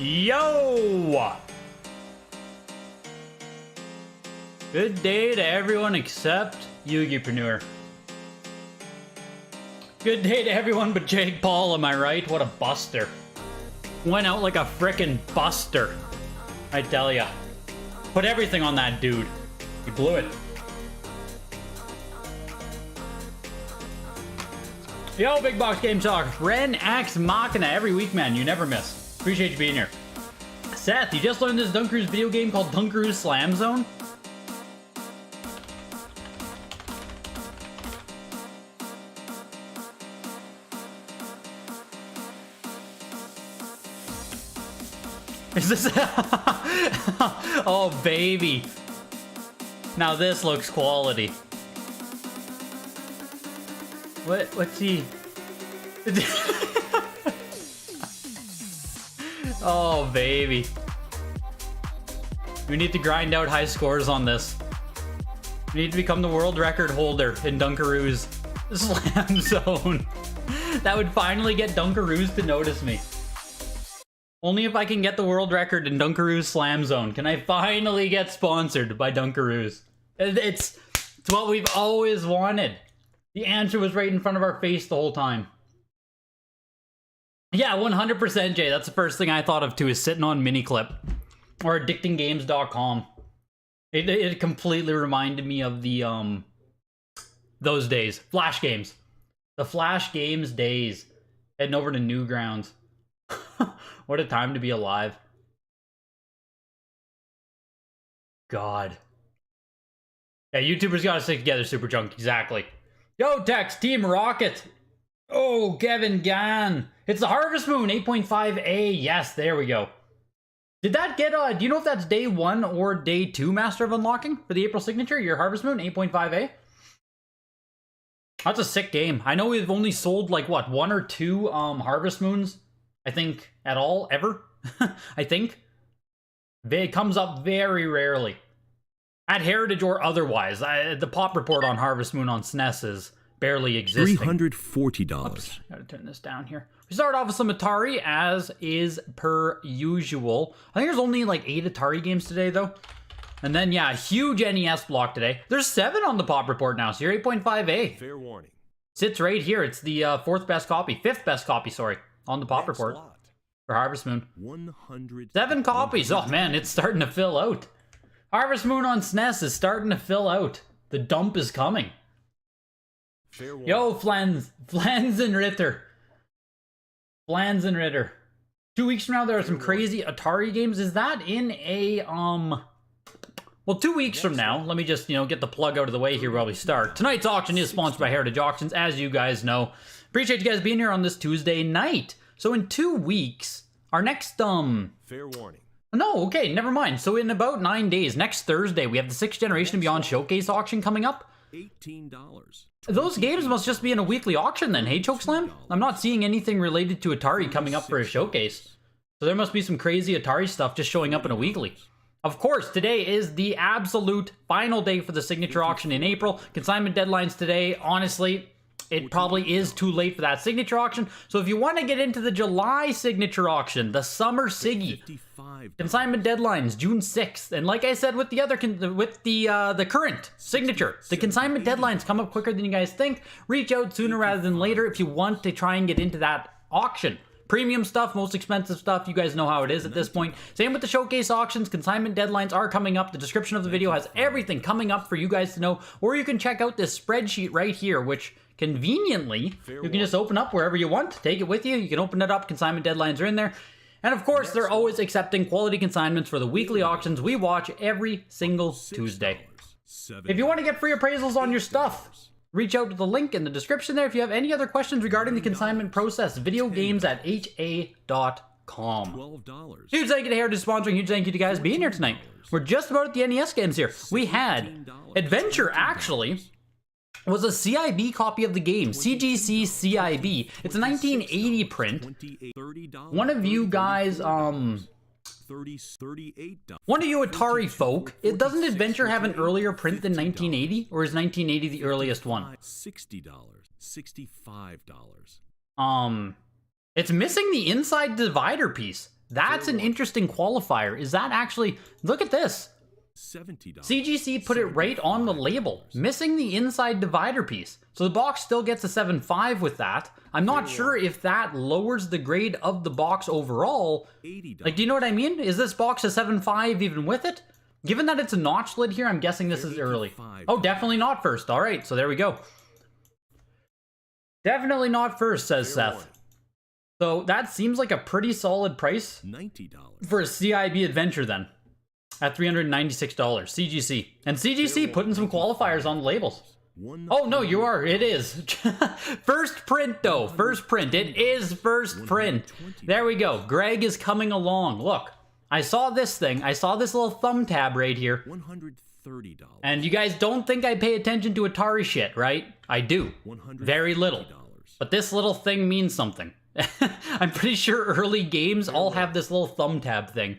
Yo! Good day to everyone except Yu-Gi-Preneur. Good day to everyone but Jake Paul, am I right? What a buster. Went out like a frickin' buster. I tell ya. Put everything on that dude. He blew it. Yo, Big Box Game Talk. Ren Axe Machina every week, man. You never miss. Appreciate you being here. Seth, you just learned this Dunkaroos video game called Dunkaroos Slam Zone? Is this... Oh, baby. Now this looks quality. What's he... Oh, baby. We need to grind out high scores on this. We need to become the world record holder in Dunkaroos Slam Zone. That would finally get Dunkaroos to notice me. Only if I can get the world record in Dunkaroos Slam Zone can I finally get sponsored by Dunkaroos. It's what we've always wanted. The answer was right in front of our face the whole time. Yeah, 100% Jay. That's the first thing I thought of too, is sitting on Miniclip or addictinggames.com. It completely reminded me of the those days. Flash games. The Flash games days. Heading over to Newgrounds. What a time to be alive. God. Yeah, YouTubers gotta stick together, Super Junk. Exactly. Yo, Tex, Team Rocket. Oh, Kevin Gann. It's the Harvest Moon 8.5A. Yes, there we go. Did that get, do you know if that's day 1 or day 2 Master of Unlocking for the April signature? Your Harvest Moon 8.5A? That's a sick game. I know we've only sold like, what, 1 or 2 Harvest Moons, I think, at all, ever. I think. It comes up very rarely. At Heritage or otherwise. The pop report on Harvest Moon on SNES is barely existing. $340. Oops, gotta turn this down here. We start off with some Atari, as is per usual. I think there's only like 8 Atari games today, though. And then, yeah, a huge NES block today. There's 7 on the pop report now, so you're 8.5A. Fair warning. Sits right here. It's the 4th best copy. 5th best copy, sorry, on the pop report for Harvest Moon. 7 copies. Oh, man, it's starting to fill out. Harvest Moon on SNES is starting to fill out. The dump is coming. Yo, Flans and Ritter. Flans and Ritter. 2 weeks from now, there are some crazy Atari games. Is that in a, well, 2 weeks from now, let me just, get the plug out of the way here while we start. Tonight's auction is sponsored by Heritage Auctions, as you guys know. Appreciate you guys being here on this Tuesday night. So in 2 weeks, our next, Fair warning. No, okay, never mind. So in about 9 days, next Thursday, we have the 6th Generation and Beyond Showcase auction coming up. $18. Those games must just be in a weekly auction then, hey Chokeslam? I'm not seeing anything related to Atari coming up for a showcase. So there must be some crazy Atari stuff just showing up in a weekly. Of course, today is the absolute final day for the signature auction in April. Consignment deadlines today. Honestly, it probably is too late for that signature auction. So if you want to get into the July signature auction, the Summer Siggy, consignment deadlines June 6th. And like I said with the other, the current signature, the consignment deadlines come up quicker than you guys think. Reach out sooner rather than later if you want to try and get into that auction. Premium stuff, most expensive stuff, you guys know how it is at this point. Same with the showcase auctions. Consignment deadlines are coming up. The description of the video has everything coming up for you guys to know. Or you can check out this spreadsheet right here, which conveniently you can just open up wherever you want. Take it with you. You can open it up. Consignment deadlines are in there. And of course, they're always accepting quality consignments for the weekly auctions we watch every single Tuesday. If you want to get free appraisals on your stuff, reach out to the link in the description there. If you have any other questions regarding the consignment process, videogames@ha.com. Huge thank you to Heritage sponsoring. Huge thank you to you guys being here tonight. We're just about at the NES games here. We had Adventure, actually, was a CIB copy of the game, CGC CIB. It's a 1980 print. One of you guys, one of you Atari folk, doesn't Adventure have an earlier print than 1980? Or is 1980 the earliest one? $60, $65. It's missing the inside divider piece. That's an interesting qualifier. Is that actually... Look at this. $70. CGC put it right on the label, missing the inside divider piece. So the box still gets a 7.5 with that. I'm not sure if that lowers the grade of the box overall. $80. Like, do you know what I mean? Is this box a 7.5 even with it? Given that it's a notch lid here, I'm guessing this is early. Oh, definitely not first. All right, so there we go. Definitely not first, says Seth. So that seems like a pretty solid price $90. for a CIB adventure then. At $396, CGC. And CGC putting some qualifiers on the labels. Oh, no, you are. It is. First print, though. First print. It is first print. There we go. Greg is coming along. Look, I saw this thing. I saw this little thumb tab right here. $130. And you guys don't think I pay attention to Atari shit, right? I do. Very little. But this little thing means something. I'm pretty sure early games all have this little thumb tab thing.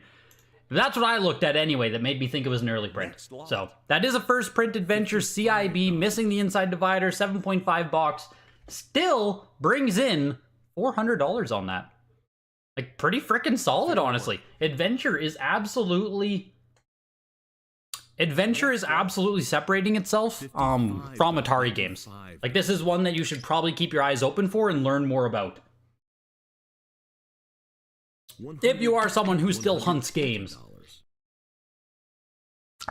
That's what I looked at anyway that made me think it was an early print. So, that is a first print adventure, CIB, missing the inside divider, 7.5 box. Still brings in $400 on that. Like, pretty freaking solid, honestly. Adventure is absolutely separating itself from Atari games. Like, this is one that you should probably keep your eyes open for and learn more about. If you are someone who still hunts games.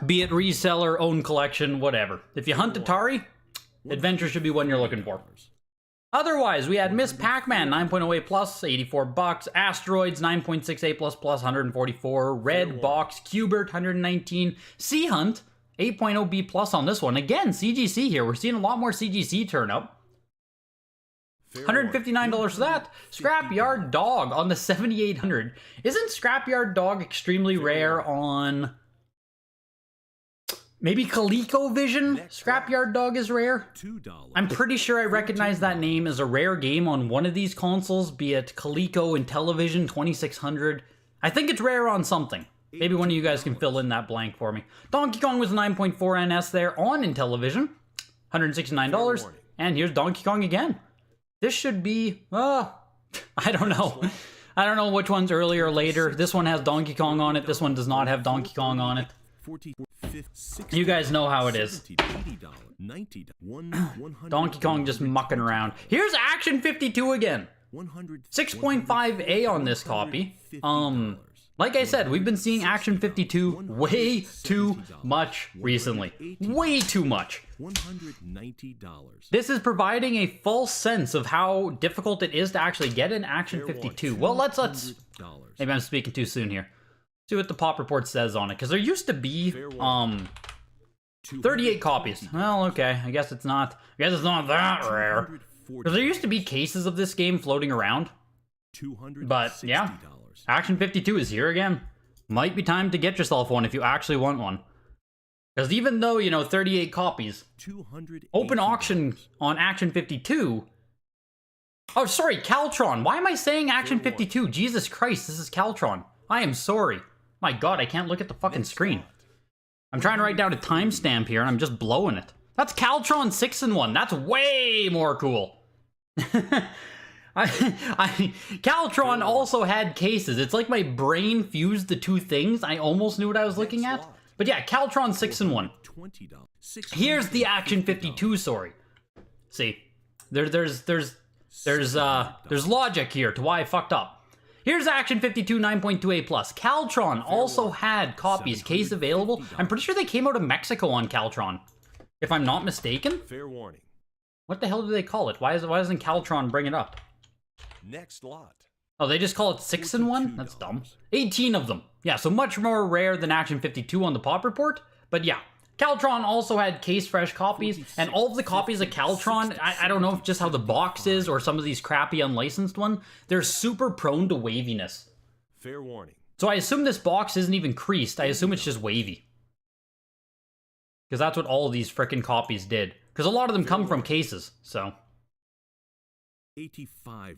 Be it reseller, own collection, whatever. If you hunt Atari, Adventure should be one you're looking for. Otherwise, we had Miss Pac-Man 9.08 plus, 84 bucks. Asteroids 9.68 plus, 144. Red Box, Cubert 119. Sea Hunt 8.0 B plus on this one. Again, CGC here. We're seeing a lot more CGC turn up. $159 for that. Scrapyard Dog on the 7800. Isn't Scrapyard Dog extremely rare on maybe ColecoVision? Scrapyard Dog is rare. I'm pretty sure I recognize that name as a rare game on one of these consoles, be it Coleco and Television 2600. I think it's rare on something. Maybe one of you guys can fill in that blank for me. Donkey Kong was 9.4 NS there on Intellivision. $169. And here's Donkey Kong again. This should be, I don't know. I don't know which one's earlier or later. This one has Donkey Kong on it. This one does not have Donkey Kong on it. You guys know how it is. Donkey Kong just mucking around. Here's Action 52 again. 6.5A on this copy. Like I said, we've been seeing Action 52 way too much recently. Way too much. $190. This is providing a false sense of how difficult it is to actually get an Action 52. Well, let's maybe I'm speaking too soon here. See what the pop report says on it, because there used to be 38 copies. Well, okay, I guess it's not that rare. Because there used to be cases of this game floating around. But yeah, Action 52 is here again. Might be time to get yourself one if you actually want one. Because even though, 38 copies, open auction on Action 52. Oh, sorry, Caltron. Why am I saying Action 52? Jesus Christ, this is Caltron. I am sorry. My God, I can't look at the fucking screen. I'm trying to write down a timestamp here, and I'm just blowing it. That's Caltron 6-in-1. That's way more cool. Caltron also had cases. It's like my brain fused the two things. I almost knew what I was looking at. But yeah, Caltron 6-in-1. Here's the Action 52 story. See, there's logic here to why I fucked up. Here's Action 52 9.2A plus. Caltron also had copies, case available. I'm pretty sure they came out of Mexico on Caltron, if I'm not mistaken. Fair warning. What the hell do they call it? Why doesn't Caltron bring it up? Next lot. Oh, they just call it 6-in-1? That's dumb. 18 of them. Yeah, so much more rare than Action 52 on the pop report. But yeah, Caltron also had case fresh copies, and all of the copies of Caltron, I don't know if just how the box is or some of these crappy unlicensed ones, they're super prone to waviness. Fair warning. So I assume this box isn't even creased. I assume it's just wavy. Because that's what all of these frickin' copies did. Because a lot of them come from cases, so... $85.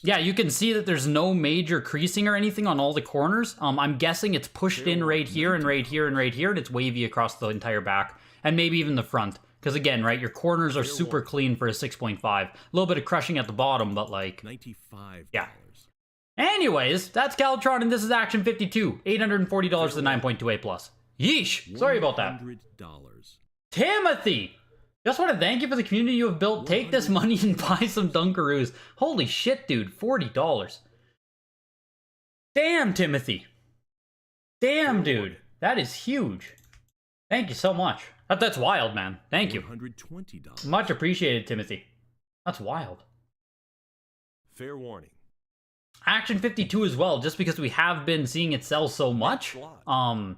Yeah, you can see that there's no major creasing or anything on all the corners. I'm guessing it's pushed in right here and right here and right here, and it's wavy across the entire back. And maybe even the front. Because again, right, your corners are super clean for a 6.5. A little bit of crushing at the bottom, but like... $95. Yeah. Anyways, that's Caltron, and this is Action 52. $840 to the 9.2A plus. Yeesh. Sorry about that. $100. Timothy! Just want to thank you for the community you have built. Take this money and buy some Dunkaroos. Holy shit, dude. $40. Damn, Timothy. Damn, dude. That is huge. Thank you so much. That's wild, man. Thank you. $120. Much appreciated, Timothy. That's wild. Fair warning. Action 52 as well, just because we have been seeing it sell so much. $75.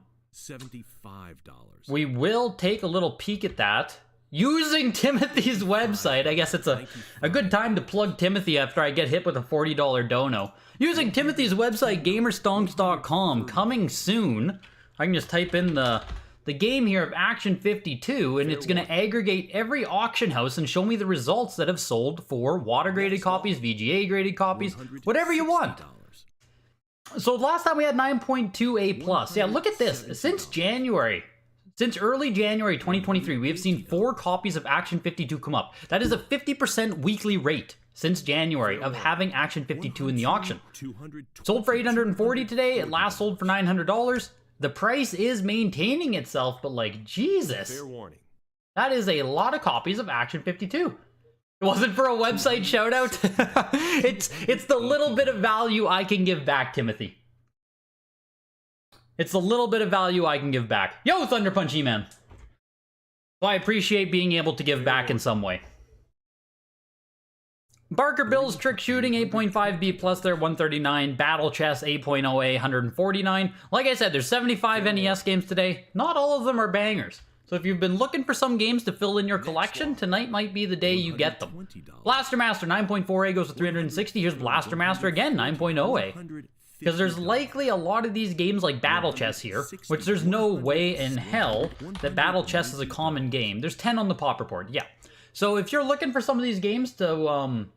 We will take a little peek at that. Using Timothy's website. I guess it's a good time to plug Timothy after I get hit with a $40 dono. Using Timothy's website, gamerstonks.com, coming soon. I can just type in the game here of Action 52, and it's going to aggregate every auction house and show me the results that have sold for water-graded copies, VGA-graded copies, whatever you want. So last time we had 9.2A plus. Yeah, look at this. Since early January 2023, we have seen 4 copies of Action 52 come up. That is a 50% weekly rate since January of having Action 52 in the auction. Sold for $840 today. It last sold for $900. The price is maintaining itself, but like, Jesus. Fair warning. That is a lot of copies of Action 52. It wasn't for a website shout out. It's the little bit of value I can give back, Timothy. It's the little bit of value I can give back. Yo, Thunder Punch E-Man. So I appreciate being able to give back in some way. Barker Bill's Trick Shooting, 8.5B plus there, 139. Battle Chess, 8.0A, 149. Like I said, there's 75 NES games today. Not all of them are bangers. So if you've been looking for some games to fill in your collection, tonight might be the day you get them. Blaster Master, 9.4A goes to 360. Here's Blaster Master again, 9.0A. Because there's likely a lot of these games like Battle Chess here, which there's no way in hell that Battle Chess is a common game. There's 10 on the pop report, yeah. So if you're looking for some of these games to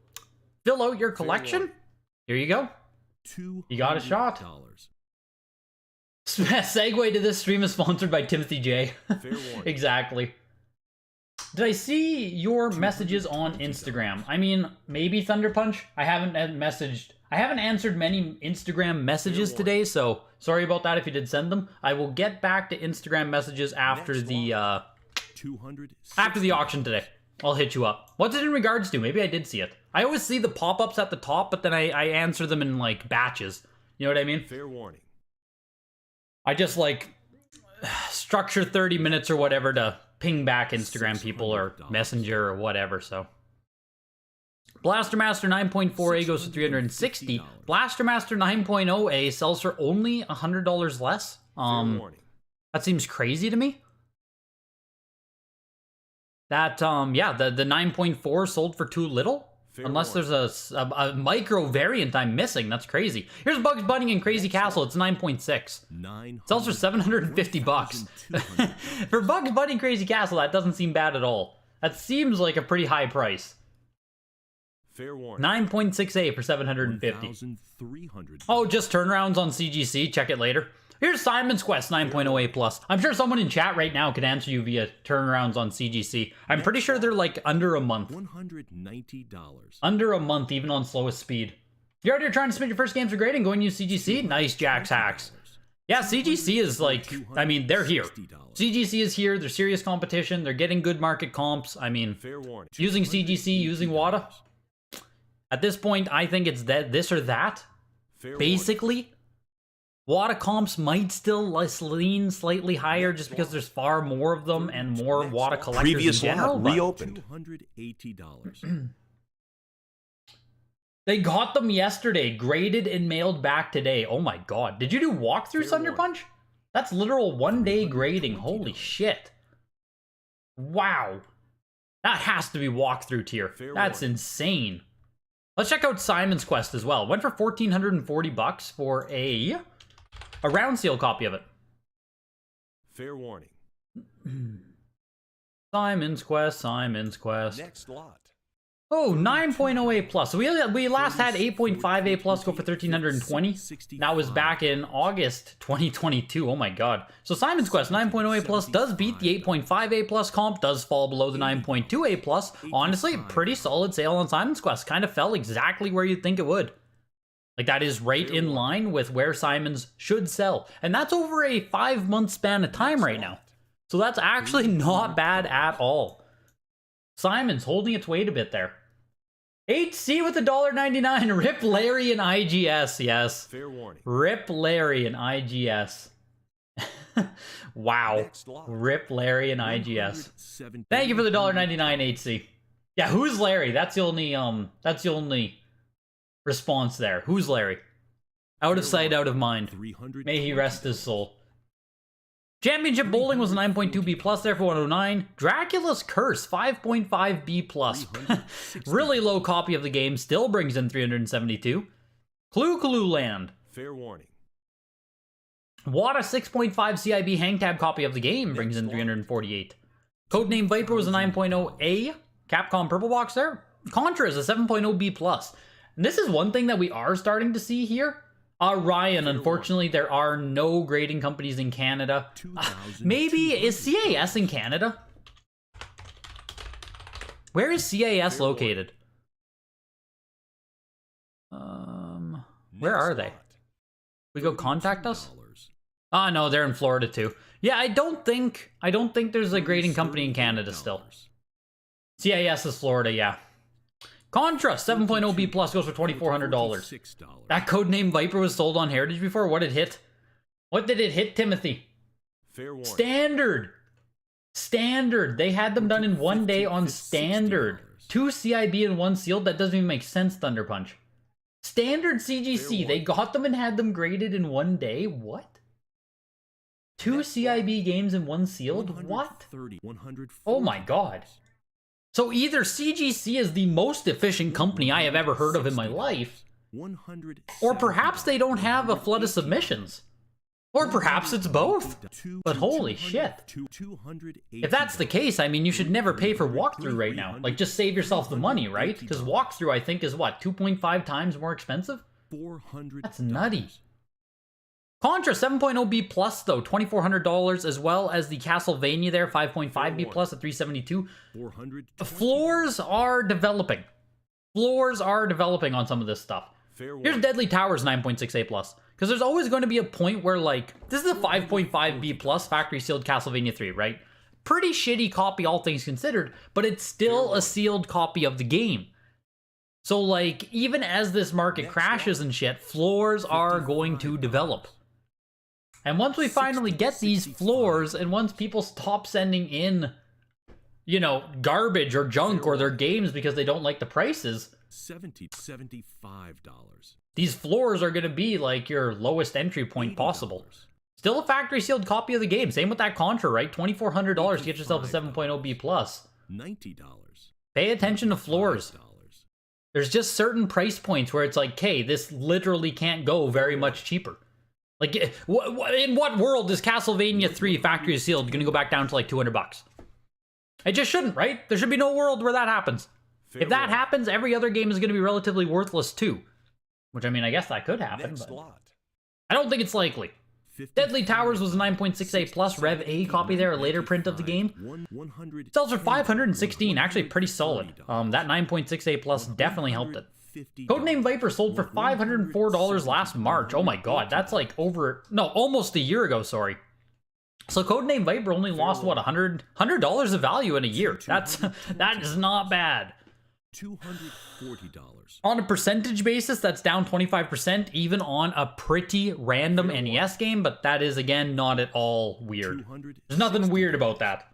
fill out your collection, here you go. You got a shot. Segue to this stream is sponsored by Timothy J. Exactly. Did I see your messages on Instagram? I mean, maybe Thunder Punch. I haven't answered many Instagram messages today, so sorry about that if you did send them. I will get back to Instagram messages after the auction today. I'll hit you up. What's it in regards to? Maybe I did see it. I always see the pop-ups at the top, but then I answer them in like batches. You know what I mean? Fair warning. I just like structure 30 minutes or whatever to ping back Instagram people or Messenger or whatever, so. Blaster Master 9.4A goes to 360. Blaster Master 9.0A sells for only $100 less. That seems crazy to me. That yeah, the 9.4 sold for too little. Unless there's a micro variant I'm missing. That's crazy. Here's Bugs Bunny and Crazy Castle. It's 9.6. Sells for $750. For Bugs Bunny and Crazy Castle, that doesn't seem bad at all. That seems like a pretty high price. 9.6A for $750. Oh, just turnarounds on CGC. Check it later. Here's Simon's Quest 9.0A plus. I'm sure someone in chat right now could answer you via turnarounds on CGC. I'm pretty sure they're like under a month. $190. Under a month, even on slowest speed. You're out here trying to submit your first games for grading, going to use CGC? Nice, Jack's Hacks. Yeah, CGC is like, I mean, they're here. CGC is here, they're serious competition, they're getting good market comps. I mean, using CGC, using WATA. At this point, I think it's this or that. Basically. WATA comps might still lean slightly higher just because there's far more of them and more WATA collectors Previous in general. lot reopened. $280. They got them yesterday, graded and mailed back today. Oh my god. Did you do walkthrough, Thunder Punch? That's literal one-day grading. Holy shit. Wow. That has to be walkthrough tier. That's insane. Let's check out Simon's Quest as well. Went for $1,440 for a round seal copy of it. Fair warning. Simon's Quest, Simon's Quest. Next lot. Oh, 9.0A plus. So we last had 8.5A plus go for $1,320. That was back in August 2022. Oh my god. So Simon's Quest 9.0A plus does beat the 8.5A plus comp, does fall below the 9.2A plus. Honestly, pretty solid sale on Simon's Quest. Kind of fell exactly where you'd think it would. Like, that is right in line with where Simon's should sell. And that's over a 5-month span of time right now. So that's actually not bad at all. Simon's holding its weight a bit there. HC with $1.99. Rip Larry and IGS, yes. Fair warning. Rip Larry and IGS. Wow. Rip Larry and IGS. Thank you for the $1.99 HC. Yeah, who's Larry? That's the only response there. Who's Larry? Out of sight, out of mind. May he rest his soul. Championship Bowling was a 9.2 B plus there for 109. Dracula's Curse, 5.5 B plus. Really low copy of the game, still brings in 372. Clue Land. Fair warning. WATA 6.5 CIB hang tab copy of the game brings in 348. Codename Viper was a 9.0 A. Capcom Purple Box there. Contra is a 7.0 B plus. And this is one thing that we are starting to see here. Ryan, unfortunately, there are no grading companies in Canada. Maybe, is CAS in Canada? Where is CAS located? Where are they? We go contact us? Ah, no, they're in Florida too. Yeah, I don't think there's a grading company in Canada still. CAS is Florida, yeah. Contra 7.0 B plus goes for $2,400. That codename Viper was sold on Heritage before. What did it hit? What did it hit, Timothy? Standard. They had them done in 1 day on standard. 2 CIB and 1 sealed. That doesn't even make sense, Thunder Punch. Standard CGC. They got them and had them graded in 1 day. What? 2 CIB games and 1 sealed? What? Oh my god. So either CGC is the most efficient company I have ever heard of in my life, or perhaps they don't have a flood of submissions. Or perhaps it's both. But holy shit. If that's the case, I mean, you should never pay for walkthrough right now. Like, just save yourself the money, right? Because walkthrough, I think, is what, 2.5 times more expensive? That's nutty. Contra 7.0 B plus though, $2,400, as well as the Castlevania there, 5.5 B plus at 372. Floors are developing. Floors are developing on some of this stuff. Here's Deadly Towers 9.6 A plus, because there's always going to be a point where, like, this is a 5.5 B plus factory sealed Castlevania 3, right? Pretty shitty copy, all things considered, but it's still a sealed copy of the game. So, like, even as this market crashes and shit, floors are going to develop. And once we finally get these floors, and once people stop sending in, you know, garbage or junk or their games because they don't like the prices, $75. these floors are going to be like your lowest entry point possible. Still a factory sealed copy of the game. Same with that Contra, right? $2,400 to get yourself a 7.0 B plus. $90. Pay attention to floors. There's just certain price points where it's like, okay, this literally can't go very much cheaper. Like, in what world is Castlevania 3 Factory Sealed going to go back down to like $200? It just shouldn't, right? There should be no world where that happens. If that happens, every other game is going to be relatively worthless too. Which, I mean, I guess that could happen, but I don't think it's likely. Deadly Towers was a 9.6A plus Rev A copy there, a later print of the game. Sells for $516, actually pretty solid. That 9.6A plus definitely helped it. Codename Viper sold for $504 last March. Oh my god, that's like almost a year ago, sorry. So Codename Viper only lost, what, $100 of value in a year. That is not bad. $240. On a percentage basis, that's down 25%, even on a pretty random NES game, but that is, again, not at all weird. There's nothing weird about that.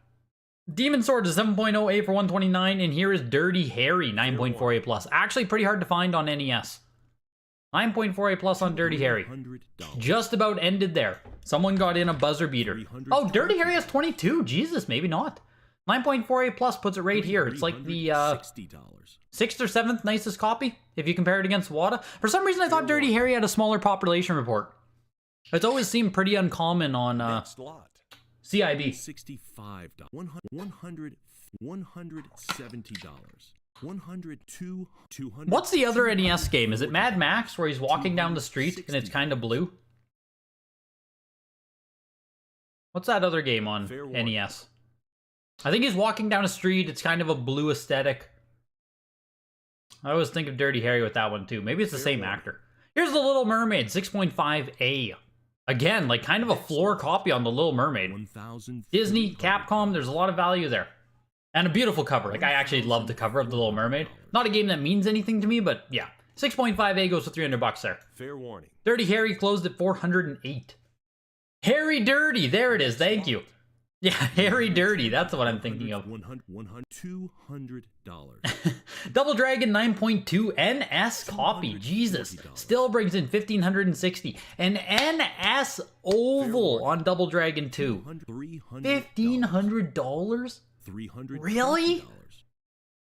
Demon Sword is 7.0 A for $129, and here is Dirty Harry, 9.4 A plus. Actually pretty hard to find on NES. 9.4 A plus on Dirty Harry. Just about ended there. Someone got in a buzzer beater. Oh, Dirty Harry has 22. Jesus, maybe not. 9.4 A plus puts it right here. It's like the 6th or 7th nicest copy, if you compare it against WATA. For some reason, I thought Dirty Harry had a smaller population report. It's always seemed pretty uncommon on CIB. $65. $170. $102. What's the other NES game? Is it Mad Max, where he's walking down the street and it's kind of blue? What's that other game on NES? I think he's walking down a street. It's kind of a blue aesthetic. I always think of Dirty Harry with that one too. Maybe it's the same actor. Here's The Little Mermaid, 6.5A. Again, like kind of a floor copy on The Little Mermaid. Disney, Capcom, there's a lot of value there. And a beautiful cover. Like, I actually love the cover of The Little Mermaid. Not a game that means anything to me, but yeah. 6.5A goes for $300 there. Fair warning. Dirty Harry closed at 408. Harry Dirty, there it is, thank you. Yeah, Harry Dirty, that's what I'm thinking of. $200. Double Dragon 9.2 NS copy, Jesus. Still brings in $1,560. An NS Oval on Double Dragon 2. $1,500? Really?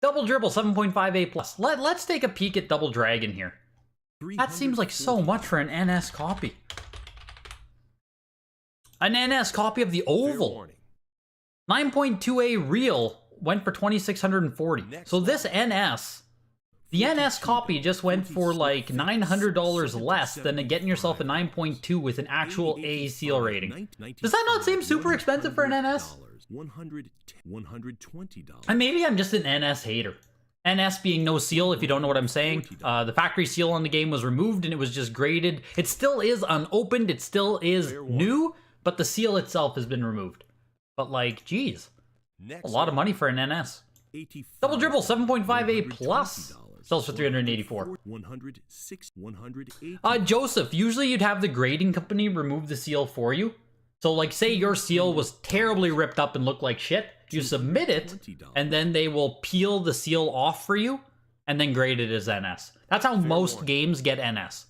Double Dribble 7.5A plus. Let's take a peek at Double Dragon here. That seems like so much for an NS copy. An NS copy of the Oval. 9.2A real went for $2,640. So this NS, the NS copy just went for like $900 less than getting yourself a 9.2 with an actual A seal rating. Does that not seem super expensive for an NS? $120. And maybe I'm just an NS hater. NS being no seal, if you don't know what I'm saying. The factory seal on the game was removed and it was just graded. It still is unopened, it still is new, but the seal itself has been removed. But like, geez, a lot of money for an NS. Double Dribble 7.5A plus sells for $384. Joseph, usually you'd have the grading company remove the seal for you. So like, say your seal was terribly ripped up and looked like shit, you submit it, and then they will peel the seal off for you, and then grade it as NS. That's how most games get NS.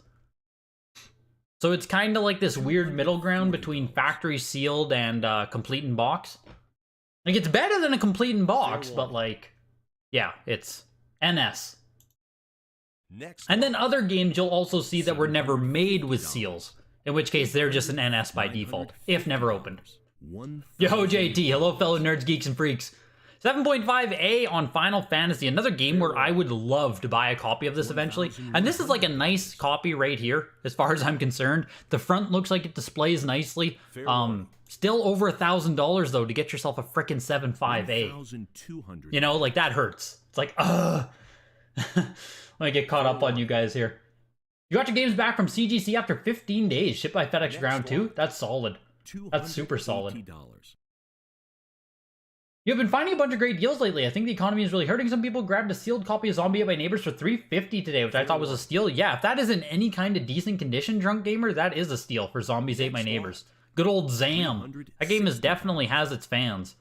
So it's kind of like this weird middle ground between factory sealed and complete in box. Like, it's better than a complete in box, but like, yeah, it's NS. And then other games you'll also see that were never made with seals, in which case they're just an NS by default, if never opened. Yo, JT, hello fellow nerds, geeks, and freaks. 7.5A on Final Fantasy, another game where I would love to buy a copy of this eventually. And this is like a nice copy right here, as far as I'm concerned. The front looks like it displays nicely. Still over $1,000 though to get yourself a frickin' 7.5A. You know, like that hurts. It's like, ugh. Let me get caught up on you guys here. You got your games back from CGC after 15 days, shipped by FedEx Ground 2? That's solid. That's super solid. You've been finding a bunch of great deals lately. I think the economy is really hurting. Some people grabbed a sealed copy of Zombie Ate My Neighbors for $350 today, which I thought was a steal. Yeah, if that is in any kind of decent condition, Drunk Gamer, that is a steal for Zombies Ate My Neighbors. Good old Zam. That game definitely has its fans.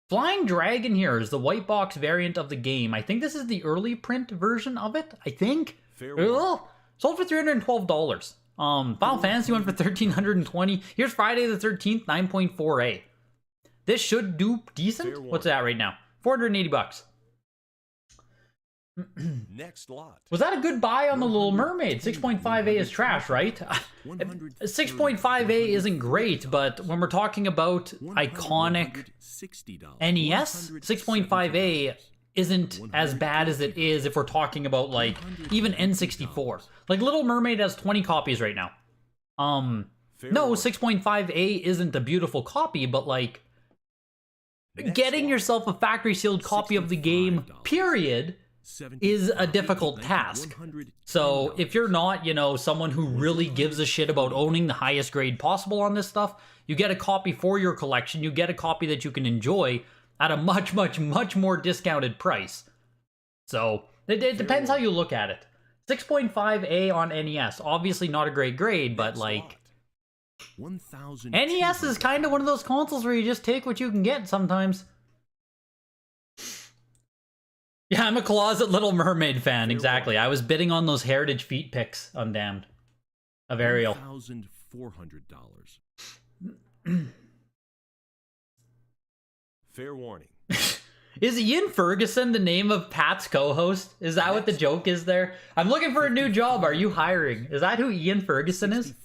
Flying Dragon here is the white box variant of the game. I think this is the early print version of it, I think. Sold for $312. Final Fantasy went for $1,320. Here's Friday the 13th, 9.4A. This should do decent. What's that right now? $480. Next lot. Was that a good buy on the Little Mermaid? 6.5A is trash, right? 6.5A isn't great, but when we're talking about iconic NES, 6.5A isn't as bad as it is if we're talking about like even N64. Like Little Mermaid has 20 copies right now. No, 6.5A isn't a beautiful copy, but like getting yourself a factory sealed copy of the game, period, is a difficult task. So if you're not, you know, someone who really gives a shit about owning the highest grade possible on this stuff, you get a copy for your collection, you get a copy that you can enjoy at a much, much, much more discounted price. So it depends how you look at it. 6.5A on NES, obviously not a great grade, but like, NES is kind of one of those consoles where you just take what you can get sometimes. Yeah, I'm a closet Little Mermaid fan, exactly. I was bidding on those Heritage Feet picks, undamned. Of Ariel. $1,400. Fair warning. Is Ian Ferguson the name of Pat's co-host? Is that what the joke is there? I'm looking for a new job. Are you hiring? Is that who Ian Ferguson is?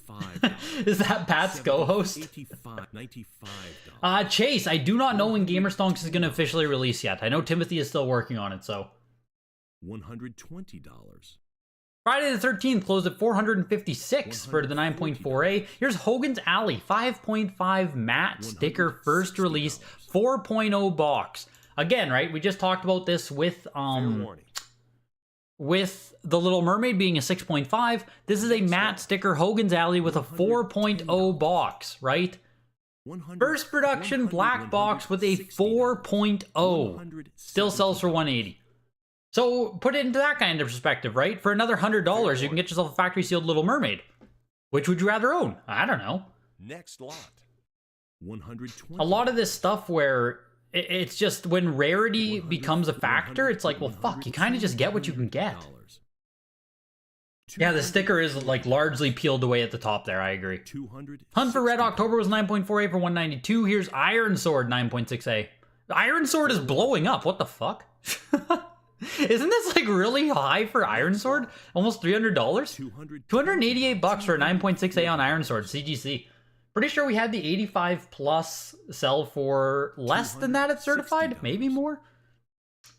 Is that Pat's co-host? Chase, I do not know when Gamerstonks is going to officially release yet. I know Timothy is still working on it, so. $120. Friday the 13th closed at $456 for the 9.4A. Here's Hogan's Alley, 5.5 matte sticker, first release, 4.0 box. Again, right, we just talked about this with with The Little Mermaid being a 6.5. This is a matte sticker Hogan's Alley with a 4.0 box, right? First production black box with a 4.0 still sells for 180. So put it into that kind of perspective, right? For another $100, you can get yourself a factory sealed Little Mermaid. Which would you rather own? I don't know. Next lot. 120. A lot of this stuff where it's just when rarity becomes a factor, it's like, well, fuck, you kind of just get what you can get. Yeah, the sticker is like largely peeled away at the top there. I agree. Hunt for Red October was 9.48 for 192. Here's Iron Sword 9.6A. Iron Sword is blowing up. What the fuck? Isn't this like really high for Iron Sword? Almost $300? $288 for a 9.6A on Iron Sword CGC. Pretty sure we had the 85 plus sell for less than that at certified, maybe more.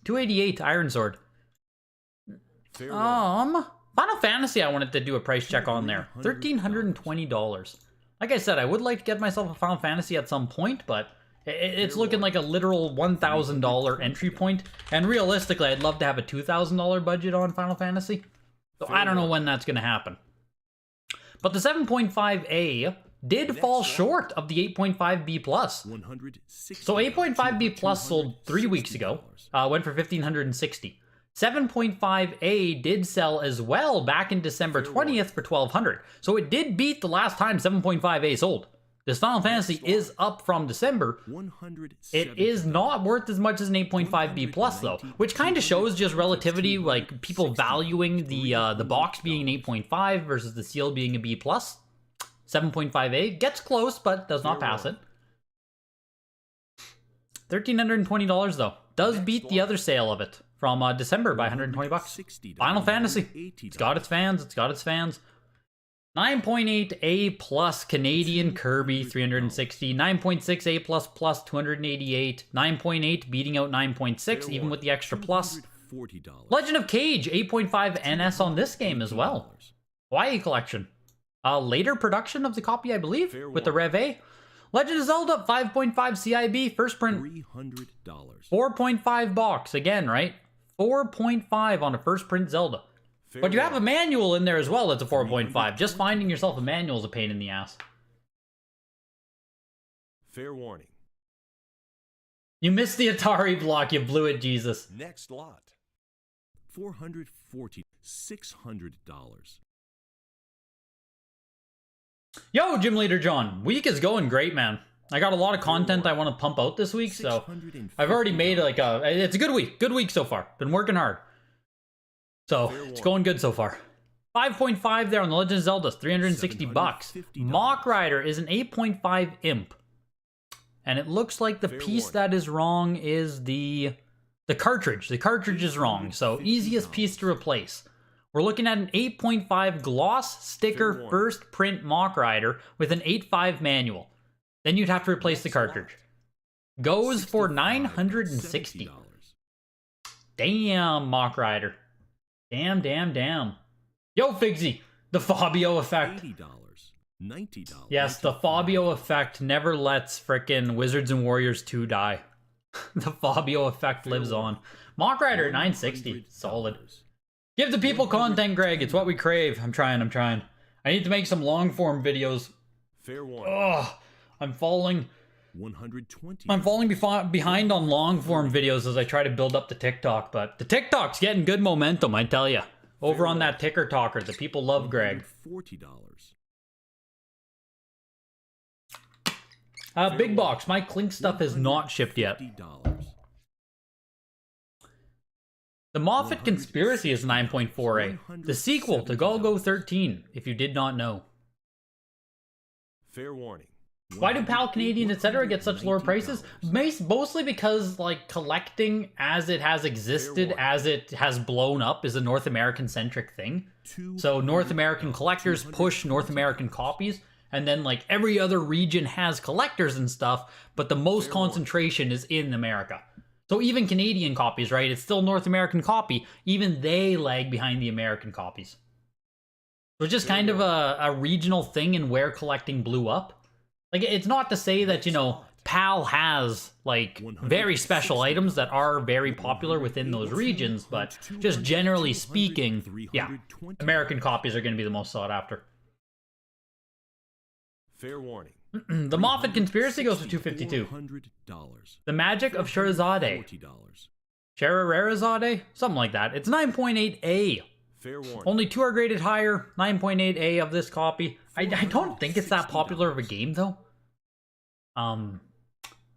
288 Iron Sword. Final Fantasy I wanted to do a price check on there. $1,320. Like I said, I would like to get myself a Final Fantasy at some point, but it's looking like a literal $1,000 entry point. And realistically, I'd love to have a $2,000 budget on Final Fantasy. So I don't know when that's going to happen. But the 7.5A did fall short of the 8.5B+. So 8.5B+ sold 3 weeks ago. Went for $1,560. 7.5A did sell as well back in December 20th for $1,200. So it did beat the last time 7.5A sold. This Final Fantasy is up from December. It is not worth as much as an 8.5B+ though, which kind of shows just relativity, like people valuing the box being an 8.5 versus the seal being a B+. 7.5A gets close, but does not pass it. $1,320 though. Does beat the other sale of it from December by $120. Final Fantasy. It's got its fans. It's got its fans. 9.8A plus Canadian Kirby 360. 9.6A plus plus 288. 9.8 beating out 9.6 even with the extra plus. Legend of Cage 8.5 NS on this game as well. Hawaii collection. Later production of the copy, I believe, with the Rev A. Legend of Zelda 5.5 CIB first print. $300. 4.5 box again, right? 4.5 on a first print Zelda. But you have a manual in there as well that's a 4.5. Just finding yourself a manual is a pain in the ass. Fair warning. You missed the Atari block, you blew it, Jesus. Next lot. $440. $600. Yo, Gym Leader John. Week is going great, man. I got a lot of content I want to pump out this week, so I've already made like it's a good week. Good week so far. Been working hard. So, it's going good so far. 5.5 there on the Legend of Zelda, $360. Mock Rider is an 8.5 imp. And it looks like the piece that is wrong is the cartridge. The cartridge is wrong, so easiest piece to replace. We're looking at an 8.5 gloss sticker first print Mock Rider with an 8.5 manual. Then you'd have to replace the cartridge. Goes for $960. Damn, Mock Rider. Damn. Yo, Figsy, the Fabio effect. $90. Yes, the Fabio effect never lets frickin' Wizards and Warriors 2 die. The Fabio effect lives on. Mock Rider, $960. Solid. Give the people content, Greg. It's what we crave. I'm trying. I need to make some long form videos. Fair warning. Ugh, I'm falling 120. I'm falling behind on long form videos as I try to build up the TikTok, but the TikTok's getting good momentum, I tell you. Over on that Ticker Talker, the people love Greg. $40. Big box. My Clink stuff has not shipped yet. $50. The Moffat Conspiracy is 9.4A. The sequel to Golgo 13, if you did not know. Fair warning. Why do PAL Canadian, etc. get such lower prices? Mostly because, like, collecting as it has existed, as it has blown up, is a North American-centric thing. So North American collectors push North American copies, and then, like, every other region has collectors and stuff, but the most concentration is in America. So even Canadian copies, right? It's still North American copy. Even they lag behind the American copies. So it's just kind of a regional thing in where collecting blew up. Like, it's not to say that, you know, PAL has like very special items that are very popular within those regions, but just generally speaking, yeah, American copies are going to be the most sought after. Fair warning. The Moffat Conspiracy goes for $252. The Magic of Sherazade. Scheherazade? Something like that. It's 9.8A. Fair warning. Only 2 are graded higher. 9.8A of this copy. I don't think it's that popular of a game, though.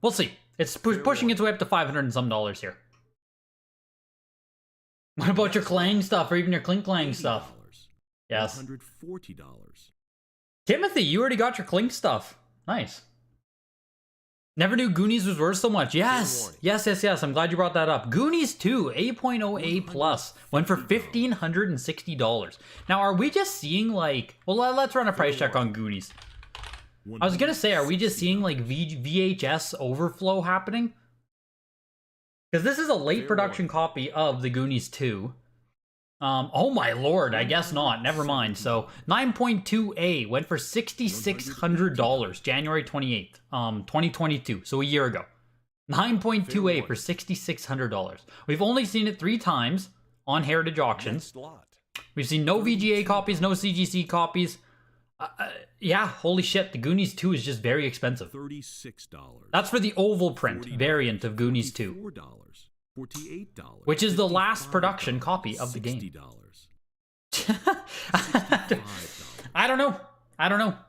We'll see. It's pushing its way up to $500 and some here. What about your Clang stuff, or even your Clink Clang stuff? Yes. $140. Timothy, you already got your Clink stuff. Nice. Never knew Goonies was worth so much. Yes. Yes. I'm glad you brought that up. Goonies 2, 8.0A plus, went for $1,560. Now, are we just seeing like... Well, let's run a price check on Goonies. I was gonna say, are we just seeing like VHS overflow happening? Because this is a late production copy of the Goonies 2. Oh my lord, I guess not. Never mind. So 9.2A went for $6,600, January 28th, 2022. So a year ago. 9.2A for $6,600. We've only seen it 3 times on Heritage Auctions. We've seen no VGA copies, no CGC copies. Yeah, holy shit, the Goonies 2 is just very expensive. $36. That's for the oval print variant of Goonies 2. $48. Which is the last production copy of the game. I don't know.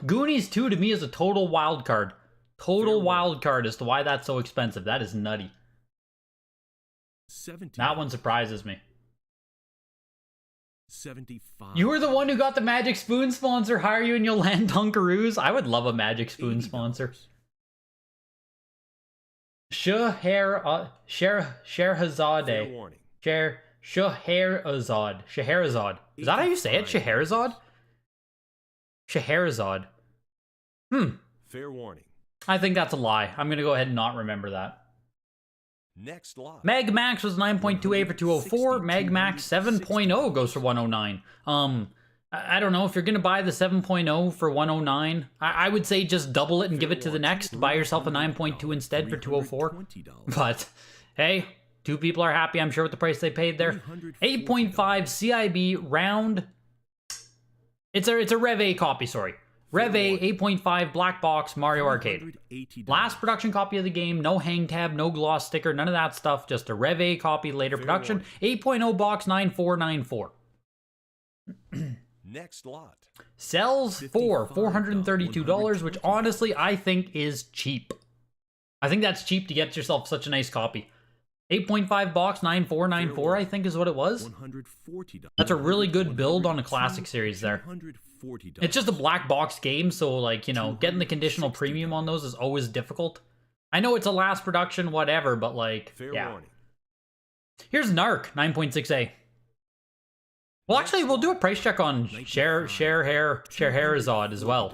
Goonies 2 to me is a total wild card. Total wild card as to why that's so expensive. That is nutty. That one surprises me. $75. You were the one who got the Magic Spoon sponsor. Hire you and you'll land Dunkaroos. I would love a Magic Spoon sponsor. Scheherazade. Scheherazade. Scheherazade. Is that how you say it? Scheherazade? Scheherazade. Fair warning. I think that's a lie. I'm gonna go ahead and not remember that. Next lot. Mag Max was 9.2A for 204. Mag Max 7.0 goes for 109. I don't know if you're gonna buy the 7.0 for 109. I would say just double it and give it to the next. Buy yourself a 9.2 instead for 204. But hey, 2 people are happy, I'm sure, with the price they paid there. 8.5 CIB round. It's a Rev A copy, sorry. Rev A 8.5 black box Mario Arcade. Last production copy of the game, no hang tab, no gloss sticker, none of that stuff, just a Rev A copy, later production. 8.0 box 9494. Next lot. Sells for $432, which honestly I think is cheap. I think that's cheap to get yourself such a nice copy. 8.5 box 9494 I think is what it was. That's a really good build on a classic series there. It's just a black box game, so like, you know, getting the conditional premium on those is always difficult. I know it's a last production, whatever, but like, yeah. Here's Narc, 9.6A. Well, actually, we'll do a price check on Scheherazade as well.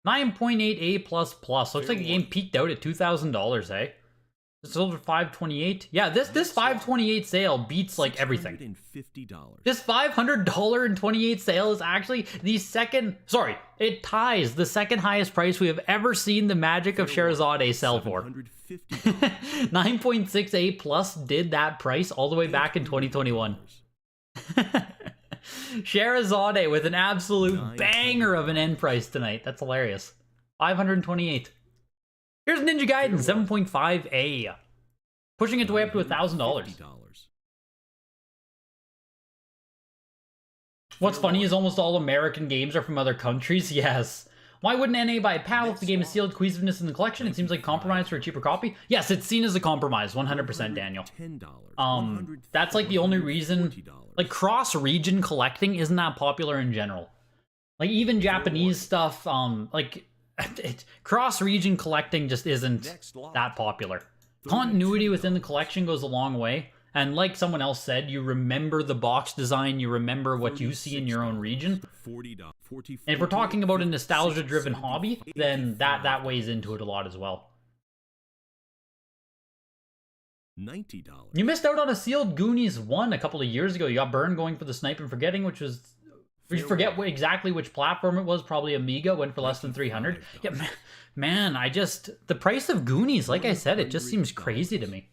9.8A++. Looks like the game peaked out at $2,000, eh? It's sold for $528. Yeah, this $528 sale beats like everything. This $500.28 sale is actually the second. Sorry, it ties the second highest price we have ever seen the Magic of Sherazade sell for. 9.6A plus did that price all the way back in 2021. Sherazade with an absolute banger of an end price tonight. That's hilarious. 528. Here's Ninja Gaiden 7.5A. Pushing its way up to $1,000. What's funny is almost all American games are from other countries. Yes. Why wouldn't NA buy a PAL if the game is sealed cohesiveness in the collection? It seems like compromise for a cheaper copy. Yes, it's seen as a compromise, 100%, Daniel. That's like the only reason. Like cross-region collecting isn't that popular in general. Like even Japanese stuff, cross-region collecting just isn't that popular. Continuity within the collection goes a long way. And like someone else said, you remember the box design, you remember what you see in your own region. And if we're talking about a nostalgia-driven hobby, then that weighs into it a lot as well. $90. You missed out on a sealed Goonies 1 a couple of years ago. You got burned going for the Snipe and Forgetting, which was We forget exactly which platform it was. Probably Amiga. Went for less than 300. Yeah, man. The price of Goonies. Like I said, it just seems crazy to me.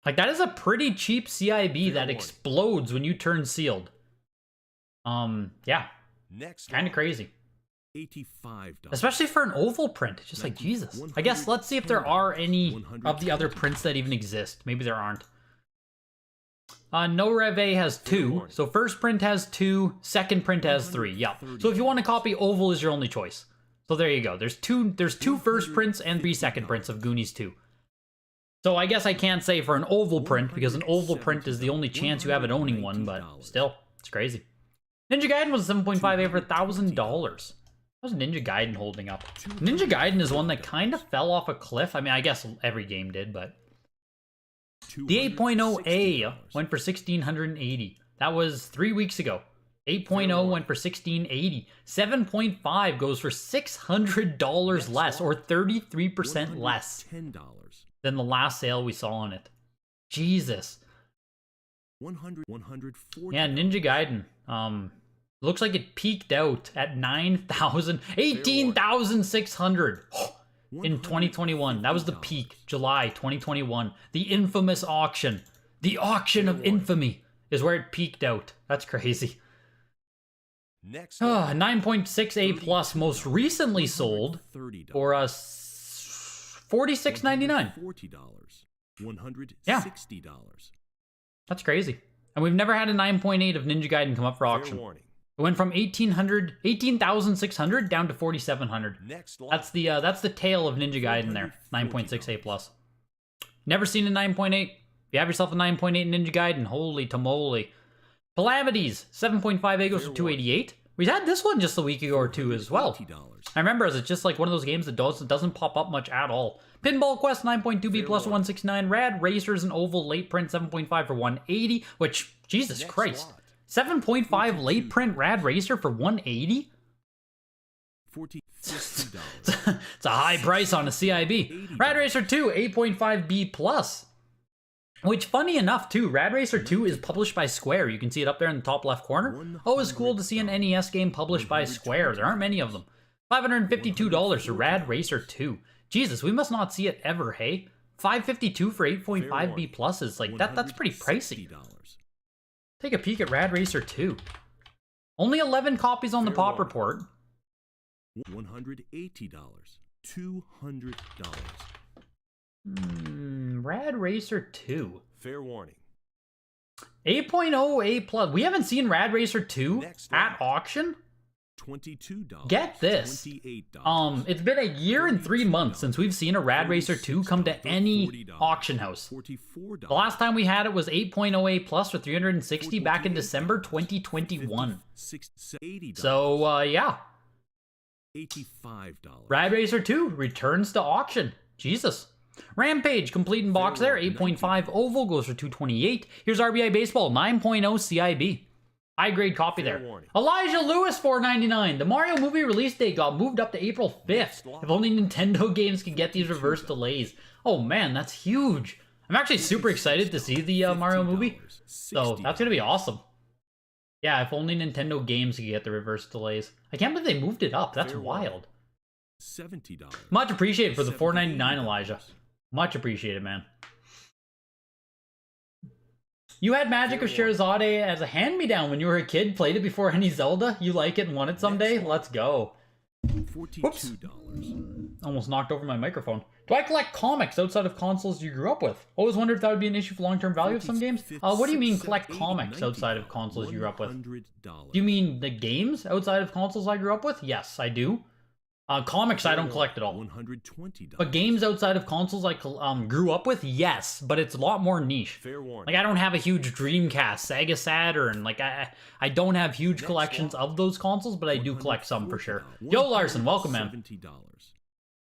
Like that is a pretty cheap CIB that explodes when you turn sealed. Yeah. Kind of crazy. $85. Especially for an oval print. It's just like, Jesus. I guess let's see if there are any of the other prints that even exist. Maybe there aren't. No Rev A has 2. So first print has 2. Second print has 3. Yeah. So if you want to copy, oval is your only choice. So there you go. There's two first prints and 3 second prints of Goonies 2. So I guess I can't say for an oval print, because an oval print is the only chance you have at owning one, but still, it's crazy. Ninja Gaiden was 7.58 for $1,000. How's Ninja Gaiden holding up? Ninja Gaiden is one that kind of fell off a cliff. I mean, I guess every game did, but... The 8.0A went for $1,680. That was 3 weeks ago. 8.0 went for $1,680. 7.5 goes for $600 less, or 33% less than the last sale we saw on it. Jesus. Yeah, Ninja Gaiden. Looks like it peaked out at 18,600 in 2021. That was the peak, July 2021. The infamous auction. The auction of infamy is where it peaked out. That's crazy. 9.6A plus most recently sold for $46.99. Yeah. That's crazy. And we've never had a 9.8 of Ninja Gaiden come up for auction. It went from 18,600 down to 4,700. That's the tail of Ninja Gaiden there. 9.6A plus. Never seen a 9.8. If you have yourself a 9.8 in Ninja Gaiden, holy tamale. Calamities, 7.5A goes for 288. We had this one just a week ago or two as well. I remember it's just like one of those games that doesn't pop up much at all. Pinball Quest 9.2B plus 169. Rad Racers and Oval late print 7.5 for 180, which, Jesus Christ. 7.5 late print Rad Racer for 180? It's a high price on a CIB. Rad Racer 2, 8.5B plus. Which, funny enough, too, Rad Racer 2 is published by Square. You can see it up there in the top left corner. Oh, it's cool to see an NES game published by Square. There aren't many of them. $552 for Rad Racer 2. Jesus, we must not see it ever, hey? $552 for 8.5B pluses. Like, that's pretty pricey. Take a peek at Rad Racer 2. Only 11 copies on the Pop Report. $180. $200. Rad Racer 2. Fair warning. 8.0A plus. We haven't seen Rad Racer 2 at auction? $22. Get this. $28. It's been a year and 3 months since we've seen a Rad Racer 2 come to any auction house. $44. The last time we had it was 8.0A plus for 360 back in December 2021. So, yeah. $85. Rad Racer 2 returns to auction. Jesus. Rampage, complete in box there. 8.5 oval goes for 228. Here's RBI Baseball, 9.0 CIB. High grade copy there. Elijah Lewis, $4.99. The Mario movie release date got moved up to April 5th. If only Nintendo games could get these reverse delays. Oh man, that's huge. I'm actually super excited to see the Mario movie. So that's going to be awesome. Yeah, if only Nintendo games could get the reverse delays. I can't believe they moved it up. That's wild. $70. Much appreciated for the $4.99, Elijah. Much appreciated, man. You had Magic of Sherazade as a hand-me-down when you were a kid, played it before any Zelda. You like it and want it someday? Let's go. Whoops. Almost knocked over my microphone. Do I collect comics outside of consoles you grew up with? Always wondered if that would be an issue for long-term value of some games. What do you mean collect comics outside of consoles you grew up with? Do you mean the games outside of consoles I grew up with? Yes, I do. Comics I don't collect at all. $120. But games outside of consoles I grew up with, yes, but it's a lot more niche. Like I don't have a huge Dreamcast, Sega Saturn. Like I don't have huge collections of those consoles, but I do collect some for sure. Yo Larson, welcome man. $70.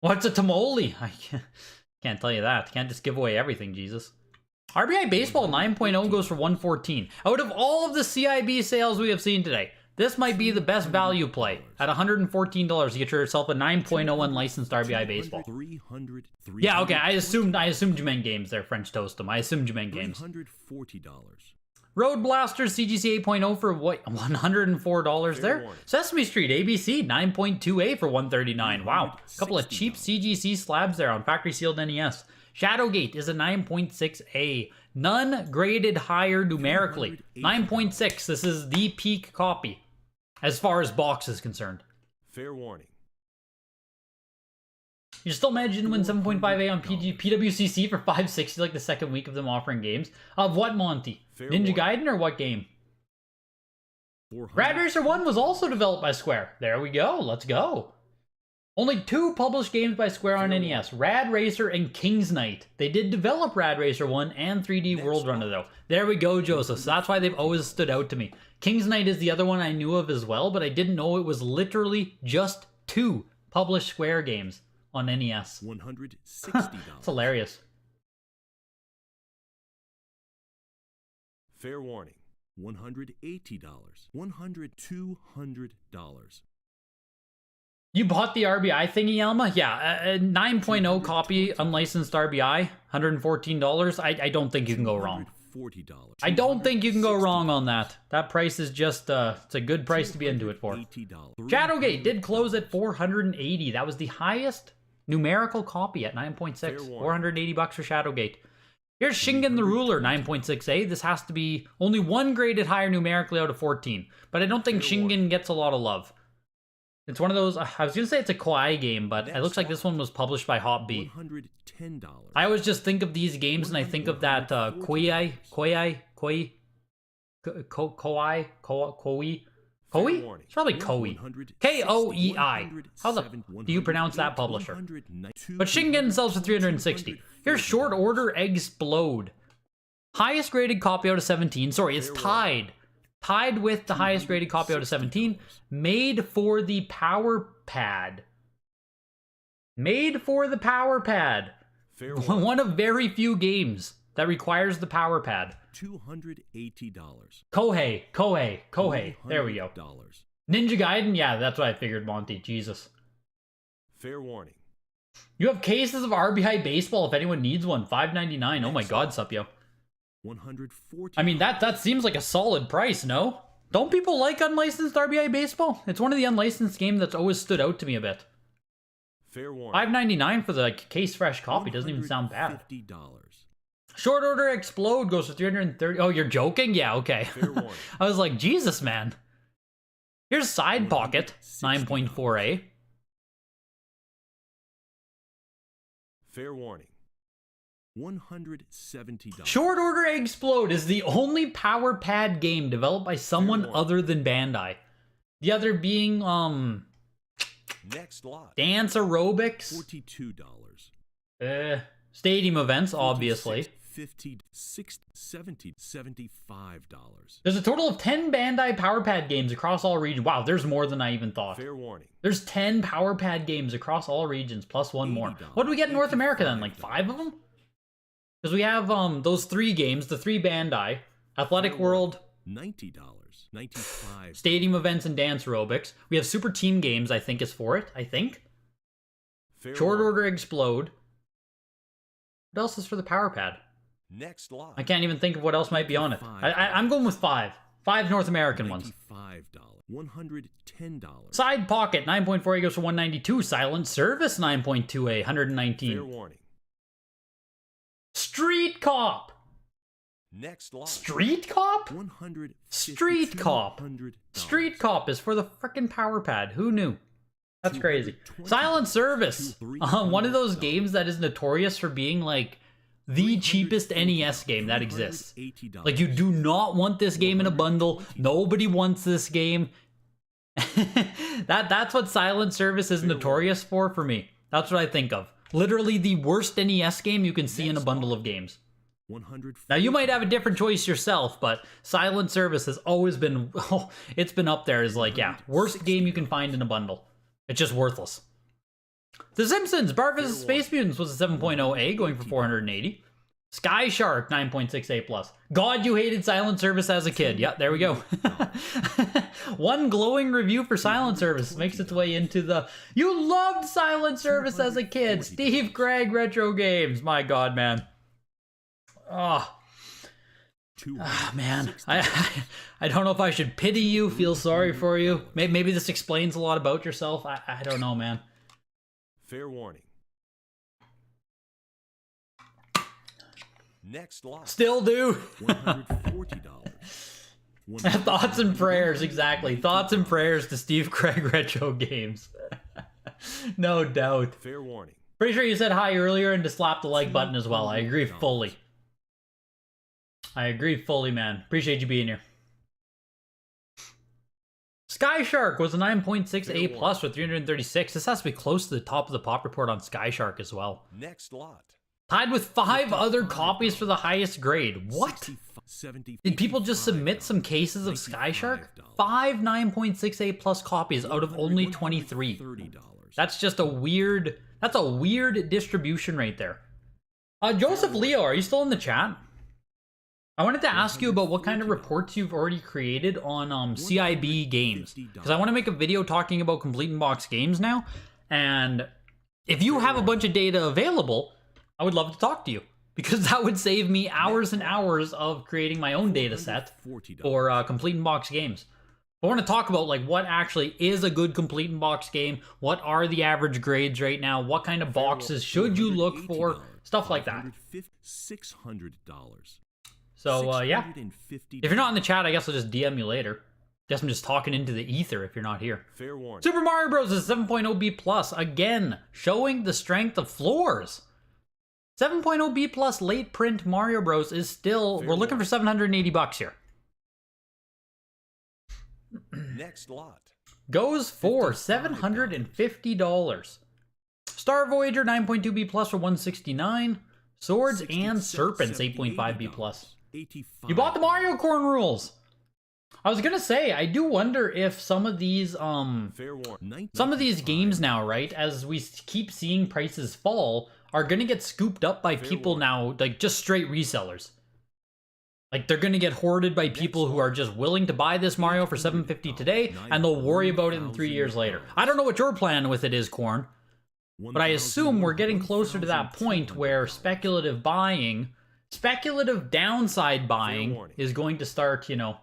What's a tamale? I can't tell you that. Can't just give away everything, Jesus. RBI Baseball 9.0 goes for 114. Out of all of the CIB sales we have seen today, this might be the best value play. At $114, you get yourself a 9.0 unlicensed RBI Baseball. Yeah, okay, I assumed you meant games there, French Toastum. I assumed you meant games. $140. Road Blaster CGC 8.0 for what? $104 there. warning. Sesame Street ABC 9.2A for $139. Wow. A couple of cheap CGC slabs there on factory sealed NES. Shadowgate is a 9.6A. None graded higher numerically. 9.6. This is the peak copy as far as box is concerned. Fair warning. You still imagine when 7.5A on PWCC for $560 like the second week of them offering games? Of what, Monty? Ninja Gaiden or what game? Rad Racer 1 was also developed by Square. There we go. Let's go. Only 2 published games by Square on NES. Rad Racer and King's Knight. They did develop Rad Racer 1 and 3D World Runner though. There we go, Joseph. So that's why they've always stood out to me. King's Knight is the other one I knew of as well, but I didn't know it was literally just 2 published Square games on NES. $160. It's hilarious. Fair warning. $180. $200. You bought the RBI thingy, Alma? Yeah, a 9.0 copy, unlicensed RBI, $114. I don't think you can go wrong. $40. I don't think you can go wrong on that. That price is just, it's a good price to be into it for. Shadowgate did close at $480. That was the highest numerical copy at 9.6. $480 for Shadowgate. Here's Shingen the Ruler, 9.6A. This has to be only 1 graded higher numerically out of 14. But I don't think Shingen gets a lot of love. It's one of those, I was going to say it's a Koei game, but it looks like this one was published by Hop B. $110. I always just think of these games and I think of that Koei? It's probably Koei. Koei. How the do you pronounce that publisher? But Shingen sells for $360. Here's Short Order Explode. Highest graded copy out of 17. Sorry, it's tied. Tied with the highest graded copy out of 17. Made for the Power Pad. Made for the Power Pad. One of very few games that requires the Power Pad. $280. Kohei. There we go. Ninja Gaiden? Yeah, that's what I figured, Monty. Jesus. Fair warning. You have cases of RBI baseball if anyone needs one. $5.99. Oh my god, Supyo. $140. I mean, that seems like a solid price, no? Don't people like unlicensed RBI baseball? It's one of the unlicensed games that's always stood out to me a bit. Fair warning. $5.99 for the case fresh copy doesn't even sound bad. $50. Short Order Explode goes for $330. Oh, you're joking? Yeah, okay. Fair warning. I was like, Jesus, man. Here's Side Pocket, 9.4A. Fair warning. $170. Short Order Explode is the only Power Pad game developed by someone other than Bandai. The other being, Next lot. Dance Aerobics. $42. Stadium events, obviously. $50, $60, $70, $75. There's a total of 10 Bandai Power Pad games across all regions. Wow, there's more than I even thought. Fair warning. There's 10 Power Pad games across all regions, plus one more. What do we get in North America then? Like 5 of them? Because we have those 3 games, the 3 Bandai, Athletic World, $90, $95. Stadium Events, and Dance Aerobics. We have Super Team Games, I think, is for it. I think. Fair Short warning. Order Explode. What else is for the Power Pad? Next lot. I can't even think of what else might be on it. I'm going with 5. 5 North American ones. $95. $110. Side Pocket, 9.4A goes for $192. Silent Service, 9.2A, $119. Fair warning. Street Cop. Next lot. Street Cop? $150, Street Cop. $200. Street Cop is for the frickin' Power Pad. Who knew? That's crazy. Silent Service. One of those games that is notorious for being like the cheapest NES game that exists. Like, you do not want this game in a bundle. Nobody wants this game. That's what Silent Service is notorious for me. That's what I think of. Literally the worst NES game you can see in a bundle of games. Now, you might have a different choice yourself, but Silent Service has always been, oh, it's been up there as like, yeah, worst game you can find in a bundle. It's just worthless. The Simpsons, Bart vs. Space Mutants was a 7.0A, going for $480. Sky Shark, 9.6A+. God, you hated Silent Service as a kid. Yeah, there we go. One glowing review for Silent Service makes its way into the... You loved Silent Service as a kid! Steve Craig Retro Games. My God, man. Oh. Man, I don't know if I should pity you, feel sorry for you. Maybe this explains a lot about yourself. I don't know, man. Fair warning. Next lot. Still do. $140. Thoughts and prayers, exactly. Thoughts and prayers to Steve Craig Retro Games. No doubt. Fair warning. Pretty sure you said hi earlier and to slap the like button as well. I agree fully. I agree fully, man. Appreciate you being here. Sky Shark was a 9.6 A+ with 336. This has to be close to the top of the pop report on Sky Shark as well. Next lot. Tied with 5 other copies for the highest grade. What? Did people just submit some cases of Sky Shark? 5 9.6 A+ copies out of only 23. That's just a weird... That's a weird distribution right there. Joseph Leo, are you still in the chat? I wanted to ask you about what kind of reports you've already created on CIB games. Because I want to make a video talking about complete in-box games now. And if you have a bunch of data available, I would love to talk to you. Because that would save me hours and hours of creating my own data set for complete in-box games. I want to talk about like what actually is a good complete in-box game. What are the average grades right now? What kind of boxes should you look for? Stuff like that. $600. So, yeah. If you're not in the chat, I guess I'll just DM you later. Guess I'm just talking into the ether if you're not here. Fair warning. Super Mario Bros. Is 7.0 B+, again, showing the strength of floors. 7.0 B+ late print Mario Bros. Is still, we're looking for $780 here. Next lot. Goes for $750. Star Voyager 9.2 B+ for $169. Swords and Serpents 8.5 B+. You bought the Mario Corn rules. I was gonna say, I do wonder if some of these games now, right, as we keep seeing prices fall, are gonna get scooped up by people now, like just straight resellers. Like they're gonna get hoarded by people who are just willing to buy this Mario for $750 today, and they'll worry about it in 3 years later. I don't know what your plan with it is, Corn, but I assume we're getting closer to that point where speculative buying, speculative downside buying is going to start, you know,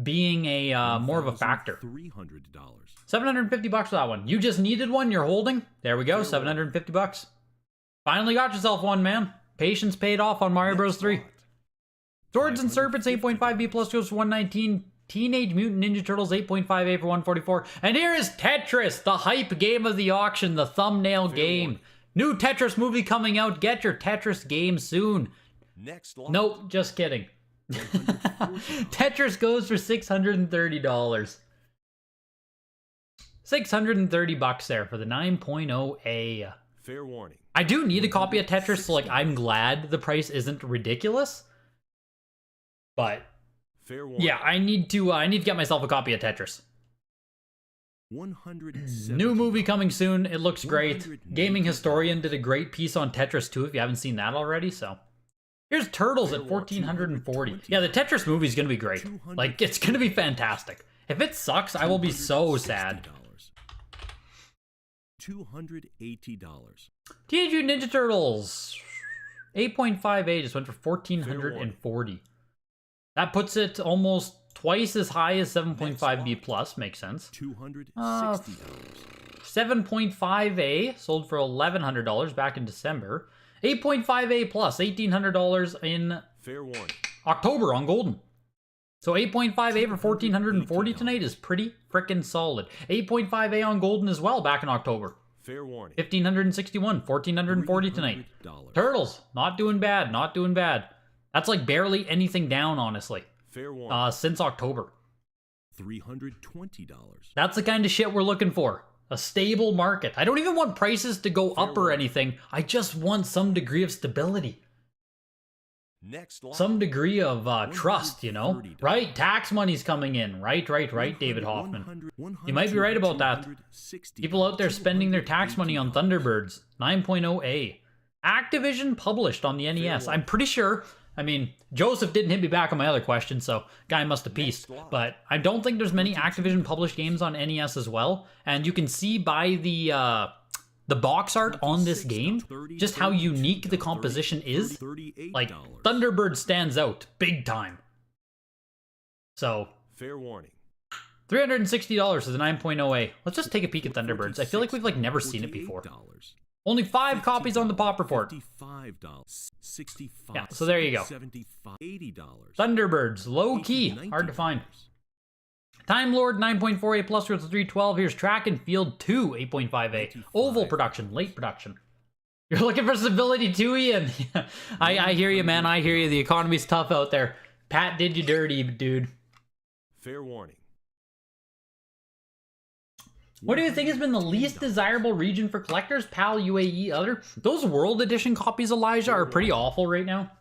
being a more of a factor. $750 for that one. You just needed one, you're holding. There we go, $750. Finally got yourself one, man. Patience paid off on Mario Bros. 3. Swords and Serpents 8.5 B+ goes for $119. Teenage Mutant Ninja Turtles 8.5A for $144. And here is Tetris, the hype game of the auction, the thumbnail game. New Tetris movie coming out. Get your Tetris game soon. Nope, just kidding. Tetris goes for $630. $630 there for the 9.0A. Fair warning. I do need a copy of Tetris, so like I'm glad the price isn't ridiculous. But yeah, I need to get myself a copy of Tetris. New movie coming soon. It looks great. Gaming Historian did a great piece on Tetris too, if you haven't seen that already. So here's Turtles at $1,440. Yeah, the Tetris movie is gonna be great. Like, it's gonna be fantastic. If it sucks, I will be so sad. $280. Teenage Mutant Ninja Turtles 8.5A just went for $1,440. That puts it almost twice as high as 7.5 B+. Makes sense. $260. 7.5A sold for $1,100 back in December. 8.5A plus $1,800 in October on Golden. So 8.5A for $1,440 tonight is pretty freaking solid. 8.5A on Golden as well back in October. Fair warning. $1,561, $1,440 tonight. Turtles, not doing bad, not doing bad. That's like barely anything down, honestly. Fair warning. Since October. $320. That's the kind of shit we're looking for. A stable market. I don't even want prices to go up or anything. I just want some degree of stability. Some degree of trust, you know? Right? Tax money's coming in. Right, David Hoffman. You might be right about that. People out there spending their tax money on Thunderbirds. 9.0A. Activision published on the NES. I'm pretty sure... I mean, Joseph didn't hit me back on my other question, so guy must have pieced. But I don't think there's many Activision published games on NES as well. And you can see by the the box art on this game, just how unique the composition is, like, Thunderbird stands out big time. So, Fair warning. $360 for the 9.0A. Let's just take a peek at Thunderbirds. I feel like we've like never seen it before. Only 5 copies on the pop report. Yeah, so there you go. Thunderbirds, low key, hard to find. Time Lord 9.4A plus for 312. Here's Track and Field 2 8.5A. Oval production, late production. You're looking for stability too, Ian. I hear you, man. I hear you. The economy's tough out there. Pat did you dirty, dude. Fair warning. What do you think has been the least desirable region for collectors? PAL, UAE, other? Those World Edition copies, Elijah, are pretty awful right now.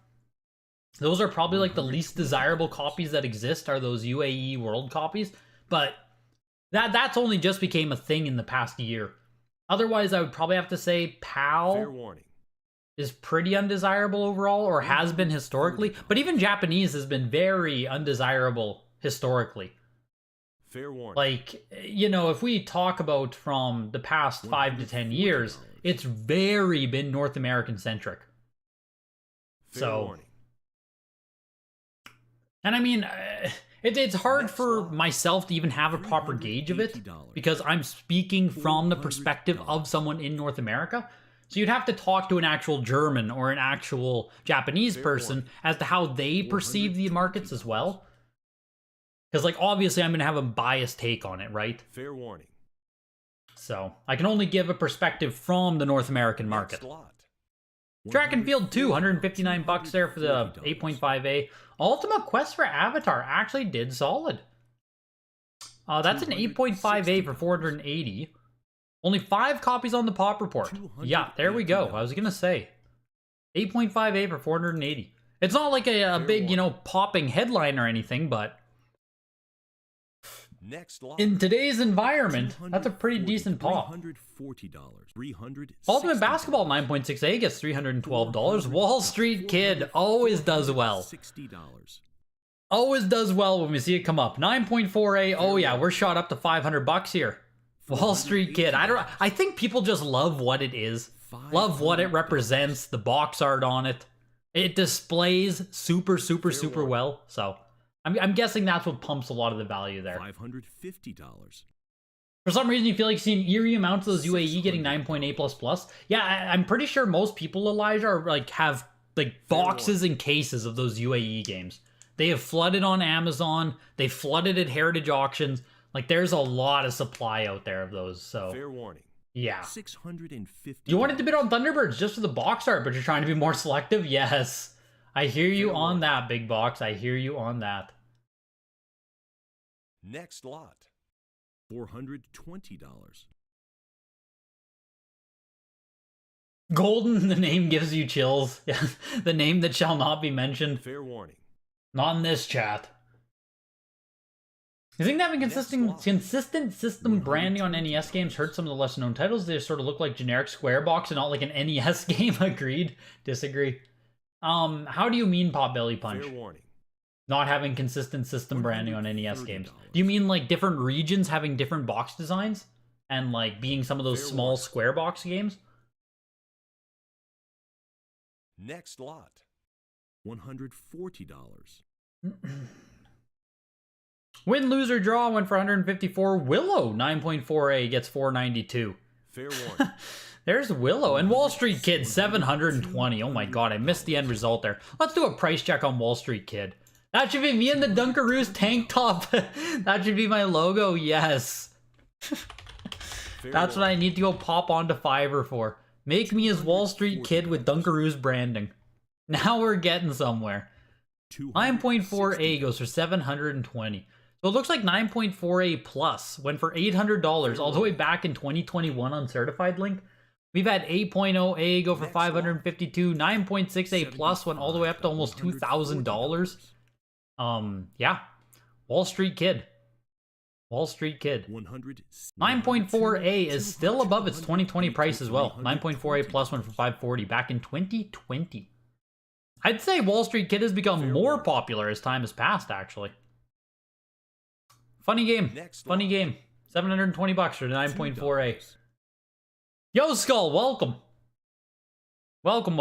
Those are probably like the least desirable copies that exist, are those UAE World copies. But that's only just became a thing in the past year. Otherwise, I would probably have to say PAL is pretty undesirable overall, or has been historically. But even Japanese has been very undesirable historically. Fair warning. Like, you know, if we talk about from the past 5 to 10 years, it's very been North American centric. So, and I mean, it's hard for myself to even have a proper gauge of it, because I'm speaking from the perspective of someone in North America. So you'd have to talk to an actual German or an actual Japanese person as to how they perceive the markets as well. Because, like, obviously I'm going to have a biased take on it, right? Fair warning. So, I can only give a perspective from the North American market. Track and Field 2, 159 bucks there for the 8.5A. Ultimate Quest for Avatar actually did solid. That's an 8.5A for 480. Only 5 copies on the pop report. Yeah, there we go. I was going to say. 8.5A for 480. It's not like a big, you know, popping headline or anything, but in today's environment, that's a pretty decent pop. Ultimate Basketball 9.6A gets $312. Wall Street Kid always does well. Always does well when we see it come up. 9.4A, oh yeah, we're shot up to 500 bucks here. Wall Street Kid, I think people just love what it is. Love what it represents, the box art on it. It displays super well, so I'm guessing that's what pumps a lot of the value there. $550. For some reason, you feel like seeing eerie amounts of those UAE getting 9.8++. Yeah, I'm pretty sure most people, Elijah, are like have like boxes and cases of those UAE games. They have flooded on Amazon. They flooded at Heritage Auctions. Like, there's a lot of supply out there of those. So fair warning. Yeah. $650. You wanted to bid on Thunderbirds just for the box art, but you're trying to be more selective? Yes. I hear you on that, big box. I hear you on that. Next lot. $420. Golden, the name gives you chills. The name that shall not be mentioned. Fair warning. Not in this chat. You think that having consistent system branding on NES games hurts some of the lesser known titles? They sort of look like generic Square box and not like an NES game. Agreed. Disagree. How do you mean, Potbelly Punch? Fair warning. Not having consistent system branding on NES games. Do you mean like different regions having different box designs? And like being some of those small Square box games? Next lot. $140. Win, lose, or draw went for 154. Willow 9.4A gets 492. Fair warning. There's Willow. And Wall Street Kid 720. Oh my god, I missed the end result there. Let's do a price check on Wall Street Kid. That should be me in the Dunkaroos tank top. That should be my logo. Yes. That's what I need to go pop onto Fiverr for. Make me as Wall Street Kid with Dunkaroos branding. Now we're getting somewhere. 9.4A goes for 720. So it looks like 9.4A plus went for $800 all the way back in 2021 on Certified Link. We've had 8.0A go for 552. 9.6A plus went all the way up to almost $2,000. Yeah. Wall Street Kid. Wall Street Kid. 9.4A is still above its 2020 price as well. 9.4A plus went for 540 back in 2020. I'd say Wall Street Kid has become more popular as time has passed, actually. Funny game. Funny game. 720 bucks for 9.4A. Yo, Skull, welcome. Welcome.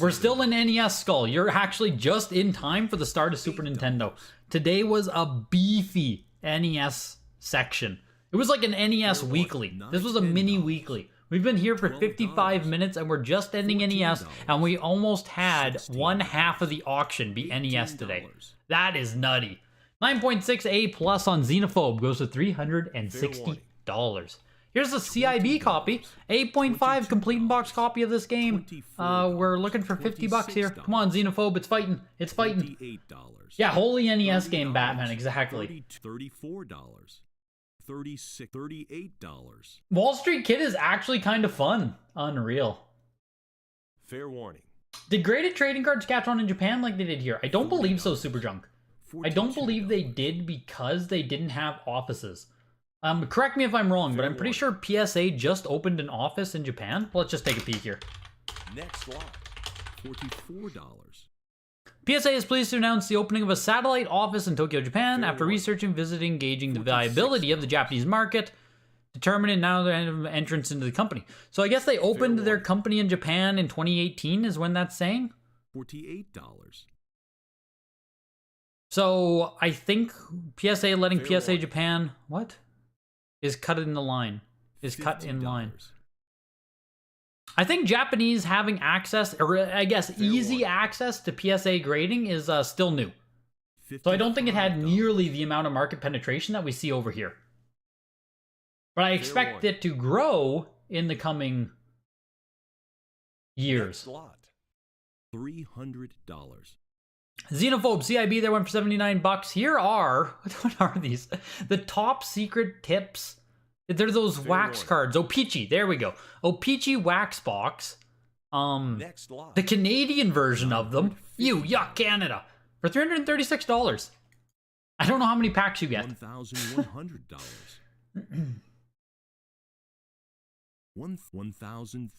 We're still in NES, Skull. You're actually just in time for the start of Super Nintendo. Today was a beefy NES section. It was like an NES weekly. This was a mini weekly. We've been here for 55 minutes and we're just ending NES, and we almost had one half of the auction be NES today. That is nutty. 9.6A plus on Xenophobe goes to $360. Here's a CIB copy, 8.5 complete in box copy of this game. We're looking for $50 here. Come on, Xenophobe, it's fighting. It's fighting. Yeah, holy NES game, Batman, exactly. $34. $36, $38. Wall Street Kid is actually kind of fun. Unreal. Fair warning. Did graded trading cards catch on in Japan like they did here? I don't believe so, Super Junk. I don't believe they did because they didn't have offices. Correct me if I'm wrong, but I'm pretty sure PSA just opened an office in Japan. Let's just take a peek here. Next lot, $44. PSA is pleased to announce the opening of a satellite office in Tokyo, Japan, after researching, visiting, gauging the viability of the Japanese market, determining now their entrance into the company. So I guess they opened their company in Japan in 2018 is when that's saying? $48. So I think PSA letting PSA Japan, what? Is cut in the line. Is cut in line. I think Japanese having access, or I guess easy access to PSA grading is still new. So I don't think it had nearly the amount of market penetration that we see over here. But I expect it to grow in the coming years. $300. Xenophobe CIB there went for $79. Here are, what are these? The top secret tips. They're those wax cards. O-Pee-Chee, there we go. O-Pee-Chee wax box. The Canadian version of them. Yuck, Canada. For $336. I don't know how many packs you get. $1,100. $1,300.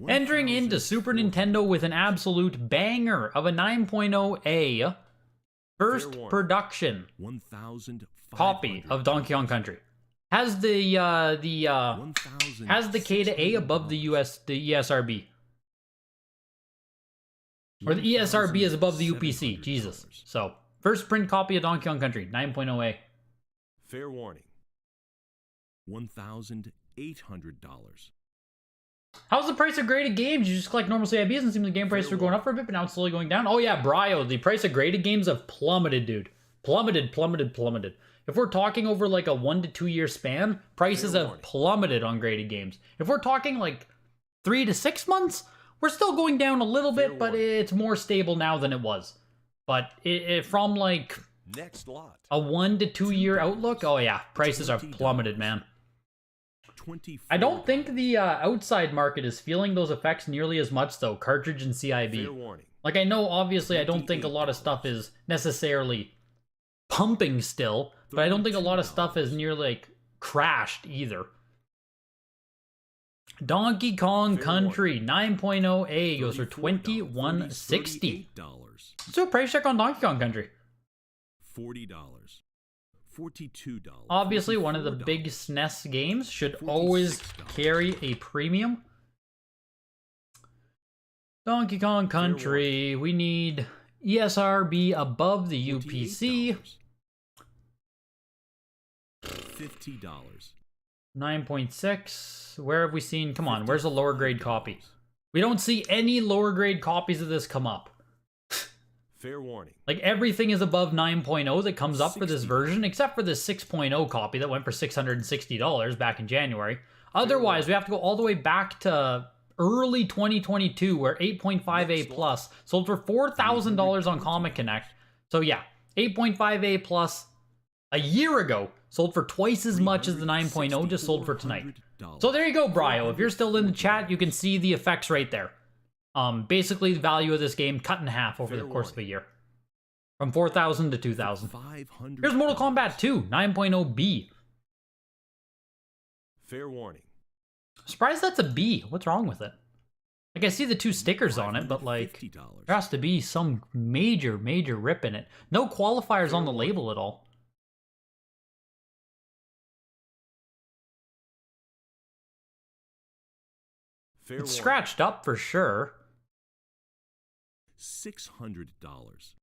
Entering into Super Nintendo with an absolute banger of a 9.0A first production copy of Donkey Kong Country. Has the K to A above the ESRB. Or the ESRB is above the UPC. Jesus. So, first print copy of Donkey Kong Country, 9.0A. Fair warning. $1,800. How's the price of graded games? You just collect normal CIBs and seems the game prices are going up for a bit, but now it's slowly going down. Oh yeah, Brio, the price of graded games have plummeted, dude. Plummeted. If we're talking over like a 1 to 2 year span, prices have plummeted on graded games. If we're talking like 3 to 6 months, we're still going down a little bit, but it's more stable now than it was. But from like a 1 to 2 year outlook, oh yeah, prices have plummeted, man. I don't think the outside market is feeling those effects nearly as much, though, cartridge and CIB. Like, I know, obviously, I don't think a lot of stuff is necessarily pumping still, but I don't think a lot of stuff is nearly, like, crashed either. Donkey Kong Country 9.0A goes for $21.60. Let's do a price check on Donkey Kong Country. $40. $42. Obviously, one of the big SNES games should always carry a premium. Donkey Kong Country, we need ESRB above the UPC. $50. 9.6. Where have we seen? Come on, where's a lower grade copy? We don't see any lower grade copies of this come up. Fair warning. Like, everything is above 9.0 that comes up for this version, except for this 6.0 copy that went for $660 back in January. Otherwise, we have to go all the way back to early 2022, where 8.5A plus sold for $4,000 on Comic Connect. So yeah, 8.5A plus a year ago sold for twice as much as the 9.0 just sold for tonight. So there you go, Brio. If you're still in the chat, you can see the effects right there. Basically, the value of this game cut in half over the course of a year. From 4,000 to 2,000. Here's Mortal Kombat 2, 9.0B. Fair warning. Surprised that's a B. What's wrong with it? Like, I see the 2 stickers on it, but like, there has to be some major rip in it. No qualifiers on the label at all. Fair It's warning. scratched up for sure. $600.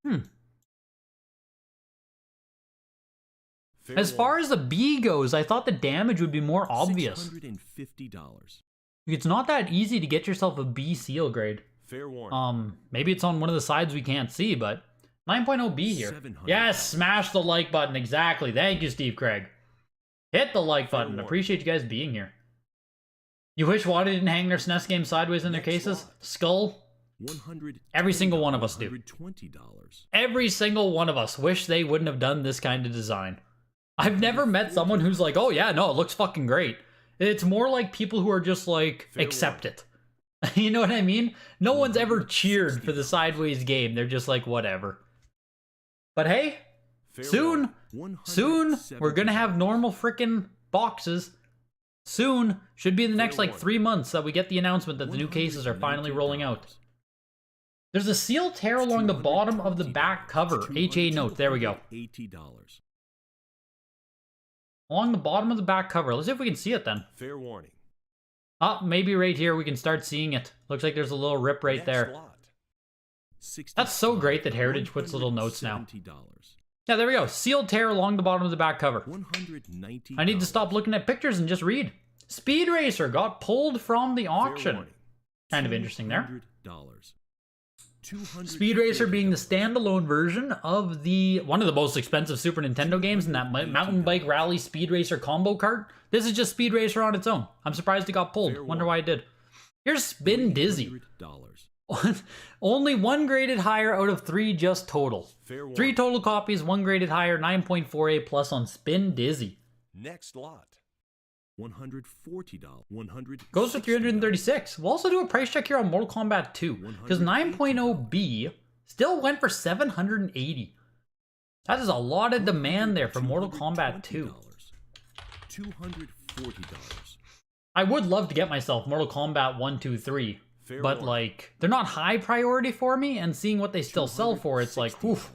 As far as the B goes, I thought the damage would be more obvious. $650. It's not that easy to get yourself a B seal grade. Fair warning. Maybe it's on one of the sides we can't see, but 9.0 B here. $700. Yes, smash the like button. Exactly. Thank you, Steve Craig. Hit the like button. warning. Appreciate you guys being here. You wish WATA didn't hang their SNES games sideways in their Next cases? slot. Skull? Every single one of us do. $120. Every single one of us wish they wouldn't have done this kind of design. I've never met someone who's like, oh yeah, no, it looks fucking great. It's more like people who are just like, Fair accept it. You know what I mean? No one's ever cheered for the sideways game. They're just like, whatever. But hey, Fair soon, warning. soon, we're gonna have normal frickin' boxes. Soon, should be in the next like 3 months that we get the announcement that the new cases are finally rolling out. There's a seal tear along the bottom of the back cover. HA note, there we go. $80. Along the bottom of the back cover. Let's see if we can see it then. Fair warning. Oh, maybe right here we can start seeing it. Looks like there's a little rip right Next there. lot. That's so great that Heritage puts little notes now. $170. Yeah, there we go. Sealed tear along the bottom of the back cover. $190. I need to stop looking at pictures and just read. Speed Racer got pulled from the Fair auction. warning. Kind of interesting there. $200. Speed Racer being the standalone version of one of the most expensive Super Nintendo games in that mountain bike rally Speed Racer combo cart. This is just Speed Racer on its own. I'm surprised it got pulled. Fair Wonder why it did. Here's Spin Dizzy. $300. Only one graded higher out of 3 just total. Fair 3 warning. total copies, 1 graded higher, 9.48 plus on Spin Dizzy. Next lot. $140. $100. Goes for 336. We'll also do a price check here on Mortal Kombat 2, because 9.0B still went for 780. That is a lot of demand there for Mortal Kombat 2. $240. I would love to get myself Mortal Kombat 1, 2, 3, Fair but warning. like, they're not high priority for me, and seeing what they still sell for, it's like, oof.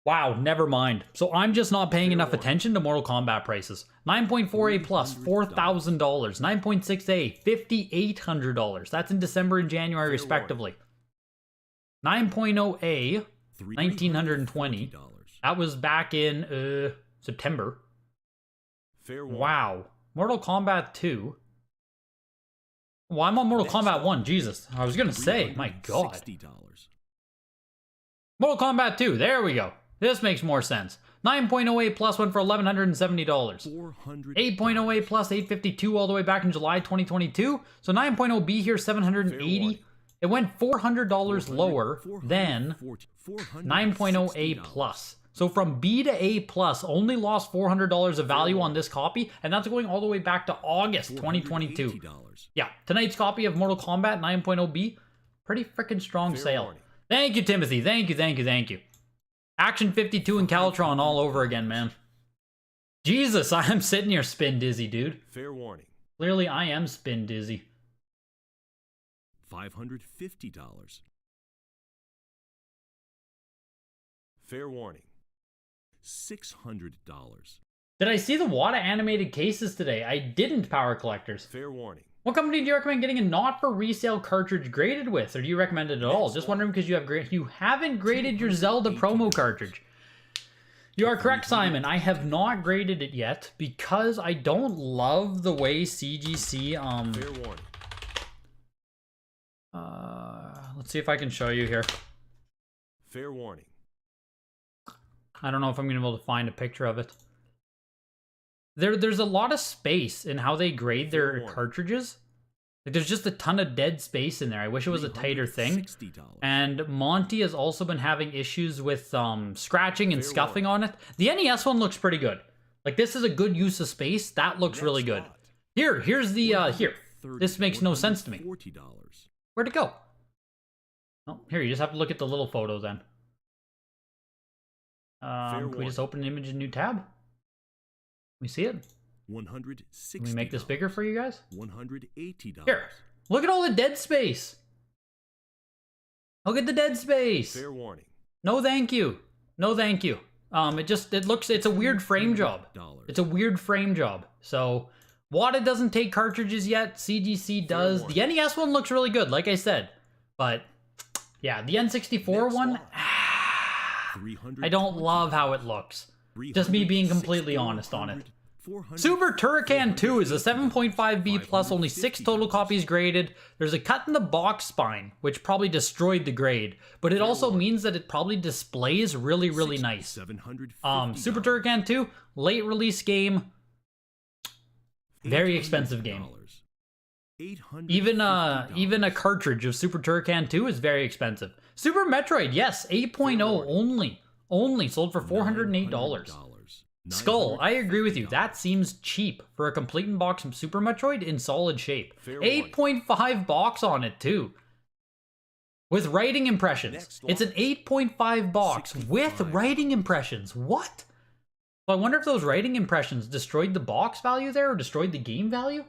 Wow, never mind. So I'm just not paying enough attention to Mortal Kombat prices. 9.4A plus, $4,000. 9.6A, $5,800. That's in December and January respectively. 9.0A, $1,920. That was back in September. Fair warning. Wow. Mortal Kombat 2. Well, I'm on Mortal Kombat 1. Jesus. I was gonna say, my god. $60. Mortal Kombat 2. There we go. This makes more sense. 9.08 plus went for $1,170. $400. 8.08 plus $852 all the way back in July 2022. So 9.0B here, Fair $780. warning. It went $400 lower than 400. 9.0A plus. So from B to A plus, only lost $400 of value on this copy, and that's going all the way back to August 2022. $480. Yeah, tonight's copy of Mortal Kombat 9.0B, pretty freaking strong Fair sale. warning. Thank you, Timothy. Thank you, thank you, thank you. Action 52 and Caltron all over again, man. Jesus, I am sitting here spin dizzy, dude. Fair warning. Clearly, I am spin dizzy. $550. Fair warning. $600. Did I see the WATA animated cases today? I didn't, Power Collectors. Fair warning. What company do you recommend getting a not for resale cartridge graded with, or do you recommend it at all? Just wondering because you haven't graded your Zelda promo cartridge. You are correct, Simon. I have not graded it yet because I don't love the way CGC Fair warning. let's see if I can show you here. Fair warning. I don't know if I'm gonna be able to find a picture of it. There's a lot of space in how they grade their cartridges. Like, there's just a ton of dead space in there. I wish it was a tighter thing. $60. And Monty has also been having issues with scratching and scuffing on it. The NES one looks pretty good. Like, this is a good use of space. That looks really good. Here's the here. This makes no sense to me. $40. Where'd it go? Oh, here, you just have to look at the little photo then. Can we just open an image in a new tab? Can we see it? $160. Can we make this bigger for you guys? $180. Here, look at all the dead space. Look at the dead space. Fair warning. No, thank you. No, thank you. It's a weird frame job. It's a weird frame job. So WATA doesn't take cartridges yet. CGC does. The NES one looks really good, like I said. But, yeah, the N64 one, I don't love how it looks. Just me being completely honest on it. Super Turrican 2 is a 7.5B plus, only 6 total copies graded. There's a cut in the box spine, which probably destroyed the grade, but it also means that it probably displays really, really nice. Super Turrican 2, late release game, very expensive game. Even a cartridge of Super Turrican 2 is very expensive. Super Metroid, yes, 8.0 only sold for $408. Skull, I agree with you. That seems cheap for a complete in box Super Metroid in solid shape. 8.5 box on it too. With writing impressions. It's an 8.5 box with writing impressions. What? So I wonder if those writing impressions destroyed the box value there or destroyed the game value?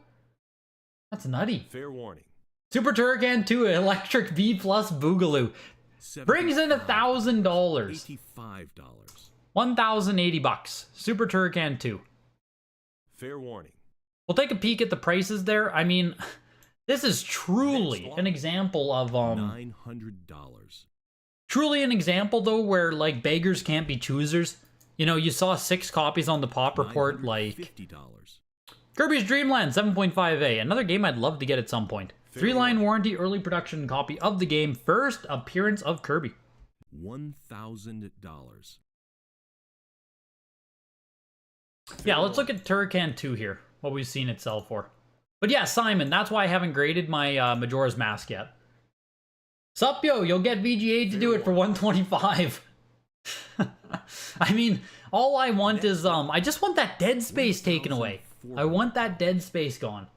That's nutty. Fair warning. Super Turrican 2 Electric B Plus Boogaloo brings in $1,000. $85. 1,080 bucks. Super Turrican 2. Fair warning. We'll take a peek at the prices there. I mean, this is truly an example of $900. truly an example though where like beggars can't be choosers. You know, you saw 6 copies on the pop report, like $50. Kirby's Dream Land 7.5A, another game I'd love to get at some point. 3-line warranty, early production copy of the game, first appearance of Kirby. $1,000. Yeah, let's look at Turrican 2 here, what we've seen it sell for. But yeah, Simon, that's why I haven't graded my Majora's Mask yet. Sup, yo, you'll get VGA to do it for $125. I mean, all I want is, I just want that dead space taken away. I want that dead space gone.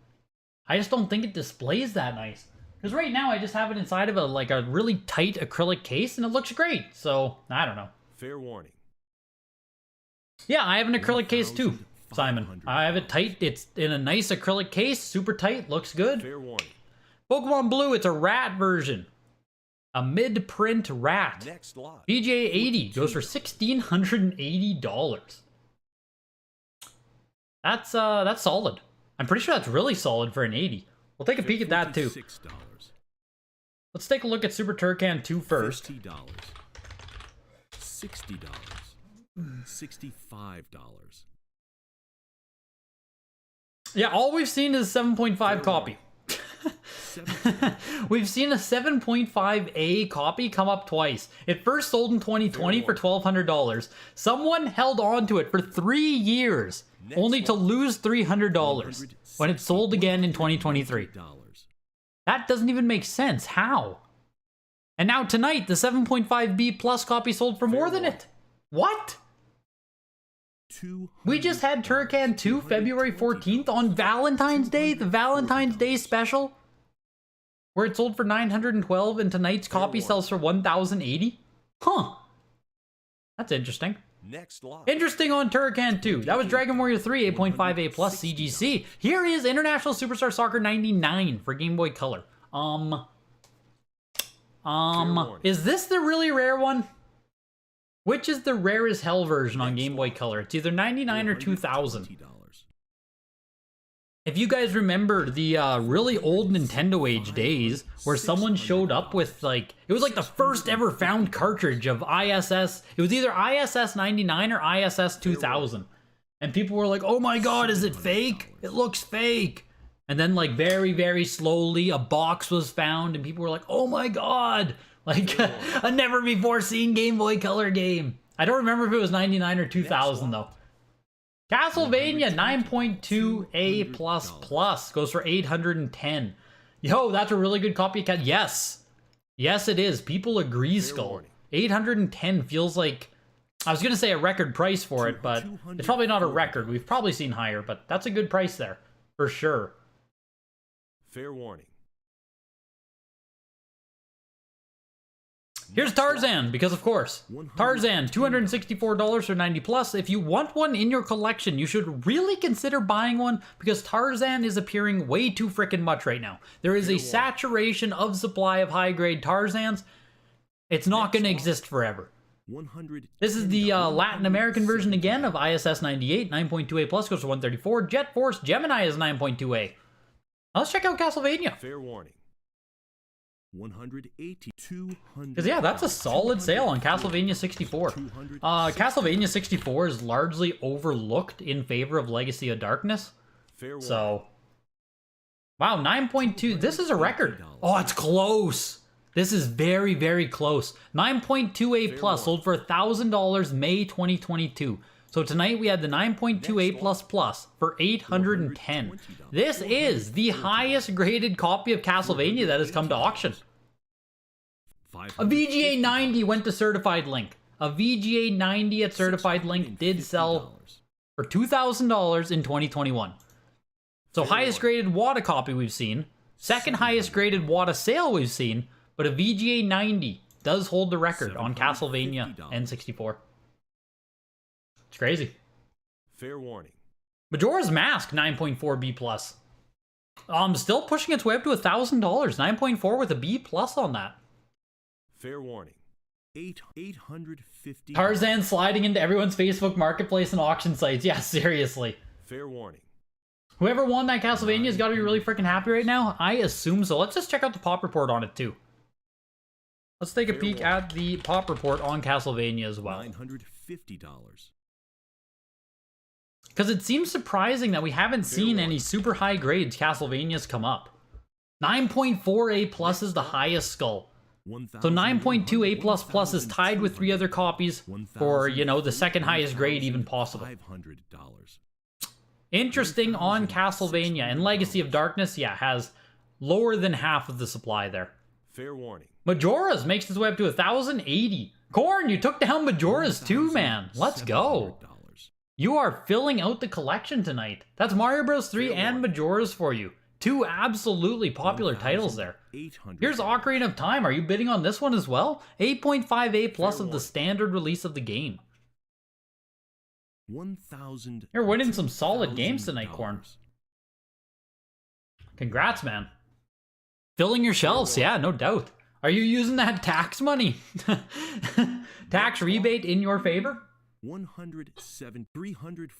I just don't think it displays that nice. Because right now, I just have it inside of a really tight acrylic case, and it looks great. So, I don't know. Fair warning. Yeah, I have an acrylic case too, Simon. I have it tight. It's in a nice acrylic case, super tight, looks good. Fair warning. Pokemon Blue, it's a rat version. A mid-print rat. Next lot. BJ 80 goes for $1,680. That's solid. I'm pretty sure that's really solid for an 80. We'll take a peek at that too. Let's take a look at Super Turrican 2 first. $50. $60. $65. Yeah, all we've seen is 7.5 copy. We've seen a 7.5A copy come up twice. It first sold in 2020 for $1,200. Someone held on to it for 3 years, only to lose $300 when it sold again in 2023. That doesn't even make sense. How? And now tonight, the 7.5B plus copy sold for more than it. What? We just had Turrican 2 February 14th on Valentine's Day, the Valentine's Day special, where it sold for $912 and tonight's copy sells for $1,080? Huh. That's interesting. Next lot. Interesting on Turrican 2. That was Dragon Warrior 3 8.5A plus CGC. Here is International Superstar Soccer 99 for Game Boy Color. Is this the really rare one? Which is the rare as hell version on Game Boy Color? It's either 99 or 2000. If you guys remember the really old Nintendo age days where someone showed up with it was like the first ever found cartridge of ISS. It was either ISS 99 or ISS 2000. And people were like, oh my god, is it fake? It looks fake. And then very, very slowly a box was found and people were like, oh my god. A never before seen Game Boy Color game. I don't remember if it was 99 or 2000 though. Castlevania 9.2A++ goes for $810. Yo, that's a really good copy of Yes. Yes, it is. People agree, Skull. 810 feels like, I was going to say a record price for it, but it's probably not a record. We've probably seen higher, but that's a good price there. For sure. Fair warning. Here's Tarzan, because of course. Tarzan, $264 for 90 plus. If you want one in your collection, you should really consider buying one because Tarzan is appearing way too frickin' much right now. There is a saturation of supply of high-grade Tarzans. It's not going to exist forever. $100. This is the Latin American version again of ISS 98. 9.2A plus goes for 134. Jet Force Gemini is 9.2A. Let's check out Castlevania. Fair warning. 180. 200. Because yeah, that's a solid sale on Castlevania 64. Castlevania 64 is largely overlooked in favor of Legacy of Darkness. Fair warning. So, wow, 9.2. This is a record. Oh, it's close. This is very, very close. 9.2A plus sold for $1,000 May 2022. So tonight we had the 9.2A plus plus for $810. This is the highest graded copy of Castlevania that has come to auction. A VGA 90 went to Certified Link. A VGA 90 at Certified Link did sell for $2,000 in 2021. So highest graded WATA copy we've seen. Second highest graded WATA sale we've seen. But a VGA 90 does hold the record on Castlevania N64. It's crazy. Fair warning. Majora's Mask 9.4B plus. Still pushing its way up to $1,000. 9.4 with a B plus on that. Fair warning. 850. Tarzan sliding into everyone's Facebook marketplace and auction sites. Yeah, seriously. Fair warning. Whoever won that Castlevania has got to be really freaking happy right now. I assume so. Let's just check out the pop report on it too. Let's take a peek at the pop report on Castlevania as well. $950. Because it seems surprising that we haven't seen any super high grades Castlevanias come up. 9.4A plus is the highest skull. So 9.2A plus plus is tied with 3 other copies for, you know, the second highest grade even possible. Interesting on Castlevania. And Legacy of Darkness, yeah, has lower than half of the supply there. Fair warning. Majora's makes its way up to 1,080. Corn, you took down Majora's too, man. Let's go. You are filling out the collection tonight. That's Mario Bros. 3 and Majora's for you. 2 absolutely popular titles there. Here's Ocarina of Time. Are you bidding on this one as well? 8.5A plus of the standard release of the game. 1,000. You're winning some solid games tonight, Corn. Congrats, man. Filling your shelves, yeah, no doubt. Are you using that tax money? Tax rebate in your favor? $340.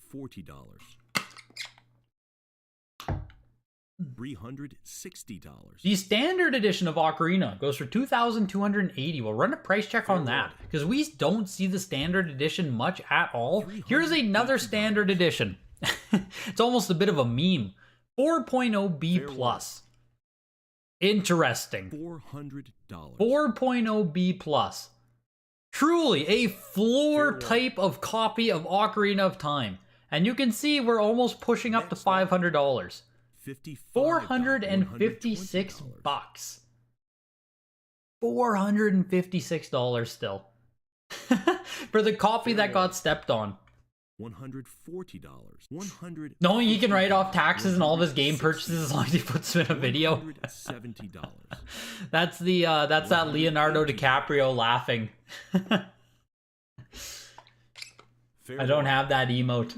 $360. The standard edition of Ocarina goes for $2,280. We'll run a price check on that because we don't see the standard edition much at all. Here's another standard edition. It's almost a bit of a meme. 4.0B plus. Interesting. $400. 4.0B plus. Truly a floor type of copy of Ocarina of Time. And you can see we're almost pushing up to $500. $456 bucks. $456 still. For the copy that got stepped on. $140. Knowing he can write off taxes and all of his game purchases as long as he puts them in a video. $170. That's that Leonardo DiCaprio laughing. I don't have that emote.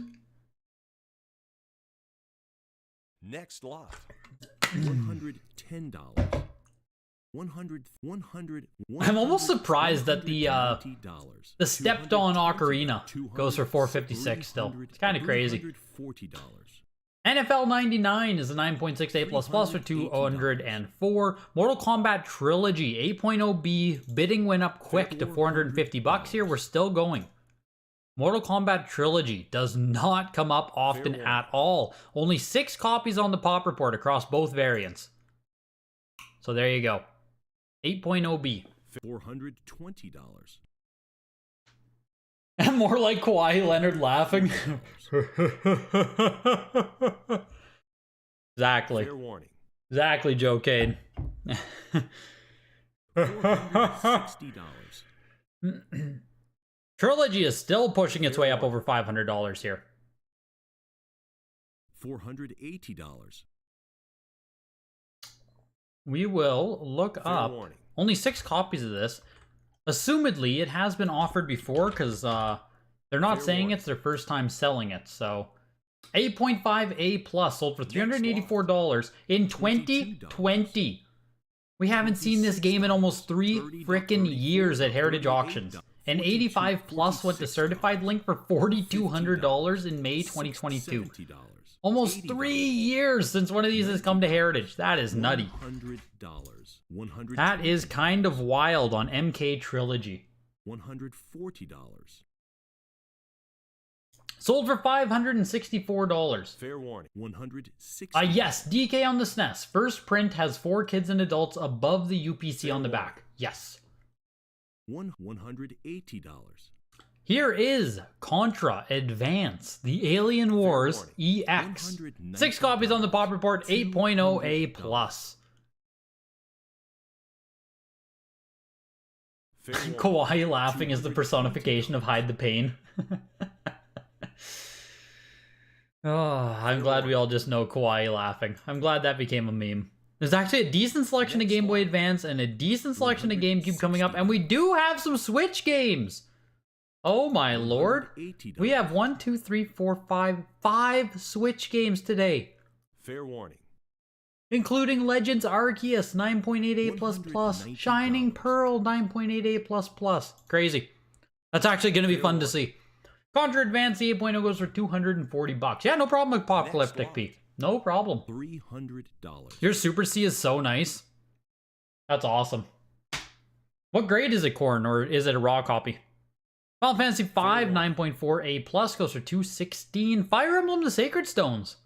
Next lot. $110. I'm almost surprised that the stepped on Ocarina goes for $456 still. It's kind of crazy. NFL 99 is a 9.6A plus plus for $204. Mortal Kombat Trilogy 8.0B bidding went up quick to $450 here. We're still going. Mortal Kombat Trilogy does not come up often at all. Only 6 copies on the pop report across both variants. So there you go. 8.0B. $420. And more like Kawhi Leonard laughing. Exactly. Fair warning. Exactly, Joe Cade. $460. Trilogy is still pushing its way up over $500 here. $480. We will look up. Warning. Only 6 copies of this. Assumedly, it has been offered before because they're not saying it's their first time selling it. So, 8.5A plus sold for $384 in 2020. We haven't seen this game in almost 3 frickin' years at Heritage Auctions. and 85 plus went to certified link for $4,200 in May 2022. $70. Almost 3 years since one of these has come to Heritage. That is nutty. $100. $100. That is kind of wild on MK Trilogy. $140. Sold for $564. Fair warning. $160. Yes, DK on the SNES. First print has 4 kids and adults above the UPC on the back. Yes. $180. Here is Contra Advance, the Alien Wars EX. 6 copies on the pop report, 8.0A+. Kawaii laughing is the personification of Hide the Pain. Oh, I'm glad we all just know Kawaii laughing. I'm glad that became a meme. There's actually a decent selection of Game Boy Advance and a decent selection of GameCube coming up, and we do have some Switch games. Oh my lord. We have 1, 2, 3, 4, 5 Switch games today. Fair warning. Including Legends Arceus 9.88++, Shining Pearl 9.88++. Crazy. That's actually going to be fun to see. Contra Advance 8.0 goes for $240. Yeah, no problem with Apocalyptic P. No problem. $300. Your Super C is so nice. That's awesome. What grade is it, Corn, or is it a raw copy? Final Fantasy V 9.4A+ goes for $216. Fire Emblem The Sacred Stones.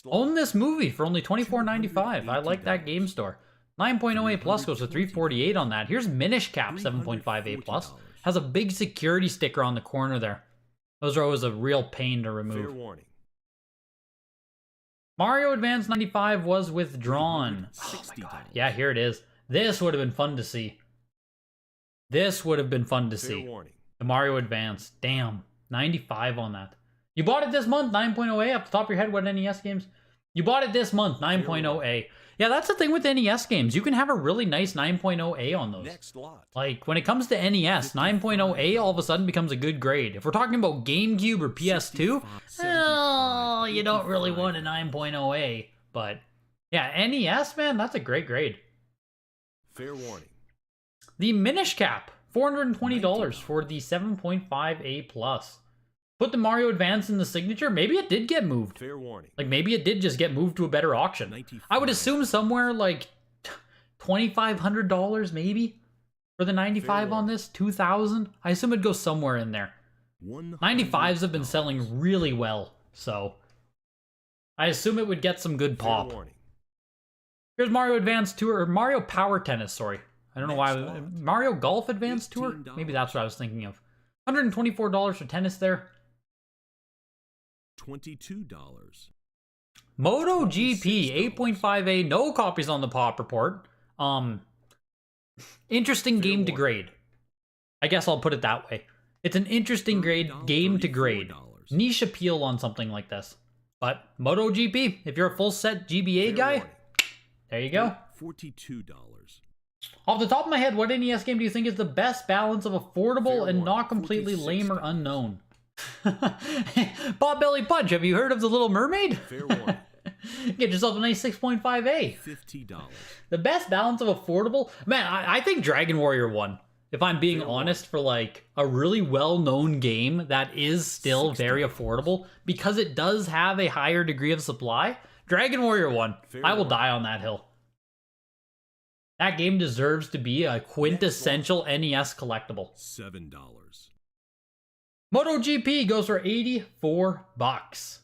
Own this movie for only $24.95. I like that game store. 9.0A+ goes for $348 on that. Here's Minish Cap 7.5A+. Has a big security sticker on the corner there. Those are always a real pain to remove. Fair warning. Mario Advance 95 was withdrawn. Oh my god. Yeah, here it is. This would have been fun to see. This would have been fun to see. The Mario Advance. Damn. 95 on that. You bought it this month, 9.0A. Off the top of your head, what NES games? You bought it this month, 9.0A. Yeah, that's the thing with NES games. You can have a really nice 9.0A on those. Like, when it comes to NES, 9.0A all of a sudden becomes a good grade. If we're talking about GameCube or PS2, well, you don't really want a 9.0A. But, yeah, NES, man, that's a great grade. Fair warning. The Minish Cap, $420 for the 7.5A+. Put the Mario Advance in the signature. Maybe it did get moved. Fair warning. Like, maybe it did just get moved to a better auction. I would assume somewhere like $2,500 maybe for the 95 on this. 2,000. I assume it'd go somewhere in there. 95s have been selling really well, so I assume it would get some good pop. Here's Mario Advance Tour, or Mario Power Tennis, sorry. I don't know why. Mario Golf Advance Tour? Maybe that's what I was thinking of. $124 for tennis there. $22. Moto GP 8.5A, no copies on the pop report. Interesting game to grade. I guess I'll put it that way. It's an interesting game to grade. Niche appeal on something like this. But Moto GP, if you're a full set GBA guy, there you go. $42. Off the top of my head, what NES game do you think is the best balance of affordable and not completely lame or unknown? Potbelly Punch, have you heard of The Little Mermaid? Fair warning. Get yourself a nice 6.5A. $50. The best balance of affordable? Man, I think Dragon Warrior won. If I'm being honest, for like a really well-known game that is still very affordable, because it does have a higher degree of supply, Dragon Warrior won. I will die on that hill. That game deserves to be a quintessential NES collectible. $7. MotoGP goes for $84.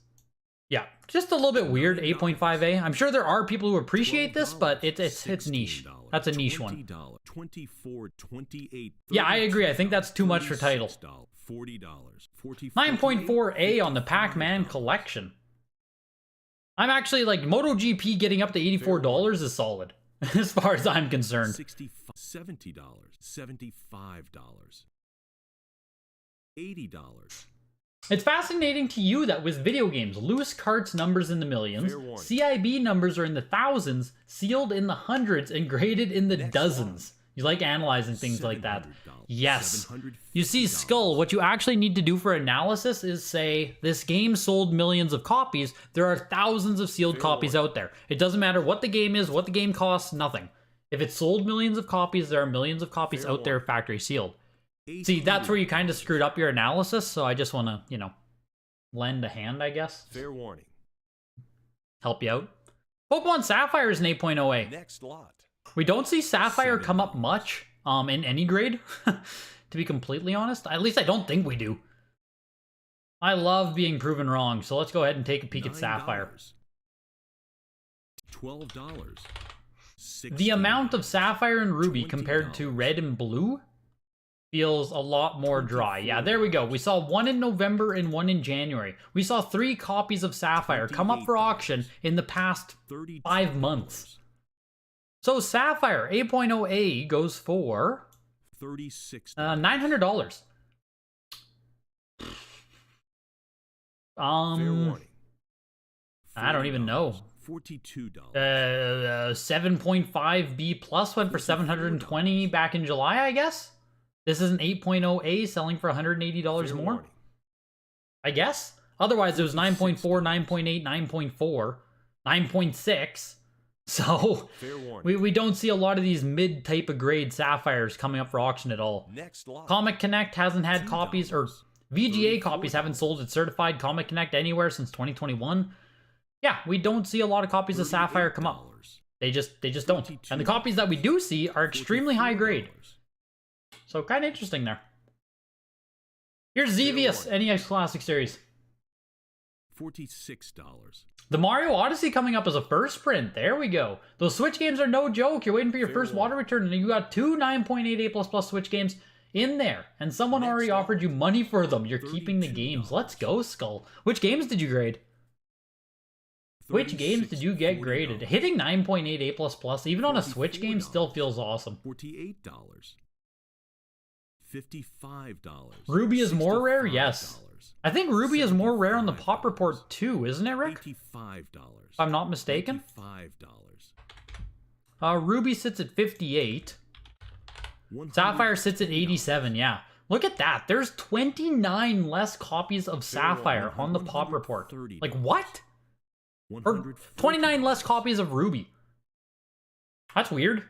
Yeah, just a little bit weird, 8.5A. I'm sure there are people who appreciate this, but it's niche. That's a niche one. Yeah, I agree. I think that's too much for title. 9.4A on the Pac-Man collection. I'm actually like, MotoGP getting up to $84 is solid. As far as I'm concerned. $70, $75, $80. It's fascinating to you that with video games, loose carts numbers in the millions, CIB numbers are in the thousands, sealed in the hundreds, and graded in the dozens. You like analyzing things like that. Yes. You see, Skull, what you actually need to do for analysis is say, this game sold millions of copies, there are thousands of sealed copies out there. It doesn't matter what the game is, what the game costs, nothing. If it sold millions of copies, there are millions of copies out there factory sealed. See, that's where you kind of screwed up your analysis, so I just want to, you know, lend a hand, I guess. Fair warning. Help you out. Pokemon Sapphire is an 8.0A. Next lot. We don't see Sapphire come up much in any grade, to be completely honest. At least I don't think we do. I love being proven wrong, so let's go ahead and take a peek at Sapphire. $12. The amount of Sapphire and Ruby compared to Red and Blue feels a lot more dry. Yeah, there we go. We saw one in November and one in January. We saw 3 copies of Sapphire come up for auction in the past 5 months. So Sapphire 8.0A goes for $36. $900. Fair warning. I don't even know. $42. 7.5 B plus went for 720 back in July, I guess. This is an 8.0A selling for $180 more. Warning. I guess. Otherwise, it was 9.4, 9.8, 9.4, 9.6. So we don't see a lot of these mid type of grade Sapphires coming up for auction at all. Next lot. Comic Connect hasn't had copies, or VGA copies haven't sold its certified Comic Connect anywhere since 2021. Yeah, we don't see a lot of copies of Sapphire come up. They just don't. And the copies that we do see are extremely high grade. So kind of interesting there. Here's Xevious NES Classic Series. $46. The Mario Odyssey coming up as a first print. There we go. Those Switch games are no joke. You're waiting for your first water return, and you got 2 9.88++ Switch games in there. And someone already offered you money for them. You're keeping the games. Let's go, Skull. Which games did you grade? Which games did you get graded? Hitting 9.88++, even on a Switch game, still feels awesome. $48. $55. Ruby is more rare? Yes. I think Ruby is more rare on the Pop Report too, isn't it, Rick? $85. If I'm not mistaken. $5. Ruby sits at 58. Sapphire sits at 87, yeah. Look at that. There's 29 less copies of Sapphire on the Pop Report. Like, what? Or 29 less copies of Ruby. That's weird.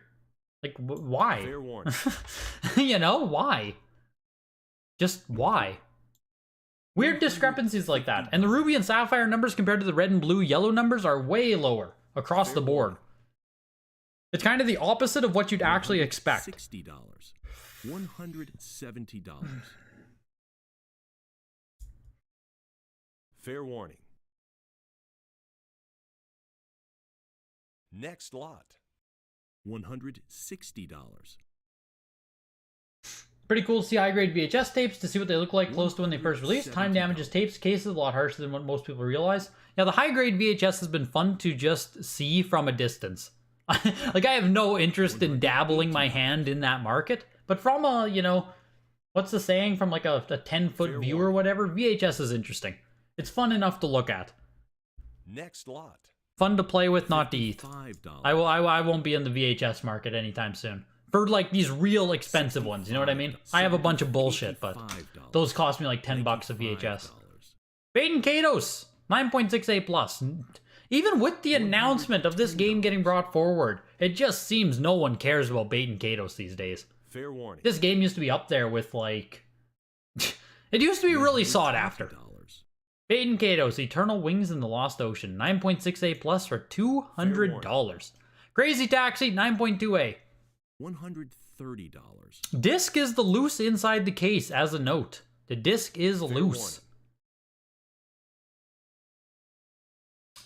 Like, why? Fair warning. You know, why? Just why? Weird discrepancies like that. And the Ruby and Sapphire numbers compared to the Red and Blue Yellow numbers are way lower across the board. It's kind of the opposite of what you'd actually expect. $60. $170. Fair warning. Next lot. $160. Pretty cool to see high-grade VHS tapes to see what they look like close to when they first released. Time damages tapes cases a lot harsher than what most people realize. Yeah, the high-grade VHS has been fun to just see from a distance. Like, I have no interest in dabbling my hand in that market, but from a, you know, what's the saying, from like a 10-foot view or whatever, VHS is interesting. It's fun enough to look at. Next lot. Fun to play with, not to eat. $5. I won't be in the VHS market anytime soon. For like these real expensive ones, you know what I mean? I have a bunch of bullshit, but those cost me like $10 a VHS. Baden Kados, 9.68 plus. Even with the announcement of this game getting brought forward, it just seems no one cares about Baden Kados these days. Fair warning. This game used to be up there with like... it used to be really sought after. Baden Kados, Eternal Wings in the Lost Ocean, 9.68 plus for $200. Crazy Taxi, 9.2A. $130. Disc is the loose inside the case, as a note. The disc is loose.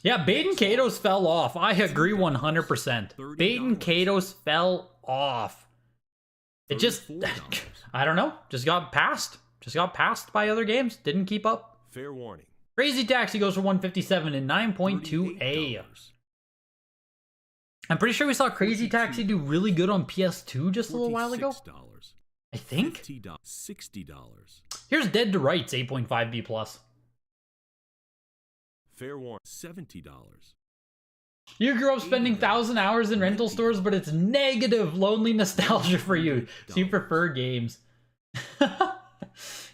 Yeah, Baden Kados fell off. I agree 100%. Baden Kados fell off. It just, I don't know, just got passed. Just got passed by other games. Didn't keep up. Fair warning. Crazy Taxi goes for $157 and 9.2A. I'm pretty sure we saw Crazy Taxi do really good on PS2 just a little while ago. I think. $60. Here's Dead to Rights, 8.5B plus. Fair warning. $70. You grew up spending 1,000 hours in rental stores, but it's negative lonely nostalgia for you, so you prefer games.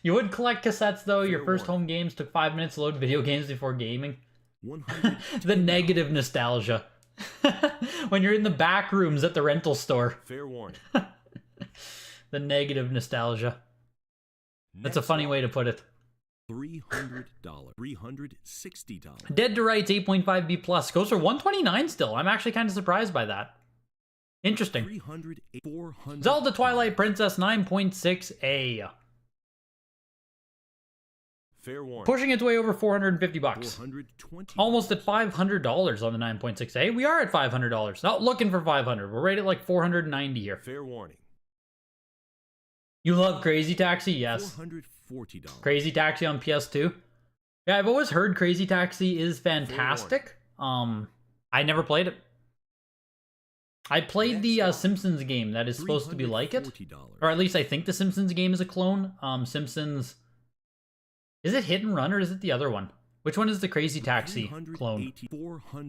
You would collect cassettes though. Your first home games took 5 minutes to load video games before gaming. The negative nostalgia. When you're in the back rooms at the rental store. Fair warning. The negative nostalgia. That's a funny way to put it. $300. $360. Dead to Rights 8.5B plus goes for 129 still. I'm actually kind of surprised by that. Interesting. 300. 400. Zelda Twilight Princess 9.6A. Fair warning. Pushing its way over 450 bucks. 420. Almost at $500 on the 9.6A. We are at $500. Not looking for 500. We're right at like 490 here. Fair warning. You love Crazy Taxi? Yes. $440. Crazy Taxi on PS2. Yeah, I've always heard Crazy Taxi is fantastic. I never played it. I played the Simpsons game that is supposed to be like it. Or at least I think the Simpsons game is a clone. Simpsons... Is it Hit and Run or is it the other one? Which one is the Crazy Taxi clone?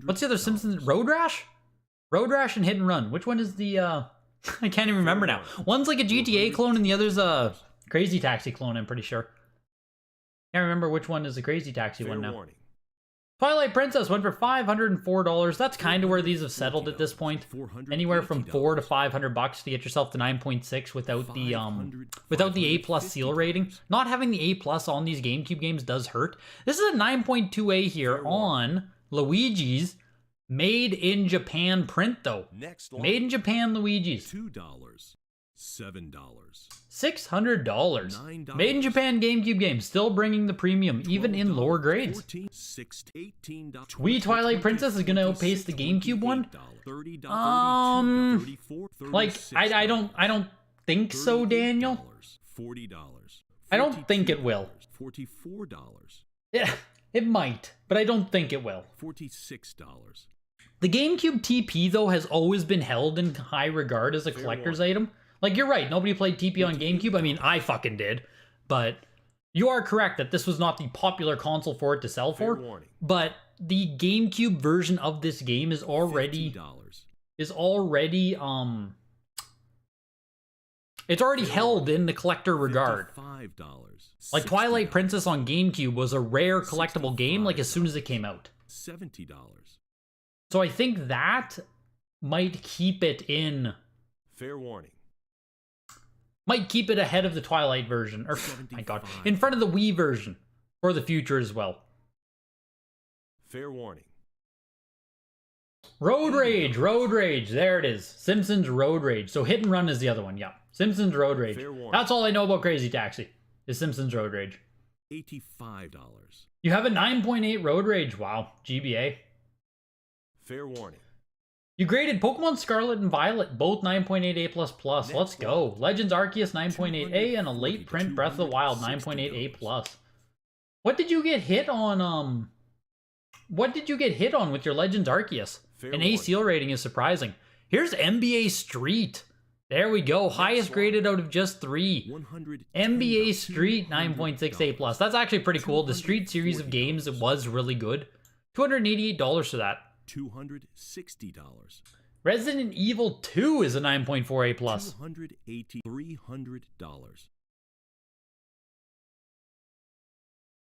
What's the other Simpsons? Road Rash? Road Rash and Hit and Run. Which one is the... I can't even remember now. One's like a GTA clone and the other's a Crazy Taxi clone, I'm pretty sure. Can't remember which one is the Crazy Taxi one now. Twilight Princess went for $504. That's kind of where these have settled at this point. Anywhere from $400 to $500 to get yourself to 9.6 without the A+ seal rating. Not having the A+ on these GameCube games does hurt. This is a 9.2A here on Luigi's Made in Japan print though. Made in Japan Luigi's. $2. $7. $600. $9. Made in Japan GameCube game, still bringing the premium, even in lower grades. 14, 16, $18, Wii Twilight Princess is gonna outpace the GameCube one. $30, Like I don't think so, Daniel. $40. I don't think it will. $44. Yeah, it might, but I don't think it will. $46. The GameCube TP though has always been held in high regard as a collector's item. Like, you're right, nobody played TP on GameCube. I mean, I fucking did. But you are correct that this was not the popular console for it to sell for. But the GameCube version of this game is already... $50. It's already held in the collector regard. $55. Like, Twilight Princess on GameCube was a rare collectible game, like, as soon as it came out. $70. So I think that might keep it in... Fair warning. Might keep it ahead of the Twilight version. Or, my god, in front of the Wii version. For the future as well. Fair warning. Road Rage, Road Rage. There it is. Simpsons Road Rage. So Hit and Run is the other one, yeah. Simpsons Road Rage. That's all I know about Crazy Taxi. Is Simpsons Road Rage. $85. You have a 9.8 Road Rage. Wow. GBA. Fair warning. You graded Pokemon Scarlet and Violet, both 9.8A++. Let's go. Legends Arceus 9.8A and a late print Breath of the Wild 9.8A+. What did you get hit on, What did you get hit on with your Legends Arceus? An A seal rating is surprising. Here's NBA Street. There we go. Highest graded out of just 3. NBA Street 9.6A+. That's actually pretty cool. The Street series of games, it was really good. $288 for that. $260. Resident Evil 2 is a 9.4A+. $300.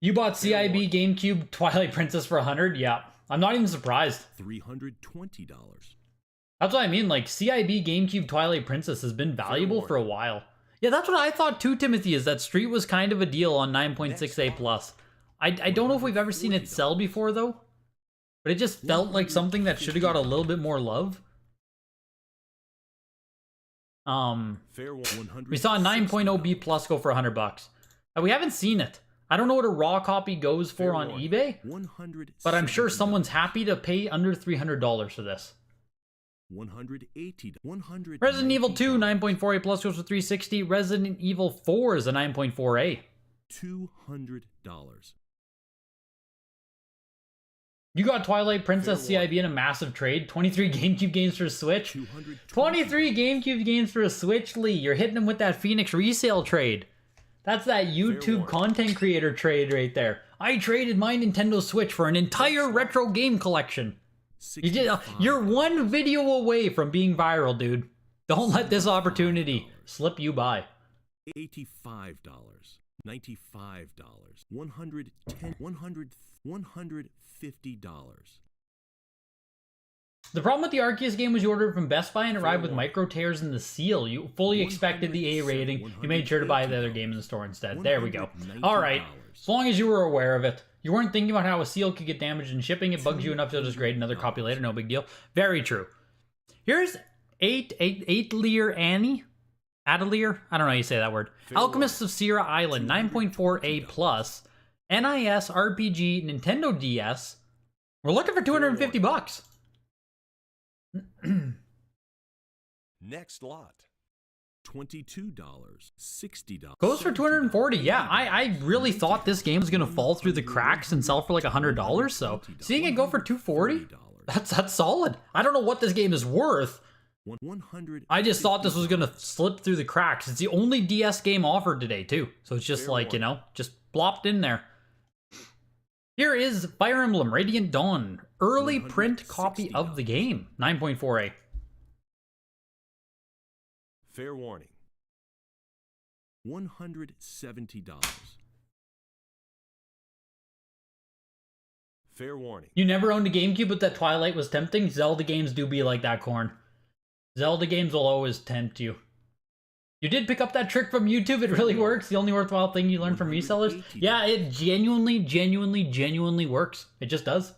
You bought CIB GameCube Twilight Princess for $100? Yeah. I'm not even surprised. $320. That's what I mean, like, CIB GameCube Twilight Princess has been valuable for a while. Yeah, that's what I thought too, Timothy, is that Street was kind of a deal on 9.6A+. I don't know if we've ever seen it sell before, though. But it just felt like something that should have got a little bit more love. We saw a 9.0B+ go for $100. And we haven't seen it. I don't know what a raw copy goes for on eBay, but I'm sure someone's happy to pay under $300 for this. Resident Evil 2 9.4A+ goes for $360. Resident Evil 4 is a 9.4A. $200. You got Twilight Princess CIB in a massive trade. 23 GameCube games for a Switch. 23 GameCube games for a Switch, Lee. You're hitting them with that Phoenix resale trade. That's that YouTube content creator trade right there. I traded my Nintendo Switch for an entire retro game collection. You're one video away from being viral, dude. Don't let this opportunity slip you by. $85. $95. $110. $150. The problem with the Arceus game was you ordered it from Best Buy and it arrived with micro tears in the seal. You fully expected the A rating. You made sure to buy the other game in the store instead. There we go. Alright, as long as you were aware of it. You weren't thinking about how a seal could get damaged in shipping. It bugs you enough to just grade another copy later. No big deal. Very true. Here's Atelier Annie. Atelier? I don't know how you say that word. Alchemists of Sierra Island, 9.4A+. NES, RPG, Nintendo DS. We're looking for 250 bucks. Next lot. $22, $60. Goes for 240. Yeah, I really thought this game was gonna fall through the cracks and sell for like $100. So seeing it go for 240, that's solid. I don't know what this game is worth. I just thought this was gonna slip through the cracks. It's the only DS game offered today too, so it's just like, you know, just plopped in there. Here is Fire Emblem Radiant Dawn, early print copy of the game, 9.4A. Fair warning. $170. Fair warning. You never owned a GameCube, but that Twilight was tempting? Zelda games do be like that, Corn. Zelda games will always tempt you. You did pick up that trick from YouTube. It really works. The only worthwhile thing you learn from resellers. Yeah, it genuinely works. It just does.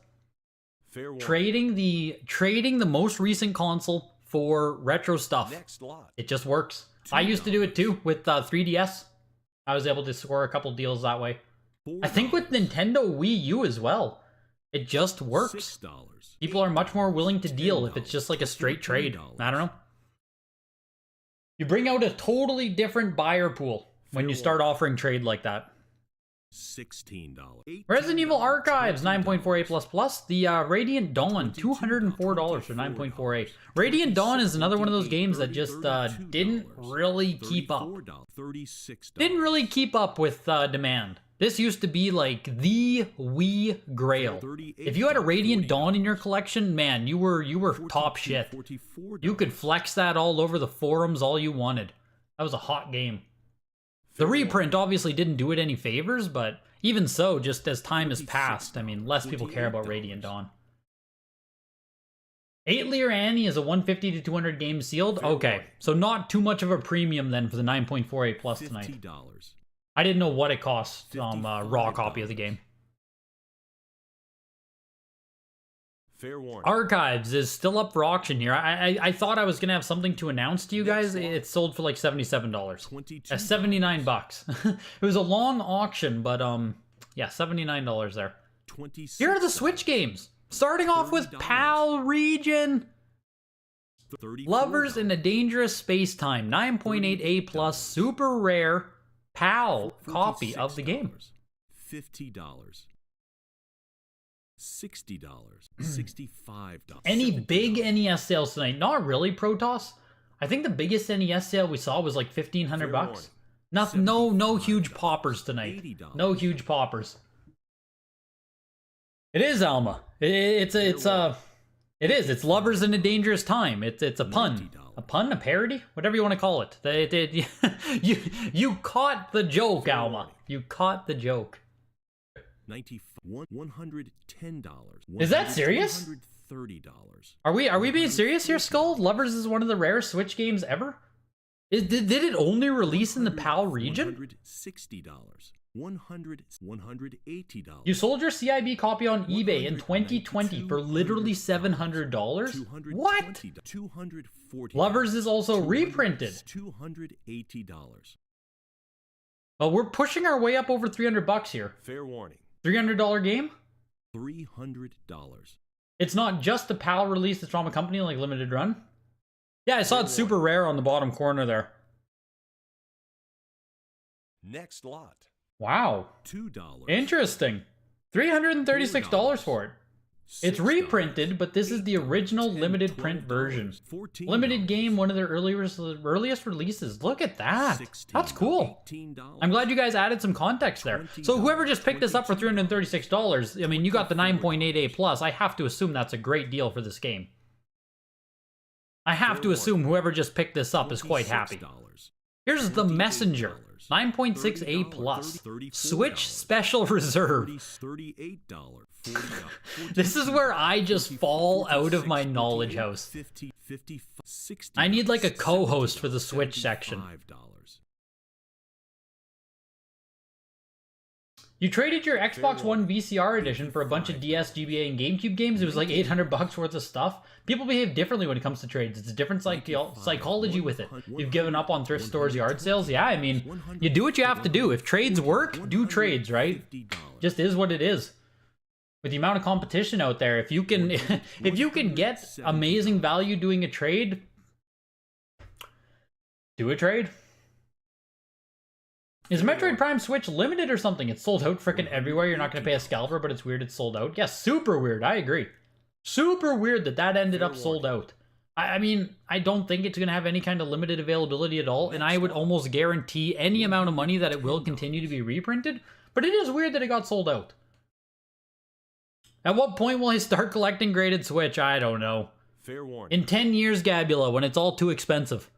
Fair warning. Trading the most recent console for retro stuff. Next lot. It just works. I used to do it too with 3DS. I was able to score a couple deals that way. I think with Nintendo Wii U as well. It just works. $6. People are much more willing to deal if it's just like a straight trade. I don't know. You bring out a totally different buyer pool when you start offering trade like that. $16. Resident Evil Archives, 9.4A++. The Radiant Dawn, $204 for 9.4A. Radiant Dawn is another one of those games that just didn't really keep up. Didn't really keep up with demand. This used to be like the Wii Grail. If you had a Radiant Dawn in your collection, man, you were top shit. You could flex that all over the forums all you wanted. That was a hot game. The reprint obviously didn't do it any favors, but even so, just as time has passed, I mean, less people care about Radiant Dawn. Atelier Annie is a 150 to 200 game sealed. Okay, so not too much of a premium then for the 9.4A+ tonight. I didn't know what it cost raw copy of the game. Fair warning. Archives is still up for auction here. I thought I was gonna have something to announce to you guys. It sold for like $77. 79 bucks. It was a long auction, but yeah, $79 there. Here are the Switch games. Starting off with PAL Region. Lovers in a Dangerous Space-Time, 9.8A+, super rare PAL copy of the game. $50. $60. $65. Any big NES sales tonight? Not really, Protoss. I think the biggest NES sale we saw was like 1,500 bucks. Nothing, no huge poppers tonight. No huge poppers. It is Alma. It's Lovers in a Dangerous Time. It's a pun. A pun, a parody, whatever you want to call it. You caught the joke, Alma. You caught the joke. $110. Is that serious? $130. Are we being serious here, Skull? Lovers is one of the rare Switch games ever. Did it only release in the PAL region? $160. $180. You sold your CIB copy on eBay in 2020 for literally $700. What? $240. Lovers is also reprinted. $280. Well, we're pushing our way up over 300 bucks here. Fair warning. $300 game? $300. It's not just a PAL release that's from a company like Limited Run. Yeah, I saw it super rare on the bottom corner there. Next lot. Wow. $2. Interesting. $336 for it. It's reprinted, but this is the original limited print version. Limited game, one of their earliest releases. Look at that. That's cool. I'm glad you guys added some context there. So whoever just picked this up for $336, I mean, you got the 9.8A+. I have to assume that's a great deal for this game. I have to assume whoever just picked this up is quite happy. Here's the Messenger, 9.6A plus, Switch Special Reserve. This is where I just fall out of my knowledge house. I need like a co-host for the Switch section. You traded your Xbox One VCR edition for a bunch of DS, GBA, and GameCube games. It was like $800 worth of stuff. People behave differently when it comes to trades. It's a different psychology with it. You've given up on thrift stores, yard sales. Yeah, I mean, you do what you have to do. If trades work, do trades, right? Just is what it is. With the amount of competition out there, if you can, if you can get amazing value doing a trade, do a trade. Is Metroid Prime Switch limited or something? It's sold out freaking everywhere. You're not going to pay a scalper, but it's weird it's sold out. Yeah, super weird. I agree. Super weird that ended up sold out. I mean, I don't think it's going to have any kind of limited availability at all, and I would almost guarantee any amount of money that it will continue to be reprinted, but it is weird that it got sold out. At what point will I start collecting graded Switch? I don't know. Fair warning. In 10 years, Gabula, when it's all too expensive.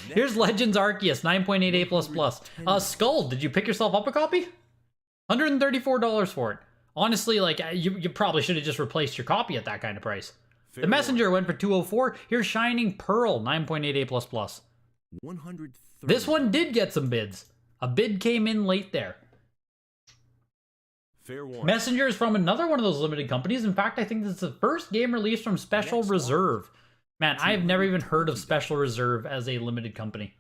Here's Legends Arceus, 9.88++. Skull, did you pick yourself up a copy? $134 for it. Honestly, like, you probably should have just replaced your copy at that kind of price. The Messenger went for $204. Here's Shining Pearl, 9.88++. This one did get some bids. A bid came in late there. Fair warning. Messenger is from another one of those limited companies. In fact, I think this is the first game released from Special Reserve. Man, I've never even heard of Special Reserve as a limited company.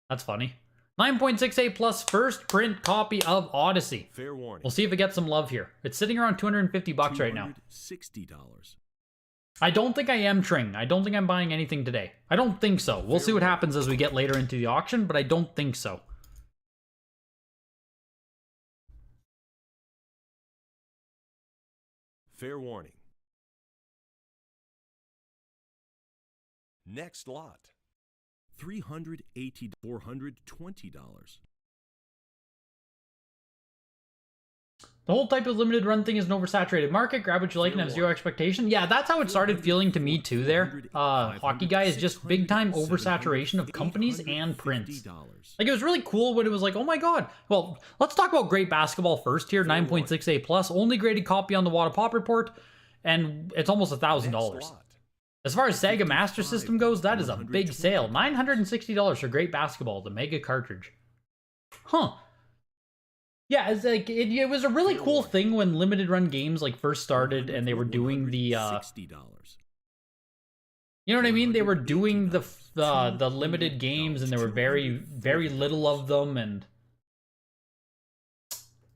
That's funny. 9.68 plus first print copy of Odyssey. Fair warning. We'll see if it gets some love here. It's sitting around $250 right now. $60. I don't think I am Tring. I don't think I'm buying anything today. I don't think so. We'll see what happens as we get later into the auction, but I don't think so. Fair warning. Next lot. $380, $420. The whole type of limited run thing is an oversaturated market. Grab what you like and have zero expectation. Yeah, that's how it started feeling to me too there. Hockey Guy is just big time oversaturation of companies and prints. Like, it was really cool when it was like, oh my god. Well, let's talk about great basketball first here. 9.68 plus, only graded copy on the WATA Pop report, and it's almost $1,000. As far as Sega Master System goes, that is a big sale. $960 for great basketball, the Mega cartridge. Huh. Yeah, it's like it was a really cool thing when limited run games like first started and they were doing the you know what I mean? They were doing the limited games and there were very little of them, and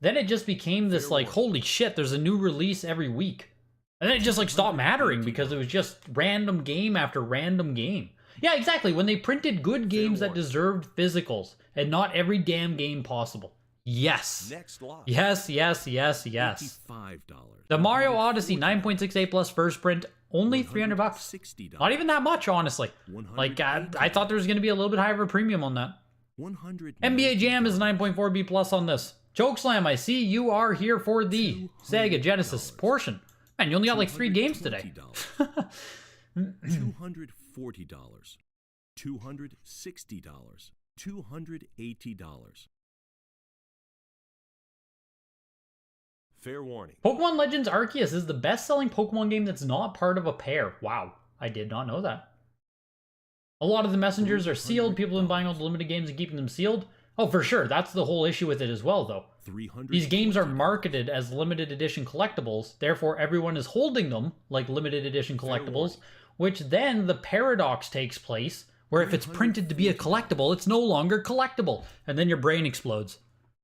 then it just became this like, holy shit, there's a new release every week. And then it just like stopped mattering because it was just random game after random game. Yeah, exactly. When they printed good games that deserved physicals and not every damn game possible. Yes. Next lot. Yes. $55. The Mario Odyssey 9.68 plus first print, only $300. $60. Not even that much, honestly. Like, I thought there was going to be a little bit higher of a premium on that. NBA Jam is 9.4B plus on this. Chokeslam, I see you are here for the Sega Genesis portion. Man, you only got like 3 games today. $240. $260. $280. Fair warning. Pokemon Legends Arceus is the best-selling Pokemon game that's not part of a pair. Wow, I did not know that. A lot of the messengers are sealed. People have been buying all the limited games and keeping them sealed. Oh, for sure. That's the whole issue with it as well, though. These games are marketed as limited edition collectibles. Therefore, everyone is holding them like limited edition collectibles, which then the paradox takes place, where if it's printed to be a collectible, it's no longer collectible. And then your brain explodes.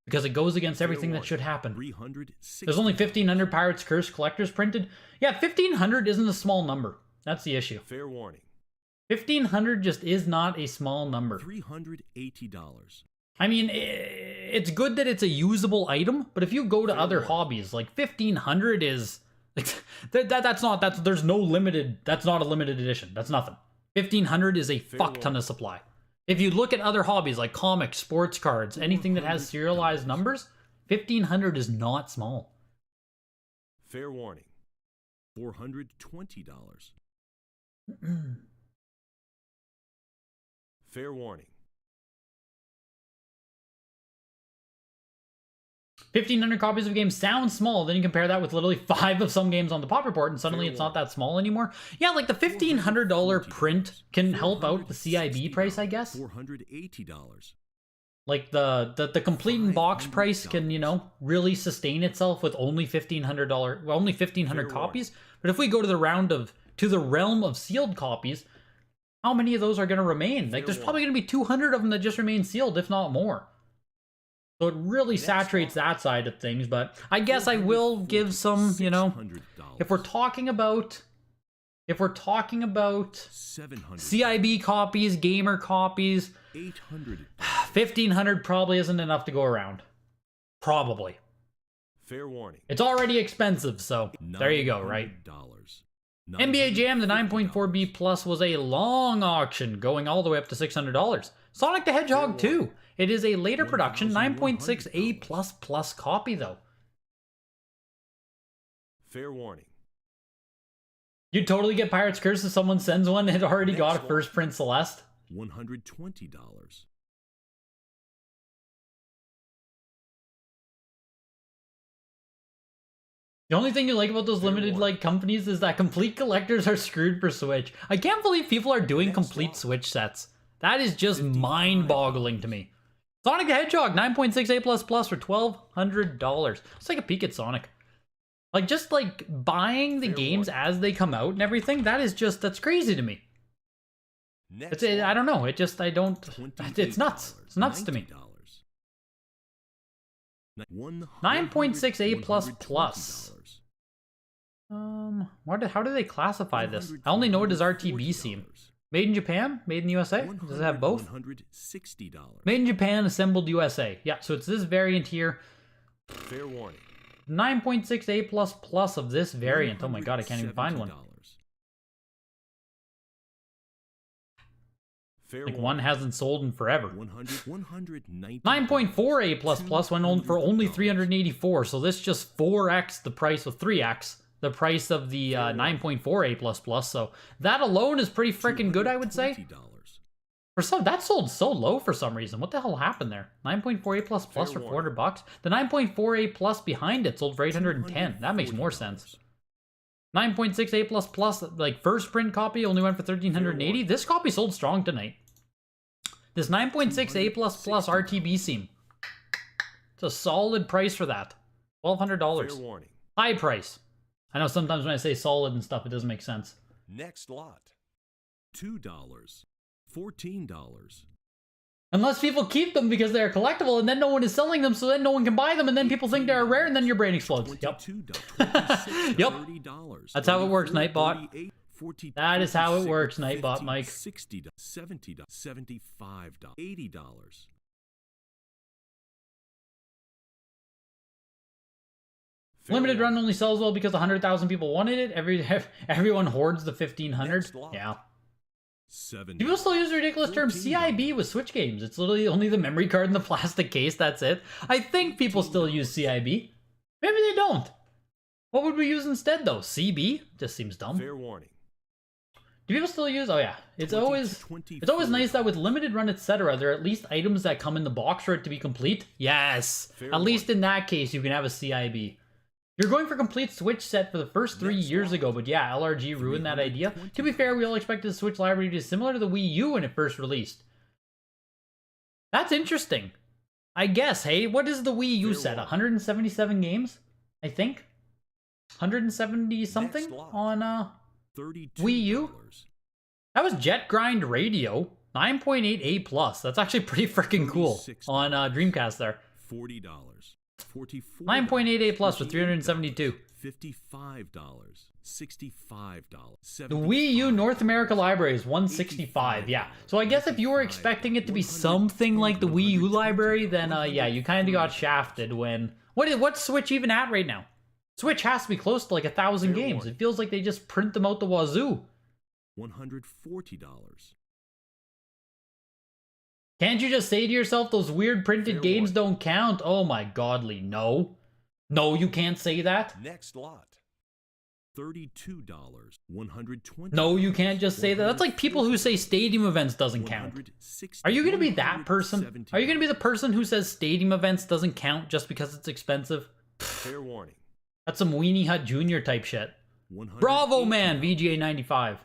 Because it goes against everything that should happen. There's only 1,500 Pirates Curse collectors printed. Yeah, 1,500 isn't a small number. That's the issue. Fair warning. 1,500 just is not a small number. $380. I mean, it's good that it's a usable item, but if you go to other hobbies, like 1,500 is... That's not a limited edition. That's nothing. 1,500 is a fuck ton of supply. If you look at other hobbies like comics, sports cards, anything that has serialized numbers, 1,500 is not small. Fair warning. $420. Fair warning. 1,500 copies of a game sounds small. Then you compare that with literally 5 of some games on the pop report, and suddenly it's not that small anymore. Yeah, like the $1,500 print can help out the CIB price, I guess. $480. Like the complete in box price can, you know, really sustain itself with only $1,500, well, only 1,500 copies. But if we go to the realm of sealed copies, how many of those are going to remain? Like, there's probably going to be 200 of them that just remain sealed, if not more. So it really saturates that side of things, but I guess I will give some, you know, if we're talking about CIB copies, gamer copies, 1,500 probably isn't enough to go around. Probably. Fair warning. It's already expensive, so there you go, right? NBA Jam, the 9.4B Plus was a long auction, going all the way up to $600. Sonic the Hedgehog 2. It is a later production, 9.6A++ copy, though. Fair warning. You'd totally get Pirate's Curse if someone sends one that had already got a first print Celeste. $120. The only thing you like about those limited like companies is that complete collectors are screwed for Switch. I can't believe people are doing complete Switch sets. That is just mind-boggling to me. Sonic the Hedgehog, 9.6A++ for $1,200. Let's take a peek at Sonic. Like, just like buying the games as they come out and everything, that's crazy to me. I don't know, it's nuts. It's nuts to me. 9.6A++. How do they classify this? I only know it as RTB seam. Made in Japan? Made in the USA? Does it have both? $160. Made in Japan, assembled USA. Yeah, so it's this variant here. Fair warning. 9.6A++ of this variant. Oh my god, I can't even find one. Like one hasn't sold in forever. 9.4A++ went on for only $384, so this just 4x the price of 3x the price of the 9.4A++. So that alone is pretty freaking good, I would say. For some, that sold so low for some reason. What the hell happened there? 9.4A++ for $400. The 9.4A+ behind it sold for $810. That makes more sense. 9.6A++, like first print copy, only went for $1,380. This copy sold strong tonight. This 9.6A++ RTB seam. It's a solid price for that. $1,200. High price. I know sometimes when I say solid and stuff, it doesn't make sense. Next lot. $2. $14. Unless people keep them because they're collectible and then no one is selling them, so then no one can buy them and then people think they're rare and then your brain explodes. Yep. Yep. That's how it works, Nightbot. That is how it works, Nightbot, Mike. $60, $70, $75, $80. Limited run only sells well because 100,000 people wanted it. Everyone hoards the 1,500. Yeah. People still use the ridiculous term CIB with Switch games. It's literally only the memory card in the plastic case, that's it. I think people still use CIB. Maybe they don't. What would we use instead, though? CB? Just seems dumb. Fair warning. Do people still use? Oh yeah, it's always nice that with limited run, etc., there are at least items that come in the box for it to be complete. Yes, at least in that case, you can have a CIB. You're going for complete Switch set for the first 3 years ago, but yeah, LRG ruined that idea. To be fair, we all expected the Switch library to be similar to the Wii U when it first released. That's interesting. I guess. Hey, what is the Wii U set? 177 games, I think. 170 something on Wii U. That was Jet Grind Radio, 9.8A+. That's actually pretty freaking cool on Dreamcast there. $40. 9.8A+ for $372. $55. $65. The Wii U North America library is $165. Yeah. So I guess if you were expecting it to be something like the Wii U library, then yeah, you kind of got shafted when. What's Switch even at right now? Switch has to be close to like 1,000 games. It feels like they just print them out the wazoo. $140. Can't you just say to yourself, those weird printed games don't count? Oh my godly, no. No, you can't say that. Next lot. $32. $120. No, you can't just say that. That's like people who say stadium events doesn't count. Are you going to be that person? Are you going to be the person who says stadium events doesn't count just because it's expensive? Fair warning. That's some Weenie Hut Jr. type shit. Bravo, man, VGA 95.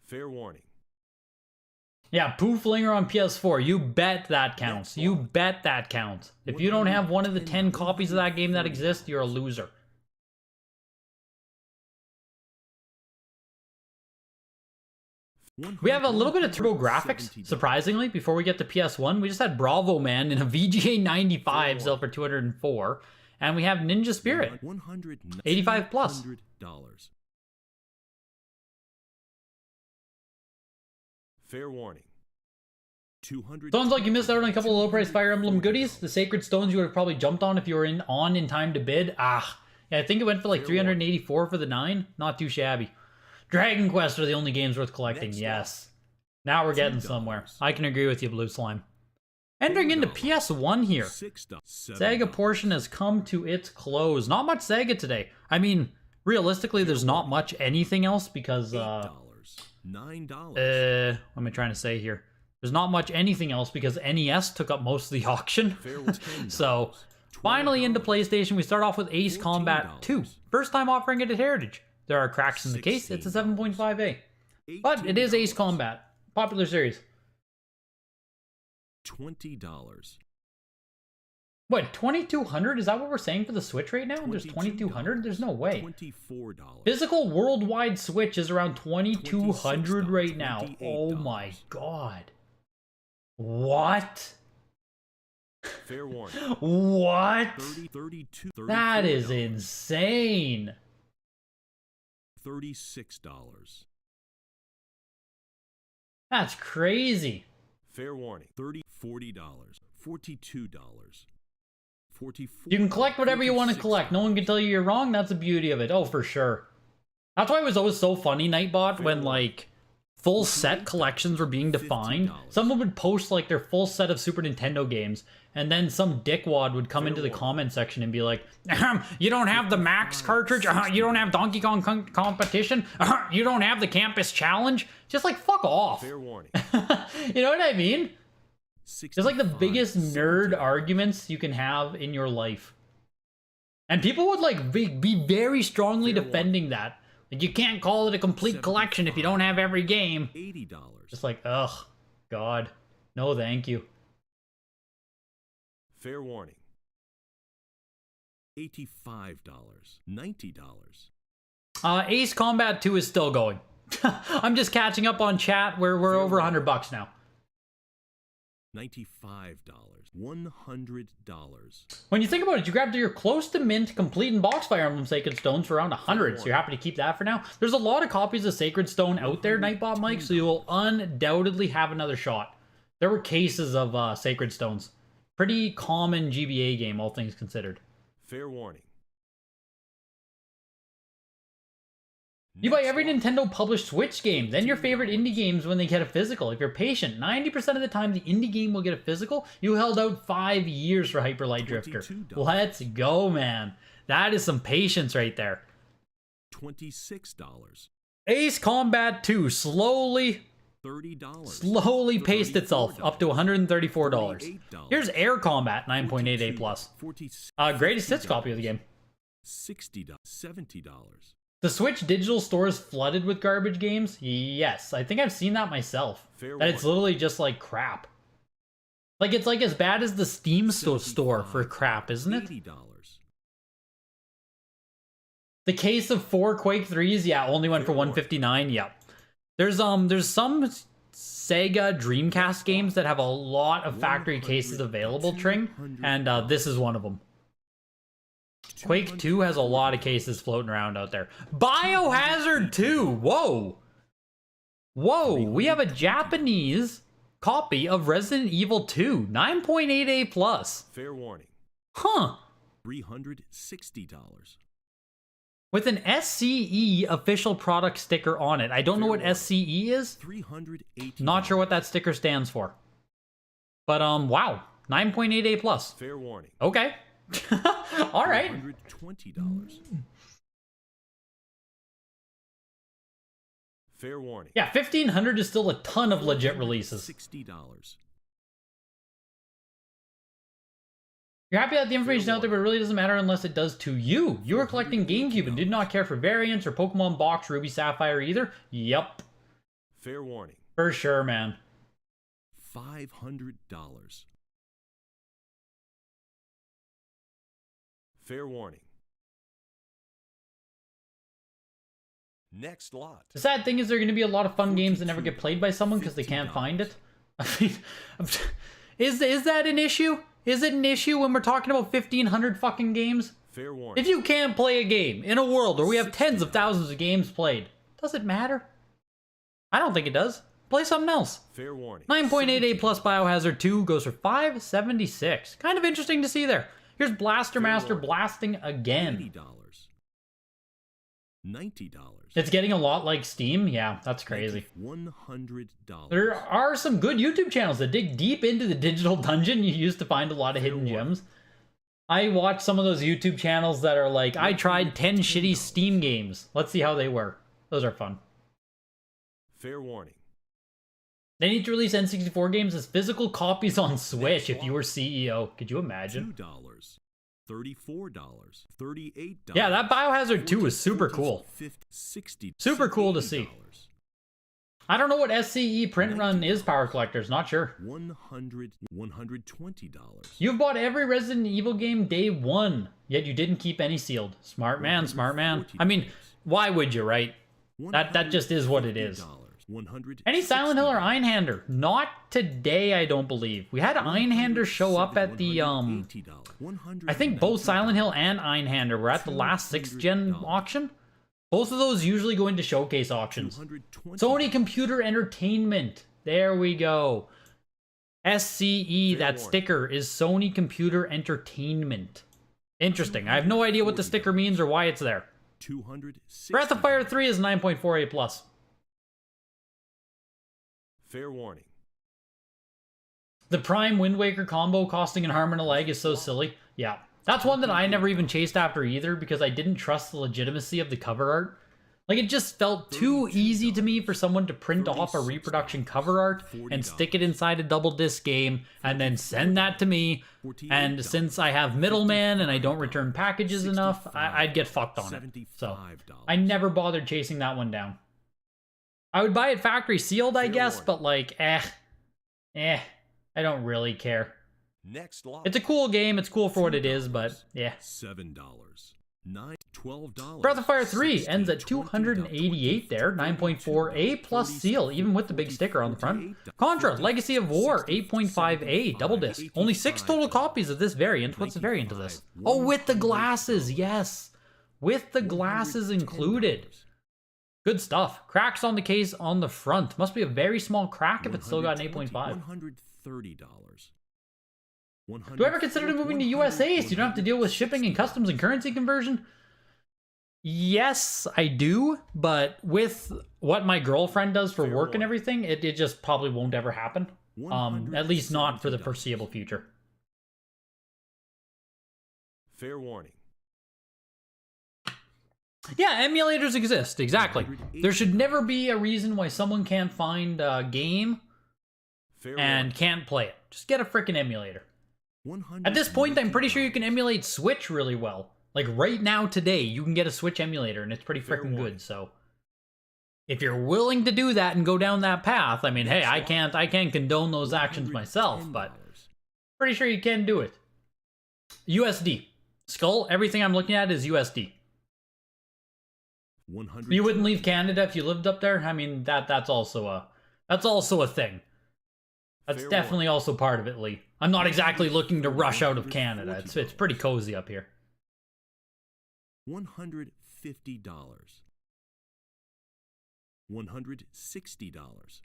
Fair warning. Yeah, Pooflinger on PS4. You bet that counts. You bet that counts. If you don't have one of the 10 copies of that game that exist, you're a loser. We have a little bit of TurboGrafx, surprisingly, before we get to PS1. We just had Bravo Man in a VGA 95 sell for $204. And we have Ninja Spirit, 85 plus. Fair warning. Sounds like you missed out on a couple of low-priced Fire Emblem goodies. The Sacred Stones you would have probably jumped on if you were in time to bid. Yeah, I think it went for like $384 for the 9. Not too shabby. Dragon Quest are the only games worth collecting, yes. Now we're getting somewhere. I can agree with you, Blue Slime. Entering into PS1 here. Sega portion has come to its close. Not much Sega today. I mean, realistically, there's not much anything else because, $9. what am I trying to say here? There's not much anything else because NES took up most of the auction. So, finally into PlayStation, we start off with Ace Combat 2. First time offering it at Heritage. There are cracks in the case. It's a 7.5A. But it is Ace Combat. Popular series. $20. What, 2,200? Is that what we're saying for the Switch right now? There's 2,200? There's no way. $24. Physical worldwide Switch is around 2,200 right now. Oh my god. What? Fair warning. What? 32. That is insane. $36. That's crazy. Fair warning. $40. $42. $44. You can collect whatever you want to collect. No one can tell you you're wrong. That's the beauty of it. Oh, for sure. That's why it was always so funny, Nightbot, when like full set collections were being defined. Someone would post like their full set of Super Nintendo games, and then some dickwad would come into the comment section and be like, you don't have the Max cartridge? You don't have Donkey Kong Competition? You don't have the Campus Challenge? Just like, fuck off. Fair warning. You know what I mean? It's like the biggest nerd arguments you can have in your life. And people would like be very strongly defending that. Like, you can't call it a complete collection if you don't have every game. $80. Just like, ugh, God. No, thank you. Fair warning. $85. $90. Ace Combat 2 is still going. I'm just catching up on chat. We're over $100 now. $95. $100. When you think about it, you grabbed your close to mint complete in box Fire Emblem Sacred Stones for around 100, so you're happy to keep that for now. There's a lot of copies of Sacred Stone out there, Nightbot Mike, so you will undoubtedly have another shot. There were cases of Sacred Stones. Pretty common GBA game, all things considered. Fair warning. You buy every Nintendo published Switch game, then your favorite indie games when they get a physical. If you're patient, 90% of the time the indie game will get a physical. You held out 5 years for Hyper Light Drifter. Let's go, man. That is some patience right there. $26. Ace Combat 2 slowly paced itself up to $134. Here's Air Combat 9.88 plus. Greatest hits copy of the game. $60. $70. The Switch digital store is flooded with garbage games? Yes, I think I've seen that myself. That it's literally just like crap. Like, it's like as bad as the Steam store for crap, isn't it? $80. The case of 4 Quake 3s, yeah, only went for $159, yeah. There's some Sega Dreamcast games that have a lot of factory cases available, Tring, and this is one of them. Quake 2 has a lot of cases floating around out there. Biohazard 2! Whoa! Whoa, we have a Japanese copy of Resident Evil 2. 9.88 plus. Fair warning. Huh. $360. With an SCE official product sticker on it. I don't know what SCE is. $380. Not sure what that sticker stands for. But, wow. 9.88 plus. Fair warning. Okay. All right. $120. Fair warning. Yeah, 1,500 is still a ton of legit releases. $60. You're happy that the information out there, but it really doesn't matter unless it does to you. You were collecting GameCube and did not care for variants or Pokemon Box, Ruby Sapphire either? Yup. Fair warning. For sure, man. $500. Fair warning. Next lot. The sad thing is there are going to be a lot of fun games that never get played by someone because they can't find it. I mean, is that an issue? Is it an issue when we're talking about 1,500 fucking games? Fair warning. If you can't play a game in a world where we have tens of thousands of games played, does it matter? I don't think it does. Play something else. Fair warning. 9.88 plus Biohazard 2 goes for $576. Kind of interesting to see there. Here's Blaster Master blasting again. $80. $90. It's getting a lot like Steam. Yeah, that's crazy. $100. There are some good YouTube channels that dig deep into the digital dungeon you used to find a lot of hidden gems. I watch some of those YouTube channels that are like, I tried 10 shitty Steam games. Let's see how they were. Those are fun. Fair warning. They need to release N64 games as physical copies on Switch if you were CEO. Could you imagine? $2. $34. $38. Yeah, that Biohazard 2 is super cool. $60. Super cool to see. I don't know what SCE print run is, Power Collectors. Not sure. $120. You've bought every Resident Evil game day one, yet you didn't keep any sealed. Smart man, smart man. I mean, why would you, right? That just is what it is. Any Silent Hill or Einhander? Not today, I don't believe. We had Einhander show up at the, I think both Silent Hill and Einhander were at the last 6th gen auction. Both of those usually go into showcase auctions. Sony Computer Entertainment. There we go. SCE, that sticker is Sony Computer Entertainment. Interesting. I have no idea what the sticker means or why it's there. Breath of Fire 3 is 9.48 plus. Fair warning. The Prime Wind Waker combo costing an arm and a leg is so silly. Yeah, that's one that I never even chased after either because I didn't trust the legitimacy of the cover art. Like, it just felt too easy to me for someone to print off a reproduction cover art and stick it inside a double disc game and then send that to me. And since I have middleman and I don't return packages enough, I'd get fucked on it. So I never bothered chasing that one down. I would buy it factory sealed, I guess, but like, I don't really care. Next lot. It's a cool game, it's cool for what it is, but yeah. $7. $12. Breath of Fire 3 ends at 288 there, 9.4A plus seal, even with the big sticker on the front. Contra, Legacy of War, 8.5A, double disc. Only 6 total copies of this variant. What's the variant of this? Oh, with the glasses, yes. With the glasses included. Good stuff. Cracks on the case on the front. Must be a very small crack if it's still got an 8.5. $130. Do I ever consider moving to USA so you don't have to deal with shipping and customs and currency conversion? Yes, I do, but with what my girlfriend does for work and everything, it just probably won't ever happen. At least not for the foreseeable future. Fair warning. Yeah, emulators exist, exactly. There should never be a reason why someone can't find a game and can't play it. Just get a freaking emulator. At this point, I'm pretty sure you can emulate Switch really well. Like right now, today, you can get a Switch emulator and it's pretty freaking good, so... If you're willing to do that and go down that path, I mean, hey, I can't condone those actions myself, but... Pretty sure you can do it. USD. Skull, everything I'm looking at is USD. You wouldn't leave Canada if you lived up there? I mean, that's also a thing. That's definitely also part of it, Lee. I'm not exactly looking to rush out of Canada. It's pretty cozy up here. $150. $160.